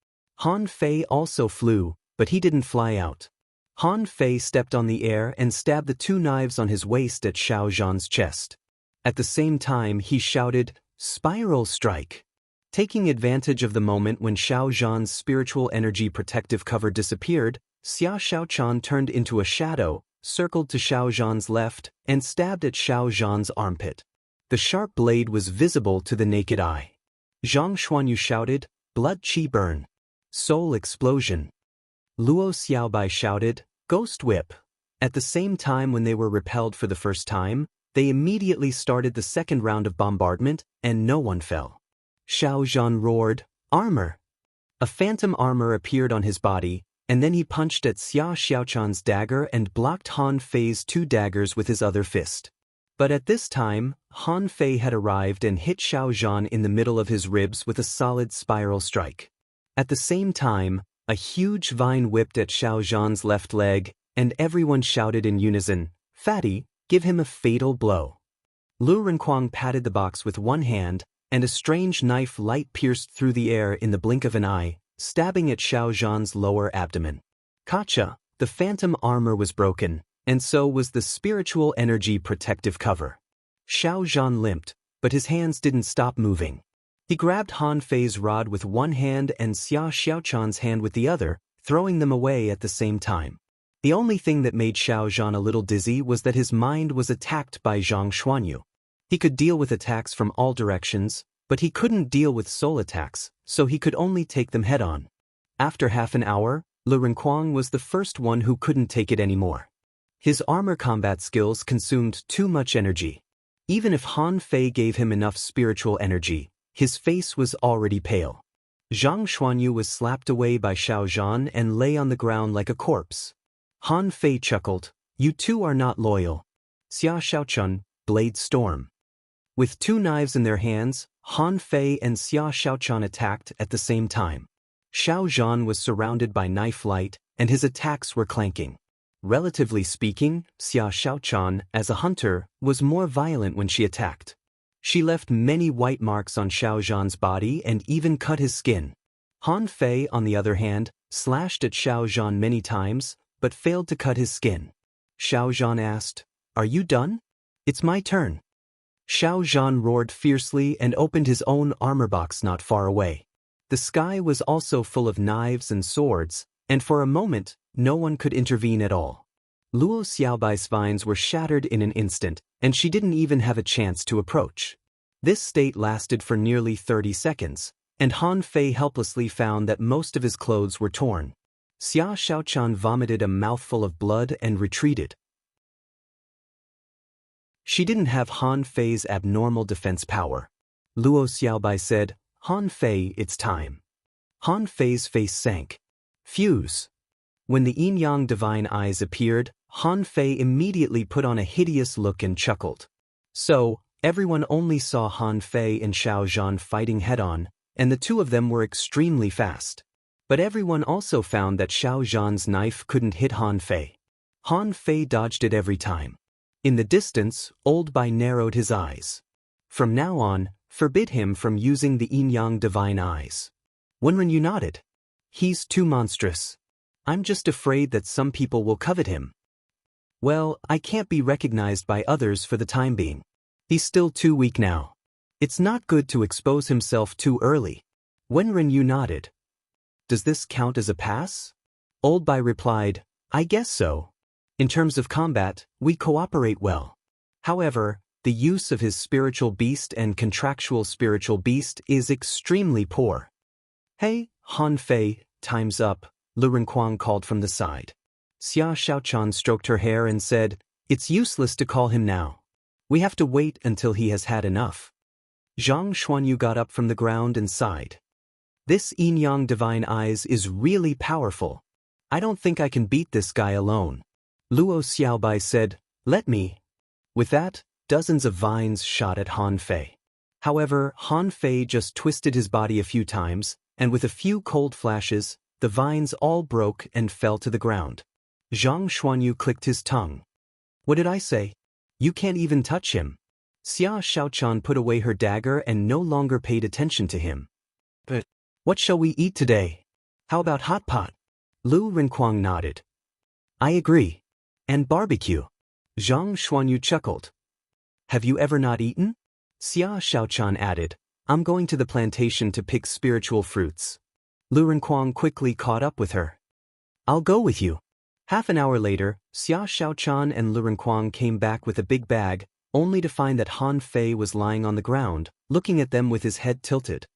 Han Fei also flew, but he didn't fly out. Han Fei stepped on the air and stabbed the 2 knives on his waist at Xiao Zhan's chest. At the same time he shouted, "Spiral strike." Taking advantage of the moment when Xiao Zhan's spiritual energy protective cover disappeared, Xia Xiaochan turned into a shadow, circled to Xiao Zhan's left, and stabbed at Xiao Zhan's armpit. The sharp blade was visible to the naked eye. Zhang Xuanyu shouted, "Blood qi burn." Soul explosion. Luo Xiaobai shouted, "Ghost whip." At the same time when they were repelled for the first time, they immediately started the second round of bombardment, and no one fell. Xiao Zhan roared, "Armor!" A phantom armor appeared on his body, and then he punched at Xia Xiaochan's dagger and blocked Han Fei's 2 daggers with his other fist. But at this time, Han Fei had arrived and hit Xiao Zhan in the middle of his ribs with a solid spiral strike. At the same time, a huge vine whipped at Xiao Zhan's left leg, and everyone shouted in unison, "Fatty, give him a fatal blow." Lu Renkuang patted the box with one hand, and a strange knife light pierced through the air in the blink of an eye, stabbing at Xiao Zhan's lower abdomen. Kacha, the phantom armor was broken, and so was the spiritual energy protective cover. Xiao Zhan limped, but his hands didn't stop moving. He grabbed Han Fei's rod with one hand and Xia Xiaochan's hand with the other, throwing them away at the same time. The only thing that made Xiao Zhan a little dizzy was that his mind was attacked by Zhang Xuanyu. He could deal with attacks from all directions, but he couldn't deal with soul attacks, so he could only take them head-on. After half an hour, Lu Renkuang was the first one who couldn't take it anymore. His armor combat skills consumed too much energy. Even if Han Fei gave him enough spiritual energy, his face was already pale. Zhang Xuanyu was slapped away by Xiao Zhan and lay on the ground like a corpse. Han Fei chuckled. You two are not loyal. Xia Xiaochun, Blade Storm. With two knives in their hands, Han Fei and Xia Xiaochun attacked at the same time. Xiao Zhan was surrounded by knife light, and his attacks were clanking. Relatively speaking, Xia Xiaochun, as a hunter, was more violent when she attacked. She left many white marks on Xiao Zhan's body and even cut his skin. Han Fei, on the other hand, slashed at Xiao Zhan many times, but failed to cut his skin. Xiao Zhan asked, "Are you done? It's my turn." Xiao Zhan roared fiercely and opened his own armor box not far away. The sky was also full of knives and swords, and for a moment, no one could intervene at all. Luo Xiaobai's vines were shattered in an instant, and she didn't even have a chance to approach. This state lasted for nearly 30 seconds, and Han Fei helplessly found that most of his clothes were torn. Xia Xiaochun vomited a mouthful of blood and retreated. She didn't have Han Fei's abnormal defense power. Luo Xiaobai said, "Han Fei, it's time." Han Fei's face sank. Fuse. When the yin-yang divine eyes appeared, Han Fei immediately put on a hideous look and chuckled. So, everyone only saw Han Fei and Xiao Zhan fighting head-on, and the two of them were extremely fast. But everyone also found that Xiao Zhan's knife couldn't hit Han Fei. Han Fei dodged it every time. In the distance, Old Bai narrowed his eyes. From now on, forbid him from using the yin-yang divine eyes. Wenren nodded. He's too monstrous. I'm just afraid that some people will covet him. Well, I can't be recognized by others for the time being. He's still too weak now. It's not good to expose himself too early. Wenren nodded. Does this count as a pass? Old Bai replied, I guess so. In terms of combat, we cooperate well. However, the use of his spiritual beast and contractual spiritual beast is extremely poor. Hey, Han Fei, time's up, Lu Renkuang called from the side. Xia Xiaochun stroked her hair and said, it's useless to call him now. We have to wait until he has had enough. Zhang Xuanyu got up from the ground and sighed. This yin-yang divine eyes is really powerful. I don't think I can beat this guy alone. Luo Xiaobai said, let me. With that, dozens of vines shot at Han Fei. However, Han Fei just twisted his body a few times, and with a few cold flashes, the vines all broke and fell to the ground. Zhang Xuanyu clicked his tongue. What did I say? You can't even touch him. Xia Xiaochun put away her dagger and no longer paid attention to him. But what shall we eat today? How about hot pot? Lu Renkuang nodded. I agree. And barbecue. Zhang Xuanyu chuckled. Have you ever not eaten? Xia Xiaochun added, I'm going to the plantation to pick spiritual fruits. Lu Renkuang quickly caught up with her. I'll go with you. Half an hour later, Xia Xiaochun and Lu Renkuang came back with a big bag, only to find that Han Fei was lying on the ground, looking at them with his head tilted.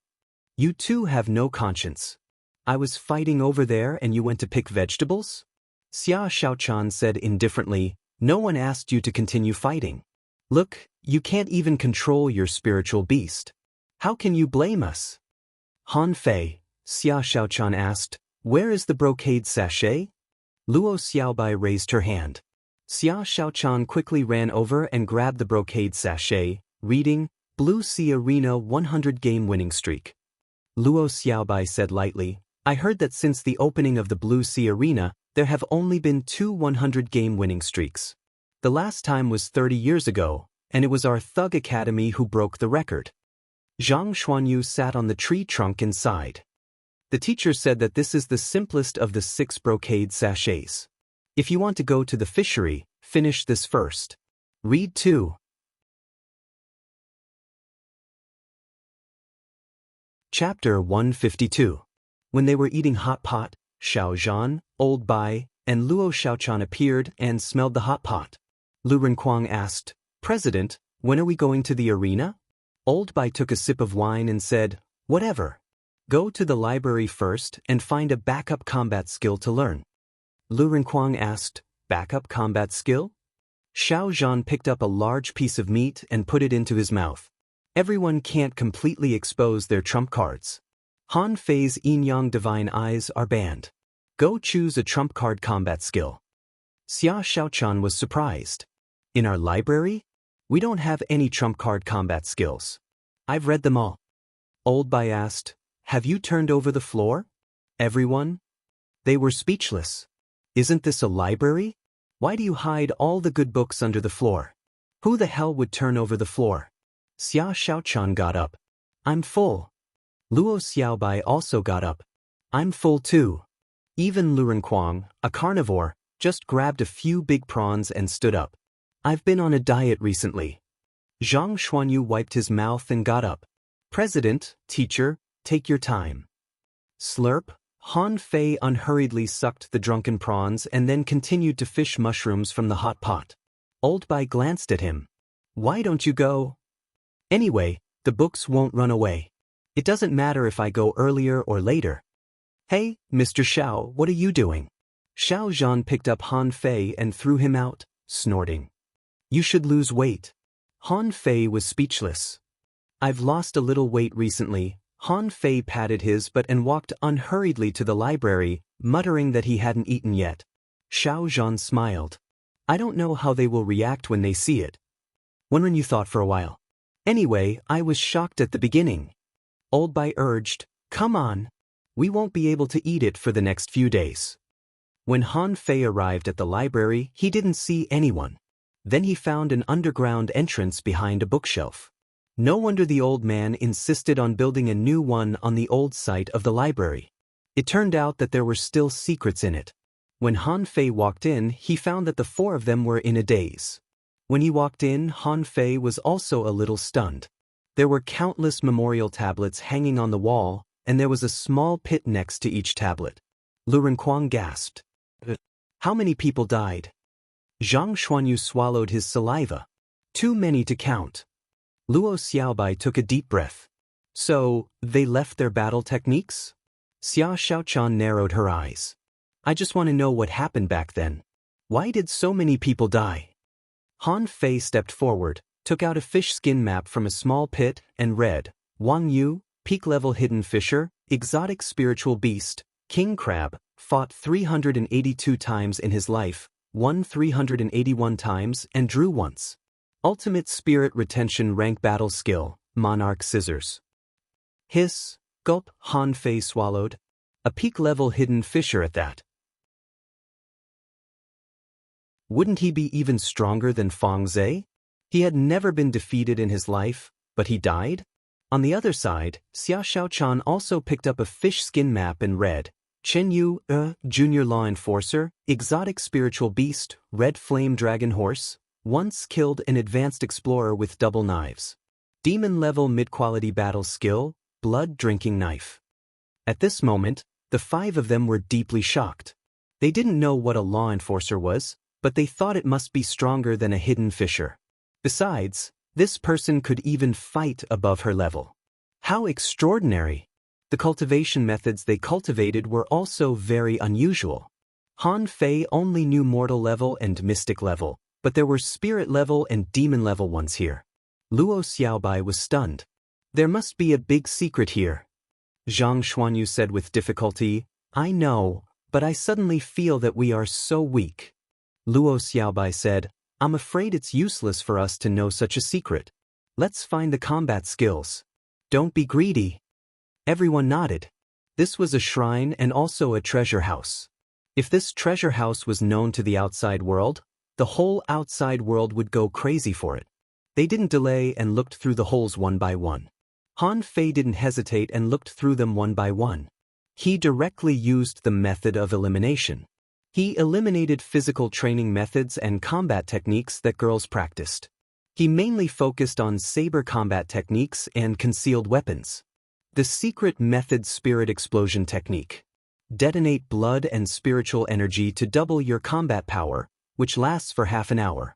You two have no conscience. I was fighting over there and you went to pick vegetables? Xia Xiaochun said indifferently, no one asked you to continue fighting. Look, you can't even control your spiritual beast. How can you blame us? Han Fei, Xia Xiaochun asked, where is the brocade sachet? Luo Xiaobai raised her hand. Xia Xiaochun quickly ran over and grabbed the brocade sachet, reading, Blue Sea Arena 100 game winning streak. Luo Xiaobai said lightly, I heard that since the opening of the Blue Sea Arena, there have only been 2 100-game winning streaks. The last time was 30 years ago, and it was our Thug Academy who broke the record. Zhang Xuanyu sat on the tree trunk and sighed. The teacher said that this is the simplest of the 6 brocade sachets. If you want to go to the fishery, finish this first. Read 2. Chapter 152. When they were eating hot pot, Xiao Zhan, Old Bai, and Luo Xiaochun appeared and smelled the hot pot. Lu Renkuang asked, President, when are we going to the arena? Old Bai took a sip of wine and said, whatever. Go to the library first and find a backup combat skill to learn. Lu Renkuang asked, backup combat skill? Xiao Zhan picked up a large piece of meat and put it into his mouth. Everyone can't completely expose their trump cards. Han Fei's yin-yang divine eyes are banned. Go choose a trump card combat skill. Xia Xiaochan was surprised. In our library? We don't have any trump card combat skills. I've read them all. Old Bai asked, have you turned over the floor? Everyone? They were speechless. Isn't this a library? Why do you hide all the good books under the floor? Who the hell would turn over the floor? Xia Xiaochan got up. I'm full. Luo Xiaobai also got up. I'm full too. Even Lu Renquang, a carnivore, just grabbed a few big prawns and stood up. I've been on a diet recently. Zhang Xuanyu wiped his mouth and got up. President, teacher, take your time. Slurp. Han Fei unhurriedly sucked the drunken prawns and then continued to fish mushrooms from the hot pot. Old Bai glanced at him. Why don't you go? Anyway, the books won't run away. It doesn't matter if I go earlier or later. Hey, Mr. Xiao, what are you doing? Xiao Zhan picked up Han Fei and threw him out, snorting. You should lose weight. Han Fei was speechless. I've lost a little weight recently. Han Fei patted his butt and walked unhurriedly to the library, muttering that he hadn't eaten yet. Xiao Zhan smiled. I don't know how they will react when they see it. When you thought for a while. Anyway, I was shocked at the beginning. Old Bai urged, come on. We won't be able to eat it for the next few days. When Han Fei arrived at the library, he didn't see anyone. Then he found an underground entrance behind a bookshelf. No wonder the old man insisted on building a new one on the old site of the library. It turned out that there were still secrets in it. When Han Fei walked in, he found that the four of them were in a daze. When he walked in, Han Fei was also a little stunned. There were countless memorial tablets hanging on the wall, and there was a small pit next to each tablet. Lu Renquang gasped. How many people died? Zhang Xuanyu swallowed his saliva. Too many to count. Luo Xiaobai took a deep breath. So, they left their battle techniques? Xia Xiaochan narrowed her eyes. I just want to know what happened back then. Why did so many people die? Han Fei stepped forward, took out a fish skin map from a small pit, and read, Wang Yu, peak-level hidden fisher, exotic spiritual beast, king crab, fought 382 times in his life, won 381 times, and drew once. Ultimate Spirit Retention Rank Battle Skill, Monarch Scissors. Hiss, gulp, Han Fei swallowed. A peak-level hidden fisher at that. Wouldn't he be even stronger than Fang Zhe? He had never been defeated in his life, but he died? On the other side, Xia Xiaochan also picked up a fish skin map and read, Chen Yu, Junior Law Enforcer, Exotic Spiritual Beast, Red Flame Dragon Horse, once killed an advanced explorer with double knives. Demon-level mid-quality battle skill, blood-drinking knife. At this moment, the five of them were deeply shocked. They didn't know what a law enforcer was, but they thought it must be stronger than a hidden fisher. Besides, this person could even fight above her level. How extraordinary! The cultivation methods they cultivated were also very unusual. Han Fei only knew mortal level and mystic level, but there were spirit level and demon level ones here. Luo Xiaobai was stunned. There must be a big secret here. Zhang Xuanyu said with difficulty, I know, but I suddenly feel that we are so weak. Luo Xiaobai said, I'm afraid it's useless for us to know such a secret. Let's find the combat skills. Don't be greedy. Everyone nodded. This was a shrine and also a treasure house. If this treasure house was known to the outside world, the whole outside world would go crazy for it. They didn't delay and looked through the holes one by one. Han Fei didn't hesitate and looked through them one by one. He directly used the method of elimination. He eliminated physical training methods and combat techniques that girls practiced. He mainly focused on saber combat techniques and concealed weapons. The secret method Spirit Explosion Technique. Detonate blood and spiritual energy to double your combat power, which lasts for half an hour.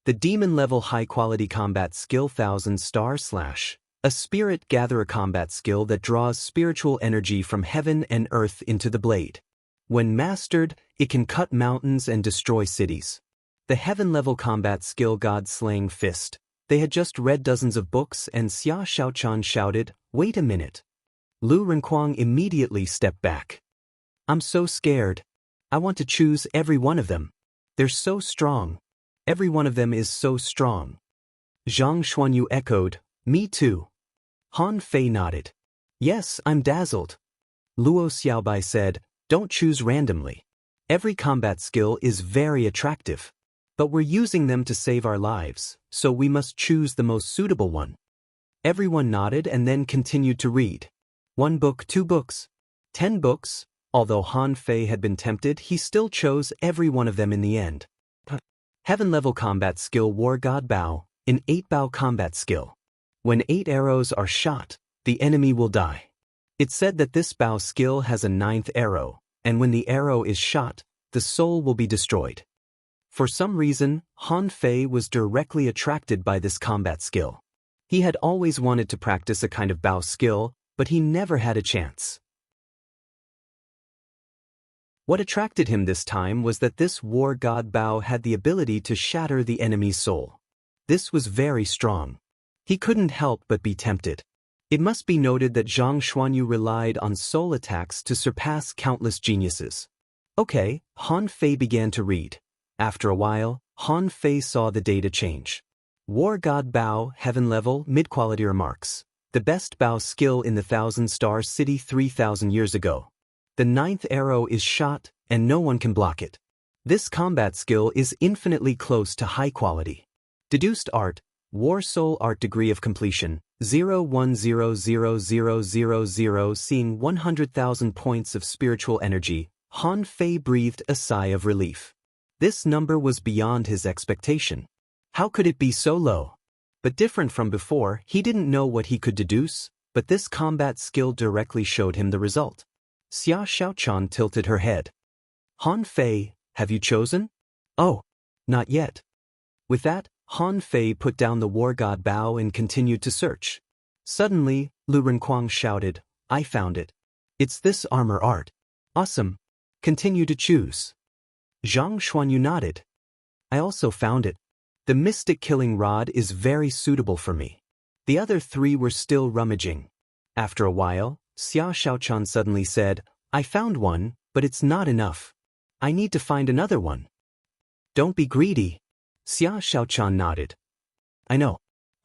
The demon-level high-quality combat skill 1000-star / a spirit gatherer combat skill that draws spiritual energy from heaven and earth into the blade. When mastered, it can cut mountains and destroy cities. The heaven-level combat skill God-slaying fist. They had just read dozens of books and Xia Xiaochan shouted, wait a minute. Lu Renquang immediately stepped back. I'm so scared. I want to choose every one of them. They're so strong. Every one of them is so strong. Zhang Xuanyu echoed, "Me too." Han Fei nodded. "Yes, I'm dazzled." Luo Xiaobai said, "Don't choose randomly. Every combat skill is very attractive. But we're using them to save our lives, so we must choose the most suitable one." Everyone nodded and then continued to read. 1 book, 2 books, 10 books. Although Han Fei had been tempted, he still chose every one of them in the end. Heaven-level combat skill War God Bao, an 8-bow combat skill. When 8 arrows are shot, the enemy will die. It's said that this bow skill has a 9th arrow, and when the arrow is shot, the soul will be destroyed. For some reason, Han Fei was directly attracted by this combat skill. He had always wanted to practice a kind of bow skill, but he never had a chance. What attracted him this time was that this war god Bao had the ability to shatter the enemy's soul. This was very strong. He couldn't help but be tempted. It must be noted that Zhang Xuanyu relied on soul attacks to surpass countless geniuses. Okay, Han Fei began to read. After a while, Han Fei saw the data change. War God Bao, Heaven Level, Mid-Quality Remarks. The best bow skill in the 1,000-star city 3,000 years ago. The 9th arrow is shot, and no one can block it. This combat skill is infinitely close to high quality. Deduced Art, War Soul Art Degree of Completion, 0100000, seeing 100,000 points of spiritual energy. Han Fei breathed a sigh of relief. This number was beyond his expectation. How could it be so low? But different from before, he didn't know what he could deduce, but this combat skill directly showed him the result. Xia Xiaochan tilted her head. Han Fei, have you chosen? Oh, not yet. With that, Han Fei put down the war god Bao and continued to search. Suddenly, Lu Renquang shouted, "I found it. It's this armor art. Awesome. Continue to choose." Zhang Xuanyu nodded. "I also found it. The mystic killing rod is very suitable for me." The other 3 were still rummaging. After a while, Xia Xiaochan suddenly said, "I found one, but it's not enough. I need to find another one." "Don't be greedy." Xia Xiaochan nodded. "I know."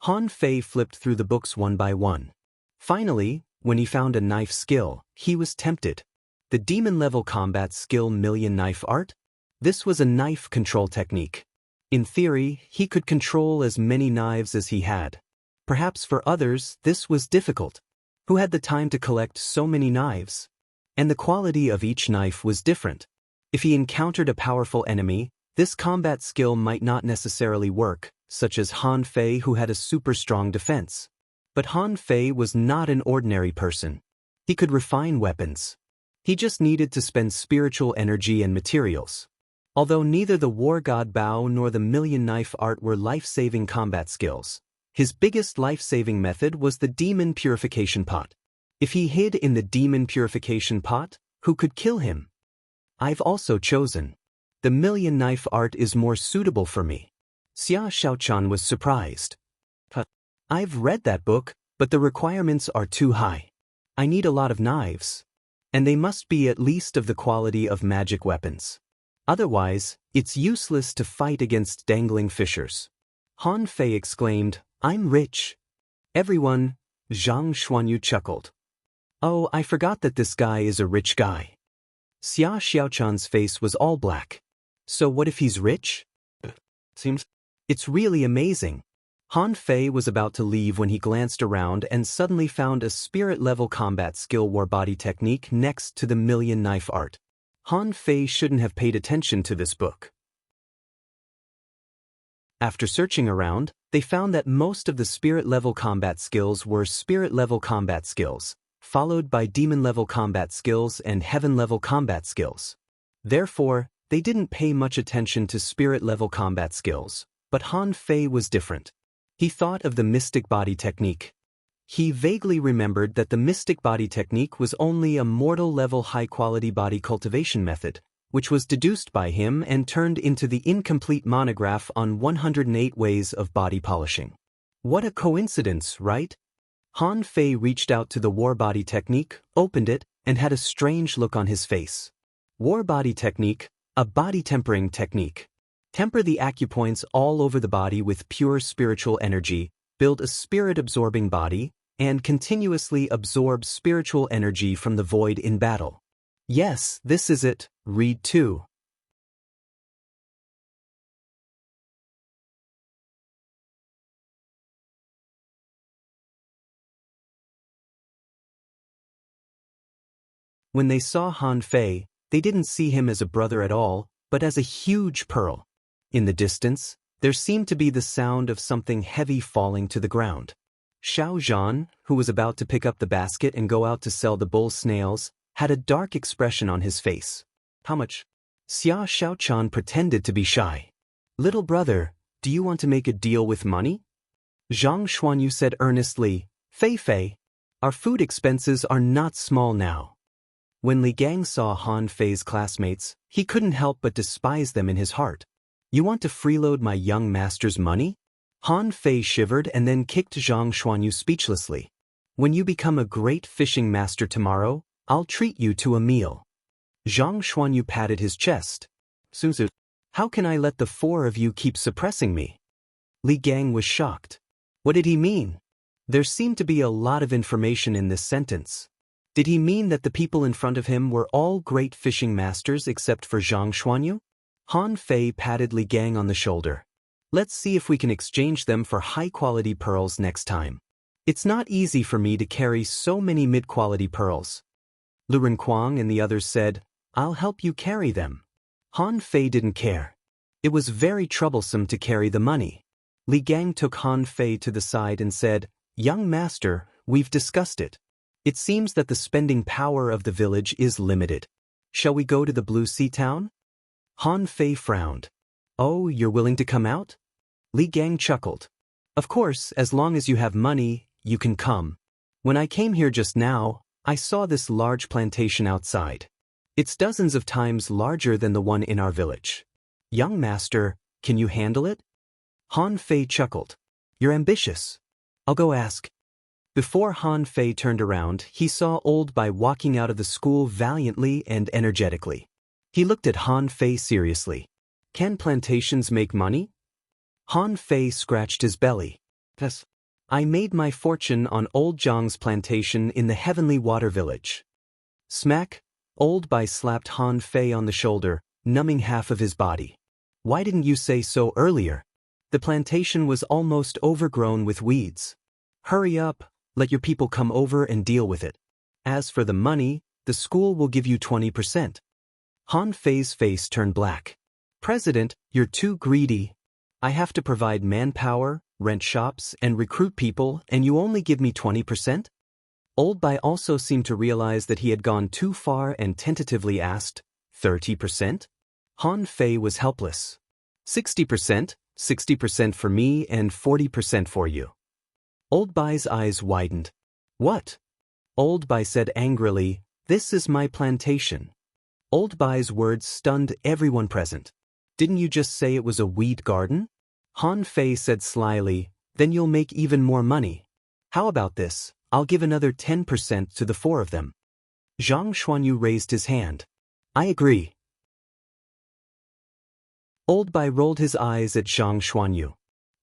Han Fei flipped through the books one by one. Finally, when he found a knife skill, he was tempted. The demon-level combat skill Million Knife Art? This was a knife control technique. In theory, he could control as many knives as he had. Perhaps for others, this was difficult. Who had the time to collect so many knives? And the quality of each knife was different. If he encountered a powerful enemy, this combat skill might not necessarily work, such as Han Fei, who had a super strong defense. But Han Fei was not an ordinary person. He could refine weapons. He just needed to spend spiritual energy and materials. Although neither the War God Bao nor the Million Knife Art were life-saving combat skills, his biggest life-saving method was the Demon Purification Pot. If he hid in the Demon Purification Pot, who could kill him? I've also chosen. The Million Knife Art is more suitable for me. Xia Xiaochan was surprised. I've read that book, but the requirements are too high. I need a lot of knives. And they must be at least of the quality of magic weapons. Otherwise, it's useless to fight against dangling fishers. Han Fei exclaimed, "I'm rich." Everyone, Zhang Xuanyu chuckled. "Oh, I forgot that this guy is a rich guy." Xia Xiaochan's face was all black. "So what if he's rich?" It's really amazing." Han Fei was about to leave when he glanced around and suddenly found a spirit-level combat skill war body technique next to the Million Knife Art. Han Fei shouldn't have paid attention to this book. After searching around, they found that most of the spirit-level combat skills were spirit-level combat skills, followed by demon-level combat skills and heaven-level combat skills. Therefore, they didn't pay much attention to spirit-level combat skills, but Han Fei was different. He thought of the mystic body technique. He vaguely remembered that the mystic body technique was only a mortal-level high-quality body cultivation method, which was deduced by him and turned into the incomplete monograph on 108 ways of body polishing. What a coincidence, right? Han Fei reached out to the war body technique, opened it, and had a strange look on his face. War body technique, a body tempering technique. Temper the acupoints all over the body with pure spiritual energy, build a spirit-absorbing body, and continuously absorb spiritual energy from the void in battle. Yes, this is it. Read 2. When they saw Han Fei, they didn't see him as a brother at all, but as a huge pearl. In the distance, there seemed to be the sound of something heavy falling to the ground. Xiao Zhan, who was about to pick up the basket and go out to sell the bull snails, had a dark expression on his face. How much? Xia Xiaochan pretended to be shy. Little brother, do you want to make a deal with money? Zhang Xuanyu said earnestly, Fei Fei, our food expenses are not small now. When Li Gang saw Han Fei's classmates, he couldn't help but despise them in his heart. You want to freeload my young master's money? Han Fei shivered and then kicked Zhang Xuanyu speechlessly. When you become a great fishing master tomorrow, I'll treat you to a meal. Zhang Xuanyu patted his chest. Suzu, how can I let the 4 of you keep suppressing me? Li Gang was shocked. What did he mean? There seemed to be a lot of information in this sentence. Did he mean that the people in front of him were all great fishing masters except for Zhang Xuanyu? Han Fei patted Li Gang on the shoulder. Let's see if we can exchange them for high-quality pearls next time. It's not easy for me to carry so many mid-quality pearls. Lu Renkuang and the others said, I'll help you carry them. Han Fei didn't care. It was very troublesome to carry the money. Li Gang took Han Fei to the side and said, Young master, we've discussed it. It seems that the spending power of the village is limited. Shall we go to the Blue Sea town? Han Fei frowned. Oh, you're willing to come out? Li Gang chuckled. Of course, as long as you have money, you can come. When I came here just now, I saw this large plantation outside. It's dozens of times larger than the one in our village. Young master, can you handle it? Han Fei chuckled. You're ambitious. I'll go ask. Before Han Fei turned around, he saw Old Bai walking out of the school valiantly and energetically. He looked at Han Fei seriously. Can plantations make money? Han Fei scratched his belly. Yes. I made my fortune on Old Zhang's plantation in the Heavenly Water Village. Smack! Old Bai slapped Han Fei on the shoulder, numbing half of his body. Why didn't you say so earlier? The plantation was almost overgrown with weeds. Hurry up, let your people come over and deal with it. As for the money, the school will give you 20%. Han Fei's face turned black. President, you're too greedy. I have to provide manpower, rent shops, and recruit people, and you only give me 20%? Old Bai also seemed to realize that he had gone too far and tentatively asked, 30%? Han Fei was helpless. 60%, 60% for me and 40% for you. Old Bai's eyes widened. What? Old Bai said angrily, This is my plantation. Old Bai's words stunned everyone present. Didn't you just say it was a weed garden? Han Fei said slyly, Then you'll make even more money. How about this? I'll give another 10% to the 4 of them. Zhang Xuanyu raised his hand. I agree. Old Bai rolled his eyes at Zhang Xuanyu.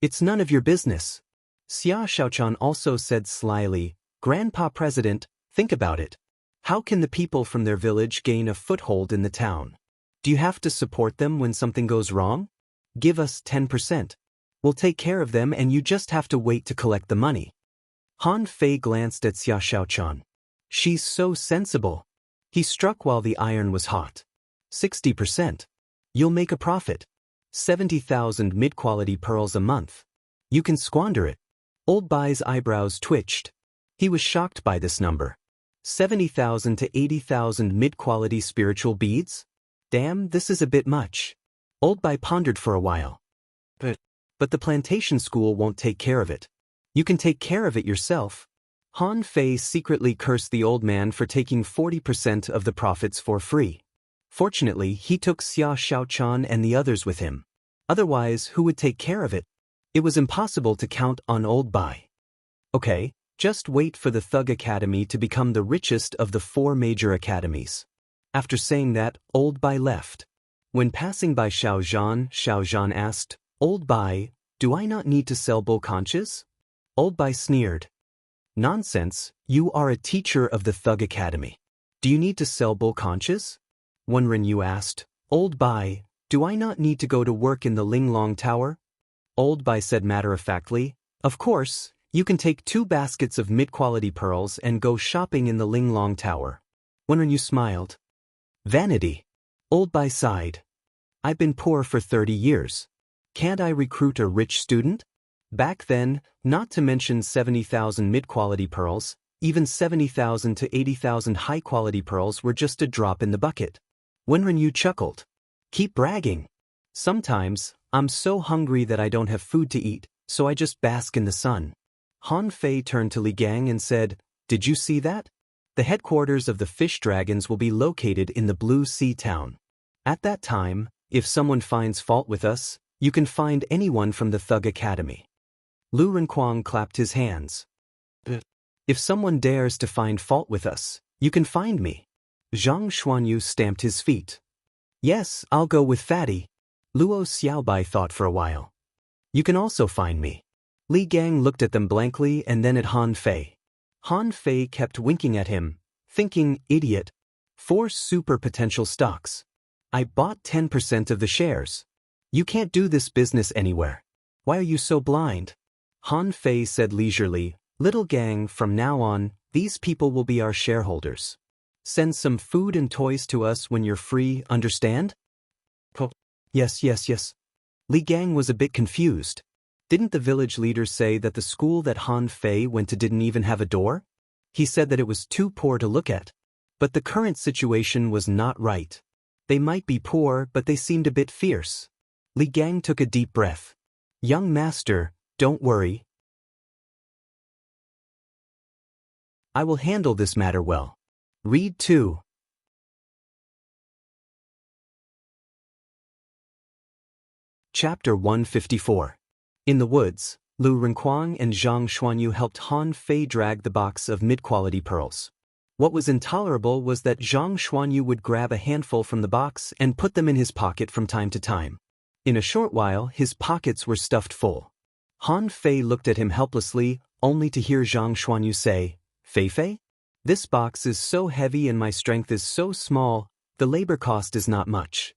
It's none of your business. Xia Xiaochan also said slyly, Grandpa President, think about it. How can the people from their village gain a foothold in the town? Do you have to support them when something goes wrong? Give us 10%. We'll take care of them and you just have to wait to collect the money. Han Fei glanced at Xia Xiaochan. She's so sensible. He struck while the iron was hot. 60%. You'll make a profit. 70,000 mid-quality pearls a month. You can squander it. Old Bai's eyebrows twitched. He was shocked by this number. 70,000 to 80,000 mid-quality spiritual beads? Damn, this is a bit much. Old Bai pondered for a while. But the plantation school won't take care of it. You can take care of it yourself. Han Fei secretly cursed the old man for taking 40% of the profits for free. Fortunately, he took Xia Xiaochan and the others with him. Otherwise, who would take care of it? It was impossible to count on Old Bai. Okay, just wait for the Thug Academy to become the richest of the 4 major academies. After saying that, Old Bai left. When passing by Xiao Zhan asked, Old Bai, do I not need to sell bull conches? Old Bai sneered. Nonsense, you are a teacher of the Thug Academy. Do you need to sell bull conches? Wenren Yu asked, Old Bai, do I not need to go to work in the Linglong Tower? Old Bai said matter-of-factly, Of course, you can take 2 baskets of mid-quality pearls and go shopping in the Linglong Tower. Wenren Yu smiled. Vanity. Old Bai sighed. I've been poor for 30 years. Can't I recruit a rich student? Back then, not to mention 70,000 mid-quality pearls, even 70,000 to 80,000 high-quality pearls were just a drop in the bucket. Wenren Yu chuckled. Keep bragging. Sometimes, I'm so hungry that I don't have food to eat, so I just bask in the sun. Han Fei turned to Li Gang and said, Did you see that? The headquarters of the fish dragons will be located in the Blue Sea town. At that time, if someone finds fault with us, you can find anyone from the Thug Academy. Lu Renkuang clapped his hands. If someone dares to find fault with us, you can find me. Zhang Xuanyu stamped his feet. Yes, I'll go with Fatty. Luo Xiaobai thought for a while. You can also find me. Li Gang looked at them blankly and then at Han Fei. Han Fei kept winking at him, thinking, idiot. 4 super potential stocks. I bought 10% of the shares. You can't do this business anywhere. Why are you so blind? Han Fei said leisurely, Little Gang, from now on, these people will be our shareholders. Send some food and toys to us when you're free, understand? Yes. Li Gang was a bit confused. Didn't the village leader say that the school that Han Fei went to didn't even have a door? He said that it was too poor to look at. But the current situation was not right. They might be poor, but they seemed a bit fierce. Li Gang took a deep breath. Young master, don't worry. I will handle this matter well. Read 2. Chapter 154. In the woods, Lu Renkuang and Zhang Xuanyu helped Han Fei drag the box of mid-quality pearls. What was intolerable was that Zhang Xuanyu would grab a handful from the box and put them in his pocket from time to time. In a short while, his pockets were stuffed full. Han Fei looked at him helplessly, only to hear Zhang Xuanyu say, Fei? This box is so heavy and my strength is so small, the labor cost is not much.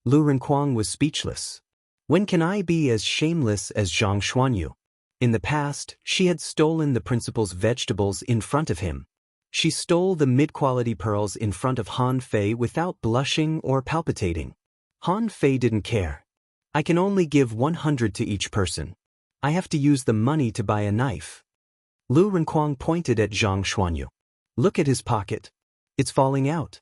Lu Renkuang was speechless. When can I be as shameless as Zhang Xuanyu? In the past, she had stolen the principal's vegetables in front of him. She stole the mid-quality pearls in front of Han Fei without blushing or palpitating. Han Fei didn't care. I can only give 100 to each person. I have to use the money to buy a knife. Lu Renkuang pointed at Zhang Xuanyu. Look at his pocket. It's falling out.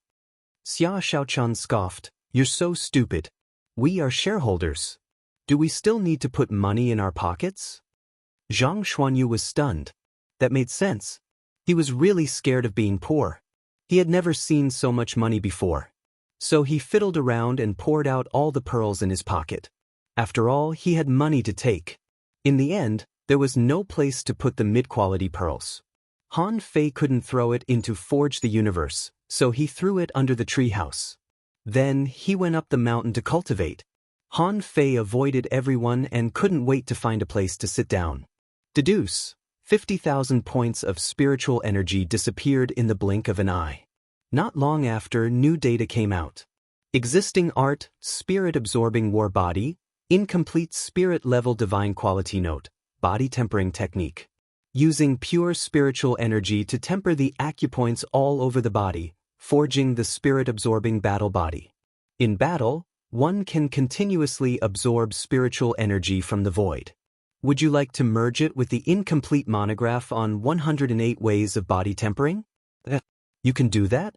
Xia Xiaochan scoffed. You're so stupid. We are shareholders. Do we still need to put money in our pockets? Zhang Xuanyu was stunned. That made sense. He was really scared of being poor. He had never seen so much money before. So he fiddled around and poured out all the pearls in his pocket. After all, he had money to take. In the end, there was no place to put the mid-quality pearls. Han Fei couldn't throw it into Forge the Universe, so he threw it under the treehouse. Then he went up the mountain to cultivate. Han Fei avoided everyone and couldn't wait to find a place to sit down. Deduce. 50,000 points of spiritual energy disappeared in the blink of an eye. Not long after, new data came out. Existing art, spirit-absorbing war body, incomplete spirit-level divine quality note, body tempering technique. Using pure spiritual energy to temper the acupoints all over the body, forging the spirit-absorbing battle body. In battle, one can continuously absorb spiritual energy from the void. Would you like to merge it with the incomplete monograph on 108 ways of body tempering? You can do that?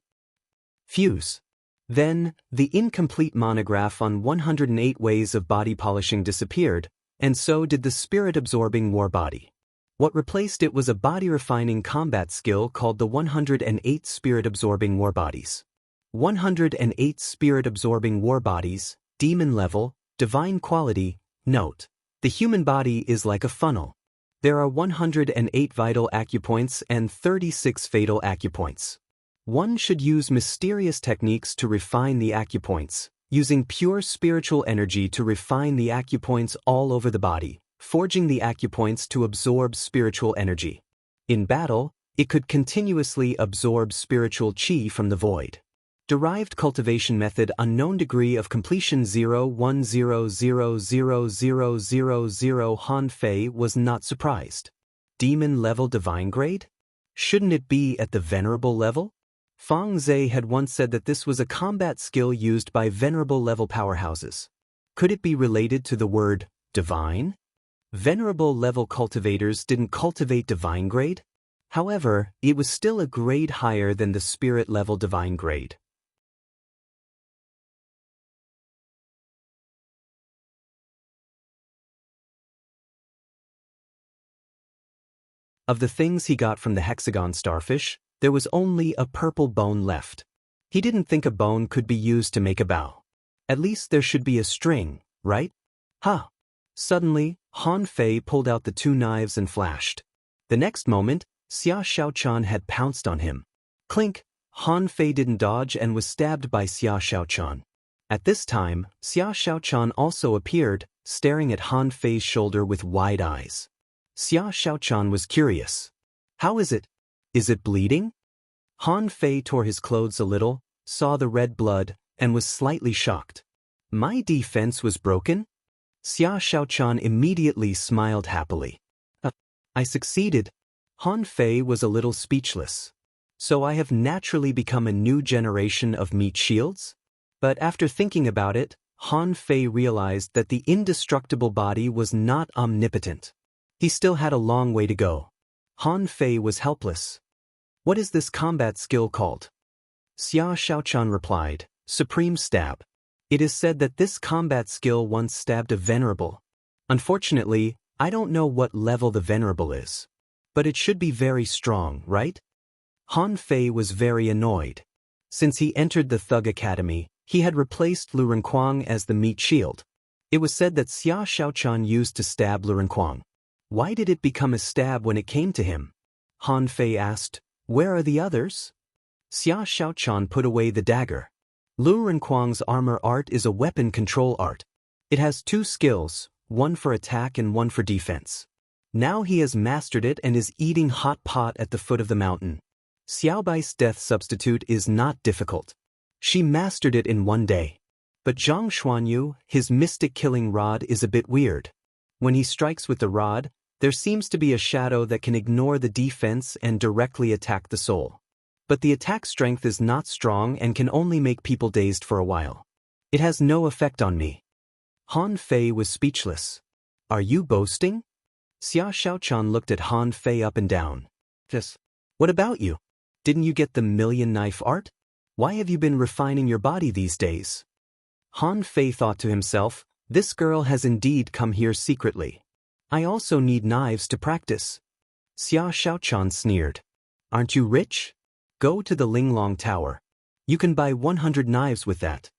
Fuse. Then, the incomplete monograph on 108 ways of body polishing disappeared, and so did the spirit-absorbing war body. What replaced it was a body-refining combat skill called the 108 spirit-absorbing war bodies. 108 spirit-absorbing war bodies, demon level, divine quality. Note: the human body is like a funnel. There are 108 vital acupoints and 36 fatal acupoints. One should use mysterious techniques to refine the acupoints, using pure spiritual energy to refine the acupoints all over the body, forging the acupoints to absorb spiritual energy. In battle, it could continuously absorb spiritual qi from the void. Derived cultivation method unknown degree of completion 0.10000000. Han Fei was not surprised. Demon level divine grade? Shouldn't it be at the venerable level? Feng Zhe had once said that this was a combat skill used by venerable level powerhouses. Could it be related to the word divine? Venerable level cultivators didn't cultivate divine grade? However, it was still a grade higher than the spirit level divine grade. Of the things he got from the hexagon starfish, there was only a purple bone left. He didn't think a bone could be used to make a bow. At least there should be a string, right? Ha! Suddenly, Han Fei pulled out the two knives and flashed. The next moment, Xia Xiaochan had pounced on him. Clink! Han Fei didn't dodge and was stabbed by Xia Xiaochan. At this time, Xia Xiaochan also appeared, staring at Han Fei's shoulder with wide eyes. Xia Xiaochan was curious. How is it? Is it bleeding? Han Fei tore his clothes a little, saw the red blood, and was slightly shocked. My defense was broken? Xia Xiaochan immediately smiled happily. I succeeded. Han Fei was a little speechless. So I have naturally become a new generation of meat shields? But after thinking about it, Han Fei realized that the indestructible body was not omnipotent. He still had a long way to go. Han Fei was helpless. What is this combat skill called? Xia Xiaochan replied, Supreme Stab. It is said that this combat skill once stabbed a venerable. Unfortunately, I don't know what level the venerable is. But it should be very strong, right? Han Fei was very annoyed. Since he entered the Thug Academy, he had replaced Lu Renkuang as the meat shield. It was said that Xia Xiaochan used to stab Lu Renkuang. Why did it become a stab when it came to him? Han Fei asked, Where are the others? Xia Xiaochan put away the dagger. Lu Renkuang's armor art is a weapon control art. It has two skills, one for attack and one for defense. Now he has mastered it and is eating hot pot at the foot of the mountain. Xiaobai's death substitute is not difficult. She mastered it in one day. But Zhang Xuanyu, his mystic killing rod is a bit weird. When he strikes with the rod, there seems to be a shadow that can ignore the defense and directly attack the soul. But the attack strength is not strong and can only make people dazed for a while. It has no effect on me. Han Fei was speechless. Are you boasting? Xia Xiaochan looked at Han Fei up and down. Yes. What about you? Didn't you get the million knife art? Why have you been refining your body these days? Han Fei thought to himself, this girl has indeed come here secretly. I also need knives to practice. Xia Xiaochan sneered. Aren't you rich? Go to the Linglong Tower. You can buy 100 knives with that.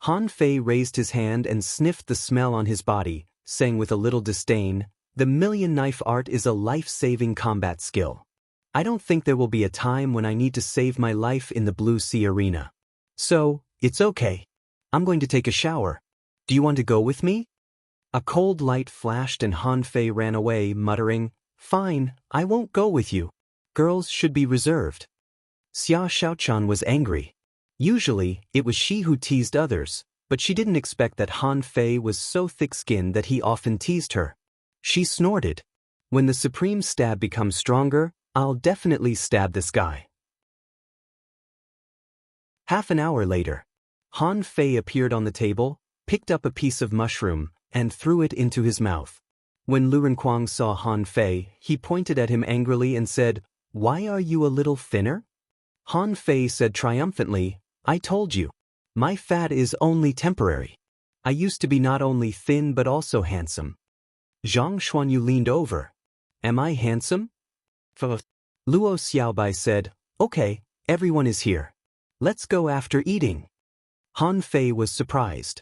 Han Fei raised his hand and sniffed the smell on his body, saying with a little disdain, the million knife art is a life-saving combat skill. I don't think there will be a time when I need to save my life in the Blue Sea Arena. So, it's okay. I'm going to take a shower. Do you want to go with me? A cold light flashed and Han Fei ran away, muttering, Fine, I won't go with you. Girls should be reserved. Xia Xiaochan was angry. Usually, it was she who teased others, but she didn't expect that Han Fei was so thick-skinned that he often teased her. She snorted. When the supreme stab becomes stronger, I'll definitely stab this guy. Half an hour later, Han Fei appeared on the table, picked up a piece of mushroom, and threw it into his mouth. When Lu Renkuang saw Han Fei, he pointed at him angrily and said, Why are you a little thinner? Han Fei said triumphantly, I told you. My fat is only temporary. I used to be not only thin but also handsome. Zhang Xuanyu leaned over. Am I handsome? Luo Xiaobai said, Okay, everyone is here. Let's go after eating. Han Fei was surprised.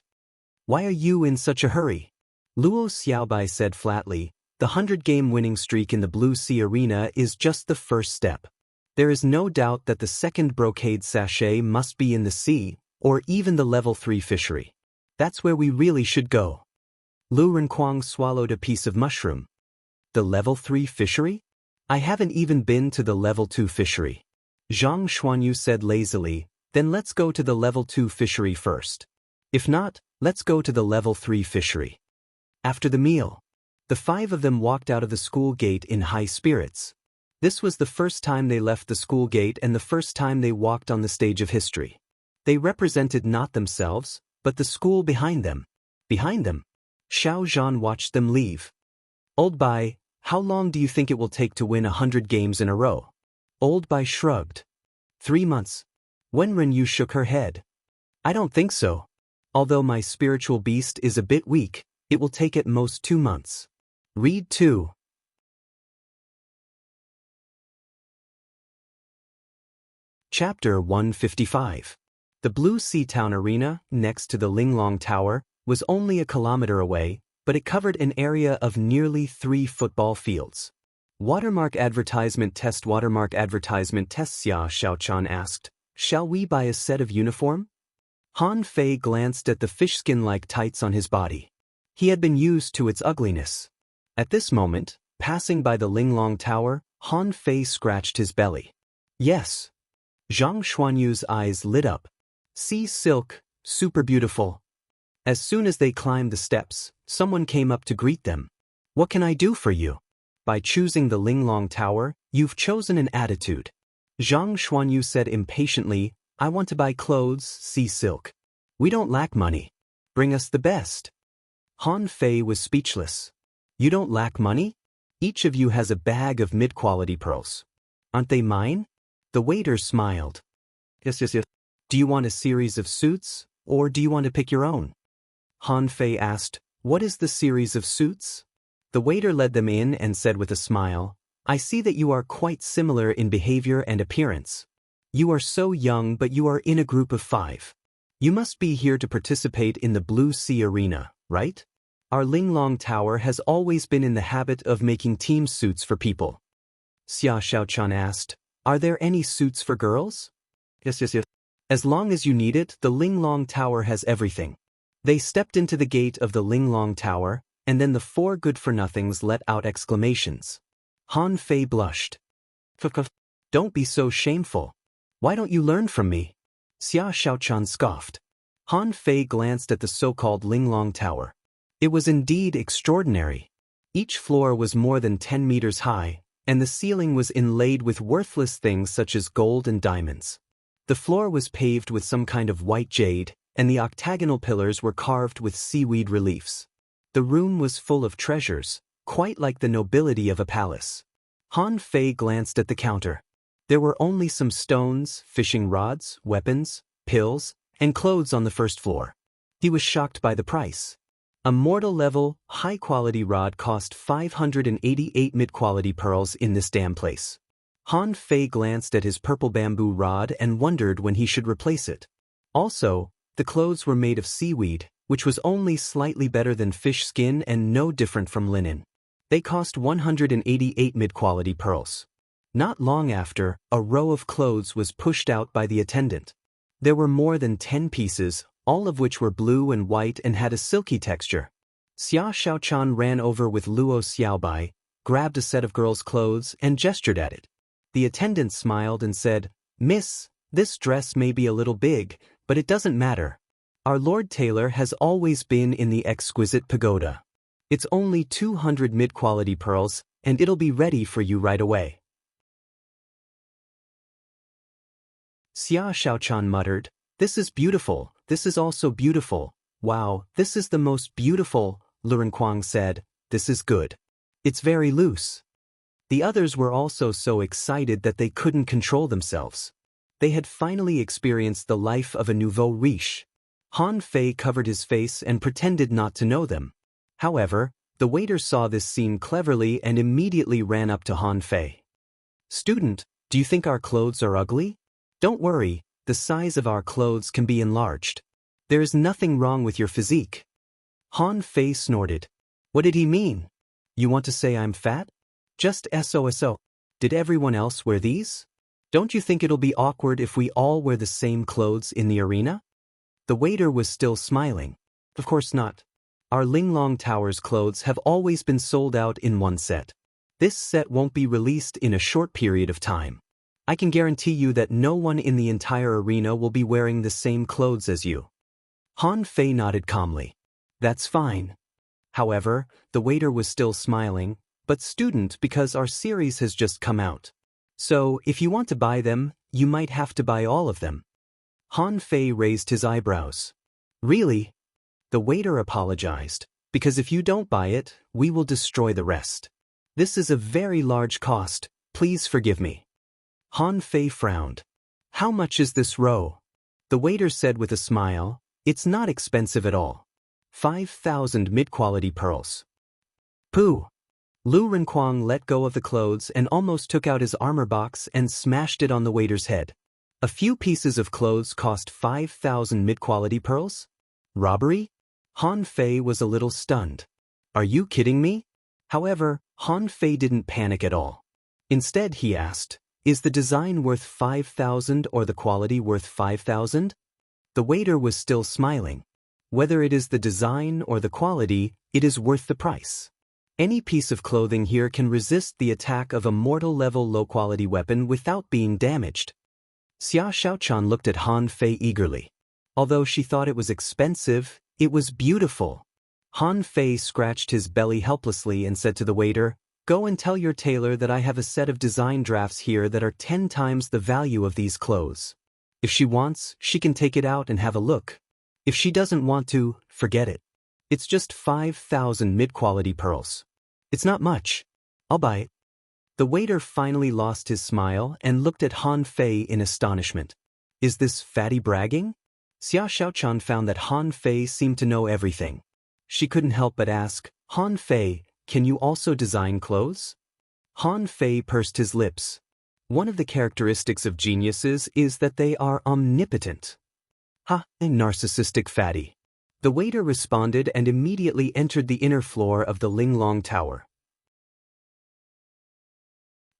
Why are you in such a hurry? Luo Xiaobai said flatly, the 100-game winning streak in the Blue Sea Arena is just the first step. There is no doubt that the second brocade sachet must be in the sea, or even the level 3 fishery. That's where we really should go. Lu Renquang swallowed a piece of mushroom. The level 3 fishery? I haven't even been to the level 2 fishery. Zhang Xuanyu said lazily, then let's go to the level 2 fishery first. If not, let's go to the level 3 fishery. After the meal, the 5 of them walked out of the school gate in high spirits. This was the first time they left the school gate and the first time they walked on the stage of history. They represented not themselves, but the school behind them. Behind them. Xiao Zhan watched them leave. Old Bai, how long do you think it will take to win 100 games in a row? Old Bai shrugged. 3 months. Wenren Yu shook her head. I don't think so. Although my spiritual beast is a bit weak, it will take at most 2 months. Read 2. Chapter 155. The Blue Sea Town Arena, next to the Linglong Tower, was only a kilometer away, but it covered an area of nearly 3 football fields. Watermark advertisement test, Xia Xiaochan asked. Shall we buy a set of uniform? Han Fei glanced at the fishskin-like tights on his body. He had been used to its ugliness. At this moment, passing by the Linglong Tower, Han Fei scratched his belly. Yes. Zhang Xuanyu's eyes lit up. Sea silk, super beautiful. As soon as they climbed the steps, someone came up to greet them. What can I do for you? By choosing the Linglong Tower, you've chosen an attitude. Zhang Xuanyu said impatiently, I want to buy clothes, sea silk. We don't lack money. Bring us the best. Han Fei was speechless. You don't lack money? Each of you has a bag of mid-quality pearls. Aren't they mine? The waiter smiled. Yes. Do you want a series of suits, or do you want to pick your own? Han Fei asked, What is the series of suits? The waiter led them in and said with a smile, I see that you are quite similar in behavior and appearance. You are so young, but you are in a group of 5. You must be here to participate in the Blue Sea Arena, right? Our Linglong Tower has always been in the habit of making team suits for people. Xia Xiaochan asked, Are there any suits for girls? Yes. As long as you need it, the Linglong Tower has everything. They stepped into the gate of the Linglong Tower, and then the 4 good-for-nothings let out exclamations. Han Fei blushed. Don't be so shameful. Why don't you learn from me? Xia Xiaochan scoffed. Han Fei glanced at the so-called Linglong Tower. It was indeed extraordinary. Each floor was more than 10 meters high, and the ceiling was inlaid with worthless things such as gold and diamonds. The floor was paved with some kind of white jade, and the octagonal pillars were carved with seaweed reliefs. The room was full of treasures, quite like the nobility of a palace. Han Fei glanced at the counter. There were only some stones, fishing rods, weapons, pills, and clothes on the first floor. He was shocked by the price. A mortal-level, high-quality rod cost 588 mid-quality pearls in this damn place. Han Fei glanced at his purple bamboo rod and wondered when he should replace it. Also, the clothes were made of seaweed, which was only slightly better than fish skin and no different from linen. They cost 188 mid-quality pearls. Not long after, a row of clothes was pushed out by the attendant. There were more than 10 pieces, all of which were blue and white and had a silky texture. Xia Xiaochan ran over with Luo Xiaobai, grabbed a set of girls' clothes and gestured at it. The attendant smiled and said, Miss, this dress may be a little big, but it doesn't matter. Our Lord Tailor has always been in the exquisite pagoda. It's only 200 mid-quality pearls, and it'll be ready for you right away. Xia Xiaochan muttered, This is beautiful, this is also beautiful. Wow, this is the most beautiful, Lu Renquang said, This is good. It's very loose. The others were also so excited that they couldn't control themselves. They had finally experienced the life of a nouveau riche. Han Fei covered his face and pretended not to know them. However, the waiter saw this scene cleverly and immediately ran up to Han Fei. Student, do you think our clothes are ugly? Don't worry, the size of our clothes can be enlarged. There is nothing wrong with your physique. Han Fei snorted. What did he mean? You want to say I'm fat? Just SOSO. Did everyone else wear these? Don't you think it'll be awkward if we all wear the same clothes in the arena? The waiter was still smiling. Of course not. Our Linglong Tower's clothes have always been sold out in one set. This set won't be released in a short period of time. I can guarantee you that no one in the entire arena will be wearing the same clothes as you. Han Fei nodded calmly. That's fine. However, the waiter was still smiling, but student, because our series has just come out. So, if you want to buy them, you might have to buy all of them. Han Fei raised his eyebrows. Really? The waiter apologized, because if you don't buy it, we will destroy the rest. This is a very large cost, please forgive me. Han Fei frowned. How much is this row? The waiter said with a smile, it's not expensive at all. 5,000 mid-quality pearls. Pooh! Lu Renquang let go of the clothes and almost took out his armor box and smashed it on the waiter's head. A few pieces of clothes cost 5,000 mid-quality pearls? Robbery? Han Fei was a little stunned. Are you kidding me? However, Han Fei didn't panic at all. Instead, he asked, is the design worth 5,000 or the quality worth 5,000? The waiter was still smiling. Whether it is the design or the quality, it is worth the price. Any piece of clothing here can resist the attack of a mortal-level low-quality weapon without being damaged. Xia Xiaochan looked at Han Fei eagerly. Although she thought it was expensive, it was beautiful. Han Fei scratched his belly helplessly and said to the waiter, go and tell your tailor that I have a set of design drafts here that are 10 times the value of these clothes. If she wants, she can take it out and have a look. If she doesn't want to, forget it. It's just 5,000 mid-quality pearls. It's not much. I'll buy it. The waiter finally lost his smile and looked at Han Fei in astonishment. Is this fatty bragging? Xia Xiaochan found that Han Fei seemed to know everything. She couldn't help but ask, Han Fei, can you also design clothes? Han Fei pursed his lips. One of the characteristics of geniuses is that they are omnipotent. Ha, narcissistic fatty. The waiter responded and immediately entered the inner floor of the Linglong Tower.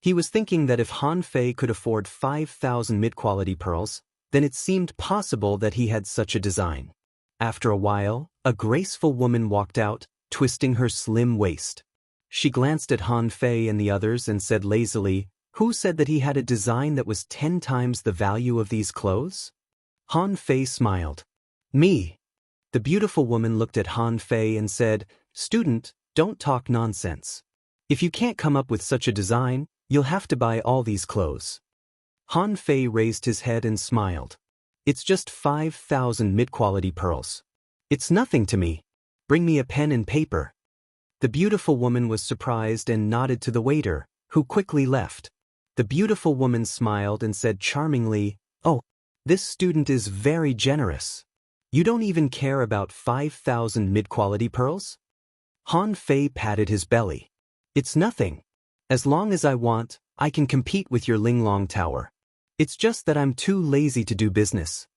He was thinking that if Han Fei could afford 5,000 mid-quality pearls, then it seemed possible that he had such a design. After a while, a graceful woman walked out, twisting her slim waist. She glanced at Han Fei and the others and said lazily, who said that he had a design that was 10 times the value of these clothes? Han Fei smiled. Me. The beautiful woman looked at Han Fei and said, student, don't talk nonsense. If you can't come up with such a design, you'll have to buy all these clothes. Han Fei raised his head and smiled. It's just 5,000 mid-quality pearls. It's nothing to me. Bring me a pen and paper. The beautiful woman was surprised and nodded to the waiter, who quickly left. The beautiful woman smiled and said charmingly, oh, this student is very generous. You don't even care about 5,000 mid-quality pearls? Han Fei patted his belly. It's nothing. As long as I want, I can compete with your Linglong Tower. It's just that I'm too lazy to do business.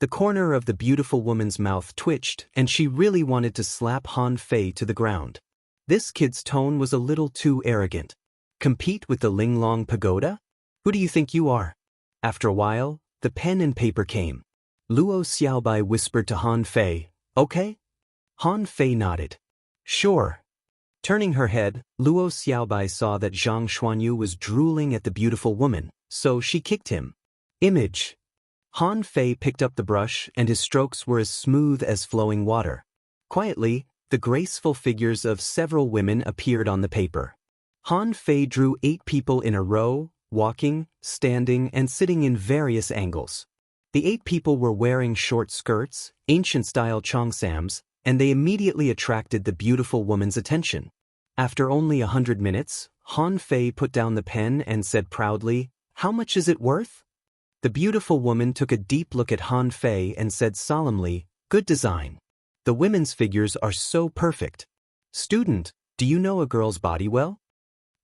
The corner of the beautiful woman's mouth twitched and she really wanted to slap Han Fei to the ground. This kid's tone was a little too arrogant. Compete with the Linglong Pagoda? Who do you think you are? After a while, the pen and paper came. Luo Xiaobai whispered to Han Fei, okay? Han Fei nodded. Sure. Turning her head, Luo Xiaobai saw that Zhang Xuanyu was drooling at the beautiful woman, so she kicked him. Image. Han Fei picked up the brush and his strokes were as smooth as flowing water. Quietly, the graceful figures of several women appeared on the paper. Han Fei drew 8 people in a row, walking, standing, and sitting in various angles. The 8 people were wearing short skirts, ancient-style cheongsams, and they immediately attracted the beautiful woman's attention. After only 100 minutes, Han Fei put down the pen and said proudly, how much is it worth? The beautiful woman took a deep look at Han Fei and said solemnly, good design. The women's figures are so perfect. Student, do you know a girl's body well?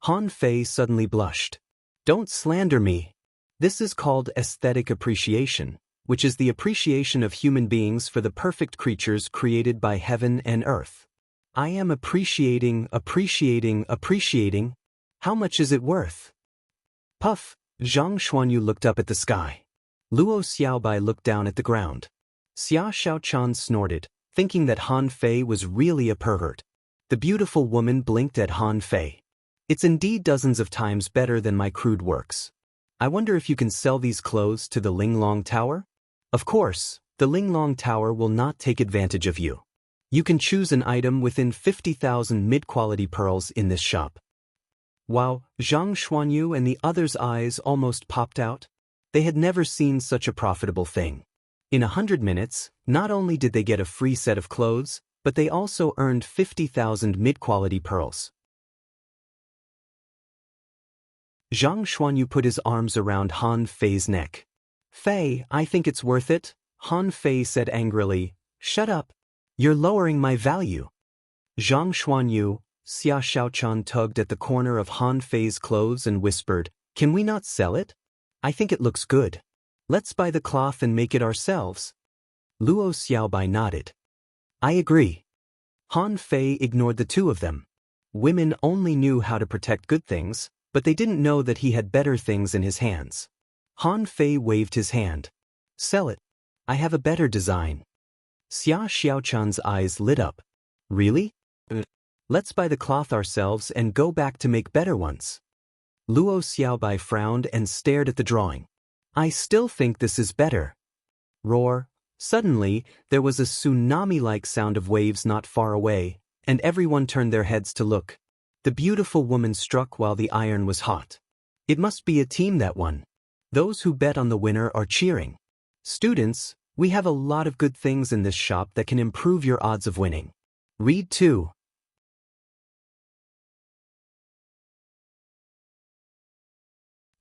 Han Fei suddenly blushed. Don't slander me. This is called aesthetic appreciation, which is the appreciation of human beings for the perfect creatures created by heaven and earth. I am appreciating. How much is it worth? Puff, Zhang Xuanyu looked up at the sky. Luo Xiaobai looked down at the ground. Xia Xiaochan snorted, thinking that Han Fei was really a pervert. The beautiful woman blinked at Han Fei. It's indeed dozens of times better than my crude works. I wonder if you can sell these clothes to the Linglong Tower? Of course, the Linglong Tower will not take advantage of you. You can choose an item within 50,000 mid-quality pearls in this shop. Wow, Zhang Xuanyu and the others' eyes almost popped out. They had never seen such a profitable thing. In 100 minutes, not only did they get a free set of clothes, but they also earned 50,000 mid-quality pearls. Zhang Xuanyu put his arms around Han Fei's neck. "Fei, I think it's worth it," Han Fei said angrily. "Shut up. You're lowering my value." Zhang Xuanyu, Xia Xiaochan tugged at the corner of Han Fei's clothes and whispered, "Can we not sell it? I think it looks good. Let's buy the cloth and make it ourselves." Luo Xiaobai nodded. "I agree." Han Fei ignored the two of them. Women only knew how to protect good things, but they didn't know that he had better things in his hands. Han Fei waved his hand. "Sell it. I have a better design." Xia Xiaochan's eyes lit up. "Really? Let's buy the cloth ourselves and go back to make better ones." Luo Xiaobai frowned and stared at the drawing. "I still think this is better." Roar. Suddenly, there was a tsunami-like sound of waves not far away, and everyone turned their heads to look. The beautiful woman struck while the iron was hot. It must be a team that won. Those who bet on the winner are cheering. "Students, we have a lot of good things in this shop that can improve your odds of winning. Read 2.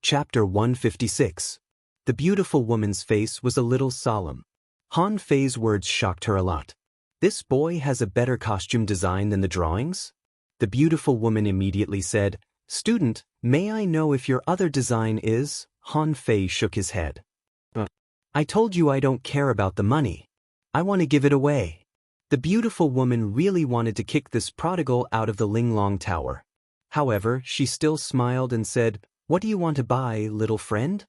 Chapter 156. The beautiful woman's face was a little solemn. Han Fei's words shocked her a lot. "This boy has a better costume design than the drawings?" The beautiful woman immediately said, "Student, may I know if your other design is?" Han Fei shook his head. "I told you I don't care about the money. I want to give it away." The beautiful woman really wanted to kick this prodigal out of the Linglong Tower. However, she still smiled and said, "What do you want to buy, little friend?"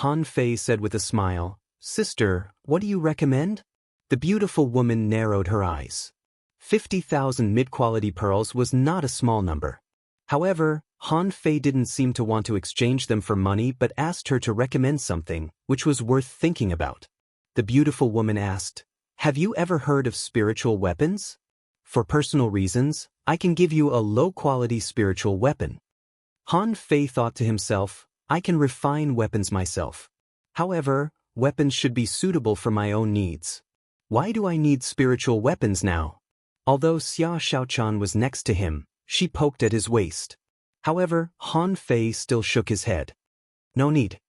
Han Fei said with a smile, "Sister, what do you recommend?" The beautiful woman narrowed her eyes. 50,000 mid-quality pearls was not a small number. However, Han Fei didn't seem to want to exchange them for money but asked her to recommend something, which was worth thinking about. The beautiful woman asked, "Have you ever heard of spiritual weapons? For personal reasons, I can give you a low-quality spiritual weapon." Han Fei thought to himself, "I can refine weapons myself. However, weapons should be suitable for my own needs. Why do I need spiritual weapons now?" Although Xia Xiaochan was next to him, she poked at his waist. However, Han Fei still shook his head. "No need."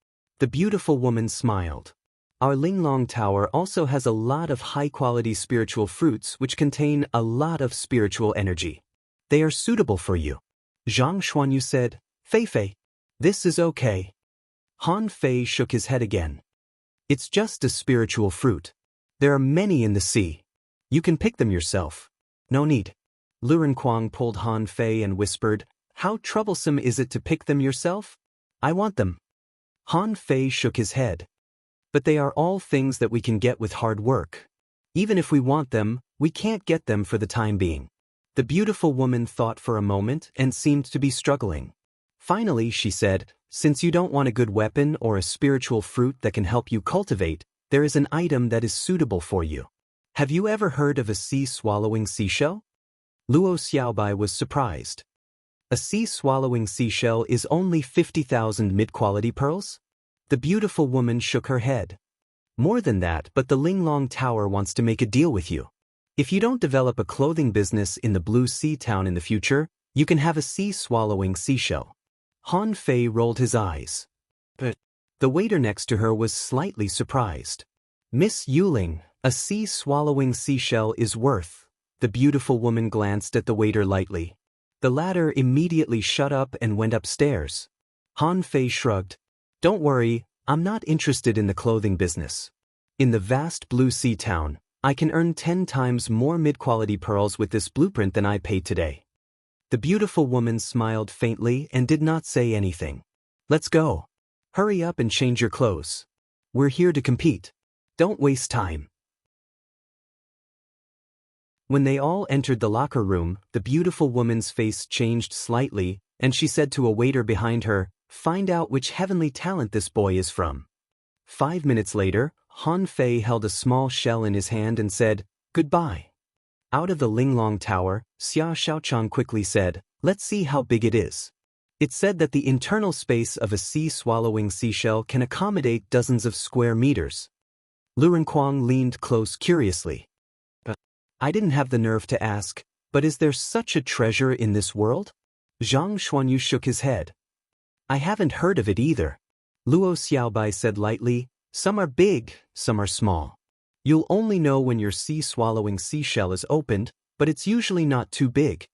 The beautiful woman smiled. "Our Linglong Tower also has a lot of high-quality spiritual fruits which contain a lot of spiritual energy. They are suitable for you." Zhang Xuanyu said, "Fei, this is okay." Han Fei shook his head again. "It's just a spiritual fruit. There are many in the sea. You can pick them yourself. No need." Luren Kuang pulled Han Fei and whispered, "How troublesome is it to pick them yourself? I want them." Han Fei shook his head. "But they are all things that we can get with hard work. Even if we want them, we can't get them for the time being." The beautiful woman thought for a moment and seemed to be struggling. Finally, she said, "Since you don't want a good weapon or a spiritual fruit that can help you cultivate, there is an item that is suitable for you. Have you ever heard of a sea-swallowing seashell?" Luo Xiaobai was surprised. "A sea-swallowing seashell is only 50,000 mid-quality pearls?" The beautiful woman shook her head. "More than that, but the Linglong Tower wants to make a deal with you. If you don't develop a clothing business in the Blue Sea Town in the future, you can have a sea-swallowing seashell." Han Fei rolled his eyes. But the waiter next to her was slightly surprised. "Miss Yuling, a sea-swallowing seashell is worth." The beautiful woman glanced at the waiter lightly. The latter immediately shut up and went upstairs. Han Fei shrugged. "Don't worry, I'm not interested in the clothing business. In the vast Blue Sea Town, I can earn 10 times more mid-quality pearls with this blueprint than I paid today." The beautiful woman smiled faintly and did not say anything. "Let's go. Hurry up and change your clothes. We're here to compete. Don't waste time." When they all entered the locker room, the beautiful woman's face changed slightly, and she said to a waiter behind her, "Find out which heavenly talent this boy is from." 5 minutes later, Han Fei held a small shell in his hand and said, "Goodbye." Out of the Linglong Tower, Xia Xiaochan quickly said, "Let's see how big it is." It said that the internal space of a sea-swallowing seashell can accommodate dozens of square meters. Lu Renkuang leaned close curiously. "I didn't have the nerve to ask, but is there such a treasure in this world?" Zhang Xuanyu shook his head. "I haven't heard of it either." Luo Xiaobai said lightly, "Some are big, some are small. You'll only know when your sea-swallowing seashell is opened, but it's usually not too big."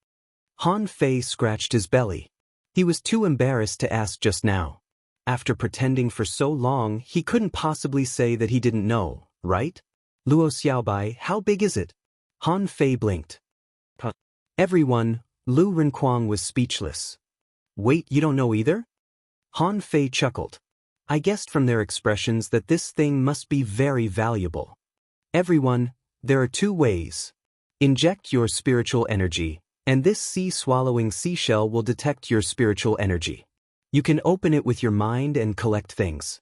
Han Fei scratched his belly. He was too embarrassed to ask just now. After pretending for so long, he couldn't possibly say that he didn't know, right? "Luo Xiaobai, how big is it?" Han Fei blinked. Everyone, Lu Renkuang was speechless. "Wait, you don't know either?" Han Fei chuckled. "I guessed from their expressions that this thing must be very valuable." Everyone, there are two ways. Inject your spiritual energy, and this sea-swallowing seashell will detect your spiritual energy. You can open it with your mind and collect things.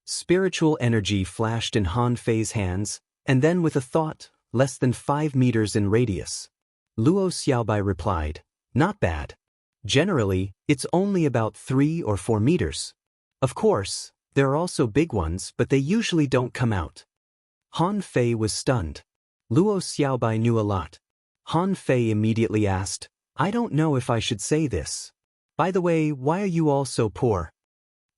Spiritual energy flashed in Han Fei's hands, and then with a thought, less than 5 meters in radius. Luo Xiaobai replied, "Not bad. Generally, it's only about 3 or 4 meters. Of course, there are also big ones, but they usually don't come out." Han Fei was stunned. Luo Xiaobai knew a lot. Han Fei immediately asked, "I don't know if I should say this. By the way, why are you all so poor?"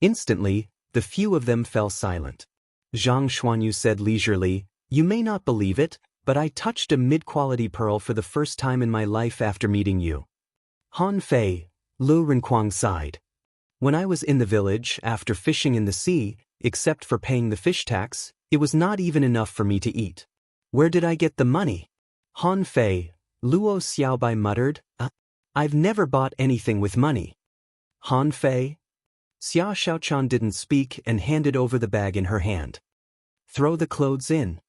Instantly, the few of them fell silent. Zhang Xuanyu said leisurely, "You may not believe it, but I touched a mid-quality pearl for the first time in my life after meeting you." Han Fei, Lu Renkuang sighed. "When I was in the village, after fishing in the sea, except for paying the fish tax, it was not even enough for me to eat. Where did I get the money?" Han Fei, Luo Xiaobai muttered, "I've never bought anything with money." Han Fei? Xia Xiaochan didn't speak and handed over the bag in her hand. "Throw the clothes in."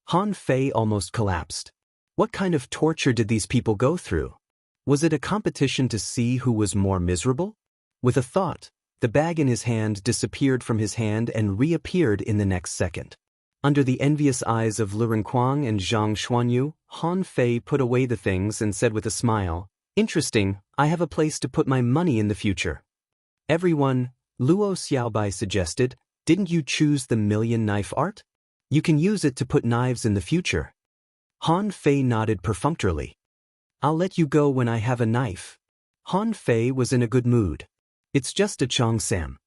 Han Fei almost collapsed. What kind of torture did these people go through? Was it a competition to see who was more miserable? With a thought, the bag in his hand disappeared from his hand and reappeared in the next second. Under the envious eyes of Lu Renkuang and Zhang Xuanyu, Han Fei put away the things and said with a smile, "Interesting, I have a place to put my money in the future." "Everyone," Luo Xiaobai suggested, "didn't you choose the million knife art? You can use it to put knives in the future." Han Fei nodded perfunctorily. "I'll let you go when I have a knife." Han Fei was in a good mood. "It's just a Cheongsam.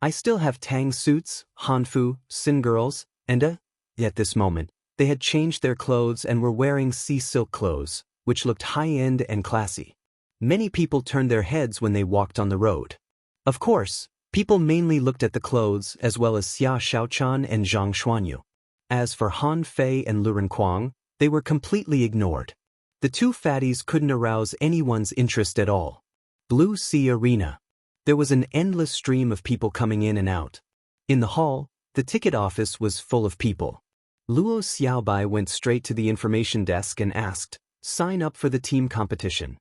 I still have Tang suits, Hanfu, Sin girls, and At this moment, they had changed their clothes and were wearing sea silk clothes, which looked high-end and classy. Many people turned their heads when they walked on the road. Of course, people mainly looked at the clothes as well as Xia Xiaochan and Zhang Xuanyu. As for Han Fei and Lu Renkuang, they were completely ignored. The two fatties couldn't arouse anyone's interest at all. Blue Sea Arena. There was an endless stream of people coming in and out. In the hall, the ticket office was full of people. Luo Xiaobai went straight to the information desk and asked, "Sign up for the team competition."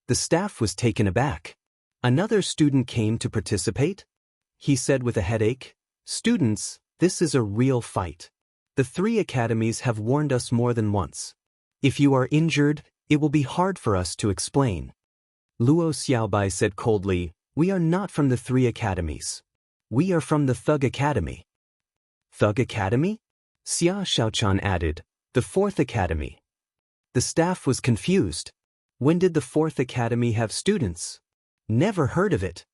The staff was taken aback. "Another student came to participate?" he said with a headache. "Students, this is a real fight. The 3 academies have warned us more than once. If you are injured, it will be hard for us to explain." Luo Xiaobai said coldly, "We are not from the 3 academies. We are from the Thug Academy." "Thug Academy?" Xia Xiaochan added, "The 4th Academy." The staff was confused. When did the 4th Academy have students? Never heard of it.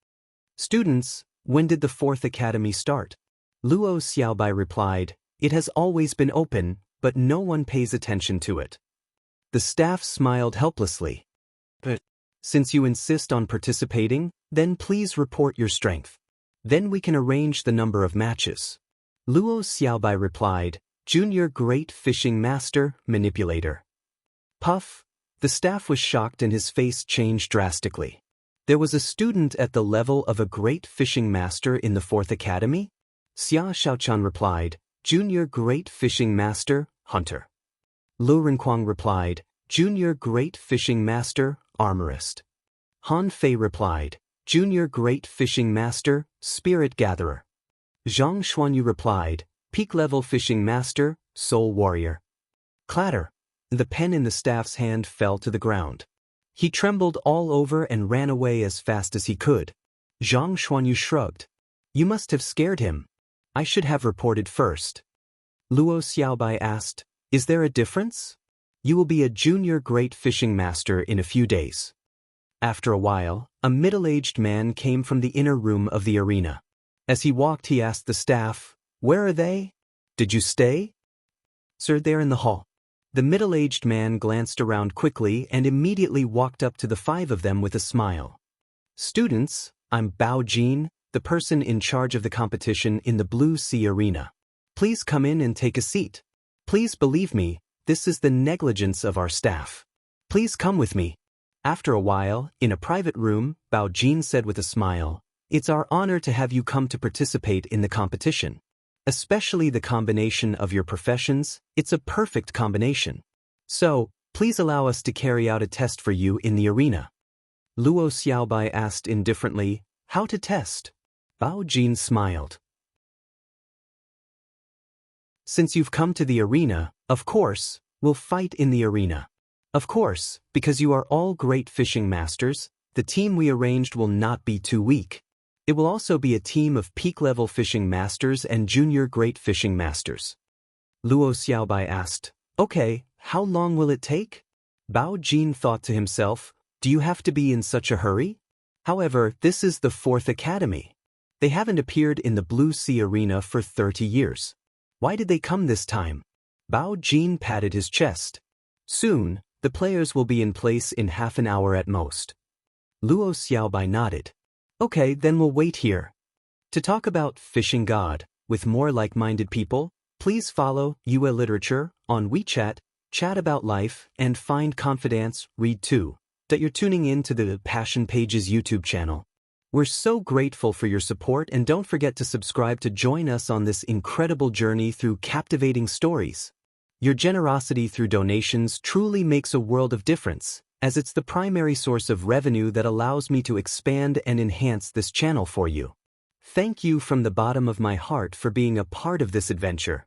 "Students, when did the 4th Academy start?" Luo Xiaobai replied, "It has always been open, but no one pays attention to it." The staff smiled helplessly. "But since you insist on participating, then please report your strength. Then we can arrange the number of matches." Luo Xiaobai replied, "Junior Great Fishing Master, Manipulator." Puff. The staff was shocked and his face changed drastically. There was a student at the level of a Great Fishing Master in the 4th Academy? Xia Xiaochan replied, "Junior Great Fishing Master, hunter. Lu Renquang replied, Junior Great Fishing Master, armorist. Han Fei replied, Junior Great Fishing Master, spirit gatherer. Zhang Xuanyu replied, Peak Level Fishing Master, soul warrior. Clatter! The pen in the staff's hand fell to the ground. He trembled all over and ran away as fast as he could. Zhang Xuanyu shrugged. You must have scared him. I should have reported first. Luo Xiaobai asked, Is there a difference? You will be a junior great fishing master in a few days. After a while, a middle-aged man came from the inner room of the arena. As he walked, he asked the staff, Where are they? Did you stay? Sir, they're in the hall. The middle-aged man glanced around quickly and immediately walked up to the 5 of them with a smile. Students, I'm Bao Jin, the person in charge of the competition in the Blue Sea Arena. Please come in and take a seat. Please believe me, this is the negligence of our staff. Please come with me. After a while, in a private room, Bao Jin said with a smile, It's our honor to have you come to participate in the competition. Especially the combination of your professions, it's a perfect combination. So, please allow us to carry out a test for you in the arena. Luo Xiaobai asked indifferently, How to test? Bao Jin smiled. Since you've come to the arena, of course, we'll fight in the arena. Of course, because you are all great fishing masters, the team we arranged will not be too weak. It will also be a team of peak-level fishing masters and junior great fishing masters. Luo Xiaobai asked, Okay, how long will it take? Bao Jin thought to himself, Do you have to be in such a hurry? However, this is the 4th academy. They haven't appeared in the Blue Sea Arena for 30 years. Why did they come this time? Bao Jin patted his chest. Soon, the players will be in place in half an hour at most. Luo Xiaobai nodded. Okay, then we'll wait here. To talk about Fishing God with more like-minded people, please follow Yue Literature on WeChat, chat about life, and find confidence, read too. That you're tuning in to the Passion Pages YouTube channel. We're so grateful for your support, and don't forget to subscribe to join us on this incredible journey through captivating stories. Your generosity through donations truly makes a world of difference, as it's the primary source of revenue that allows me to expand and enhance this channel for you. Thank you from the bottom of my heart for being a part of this adventure.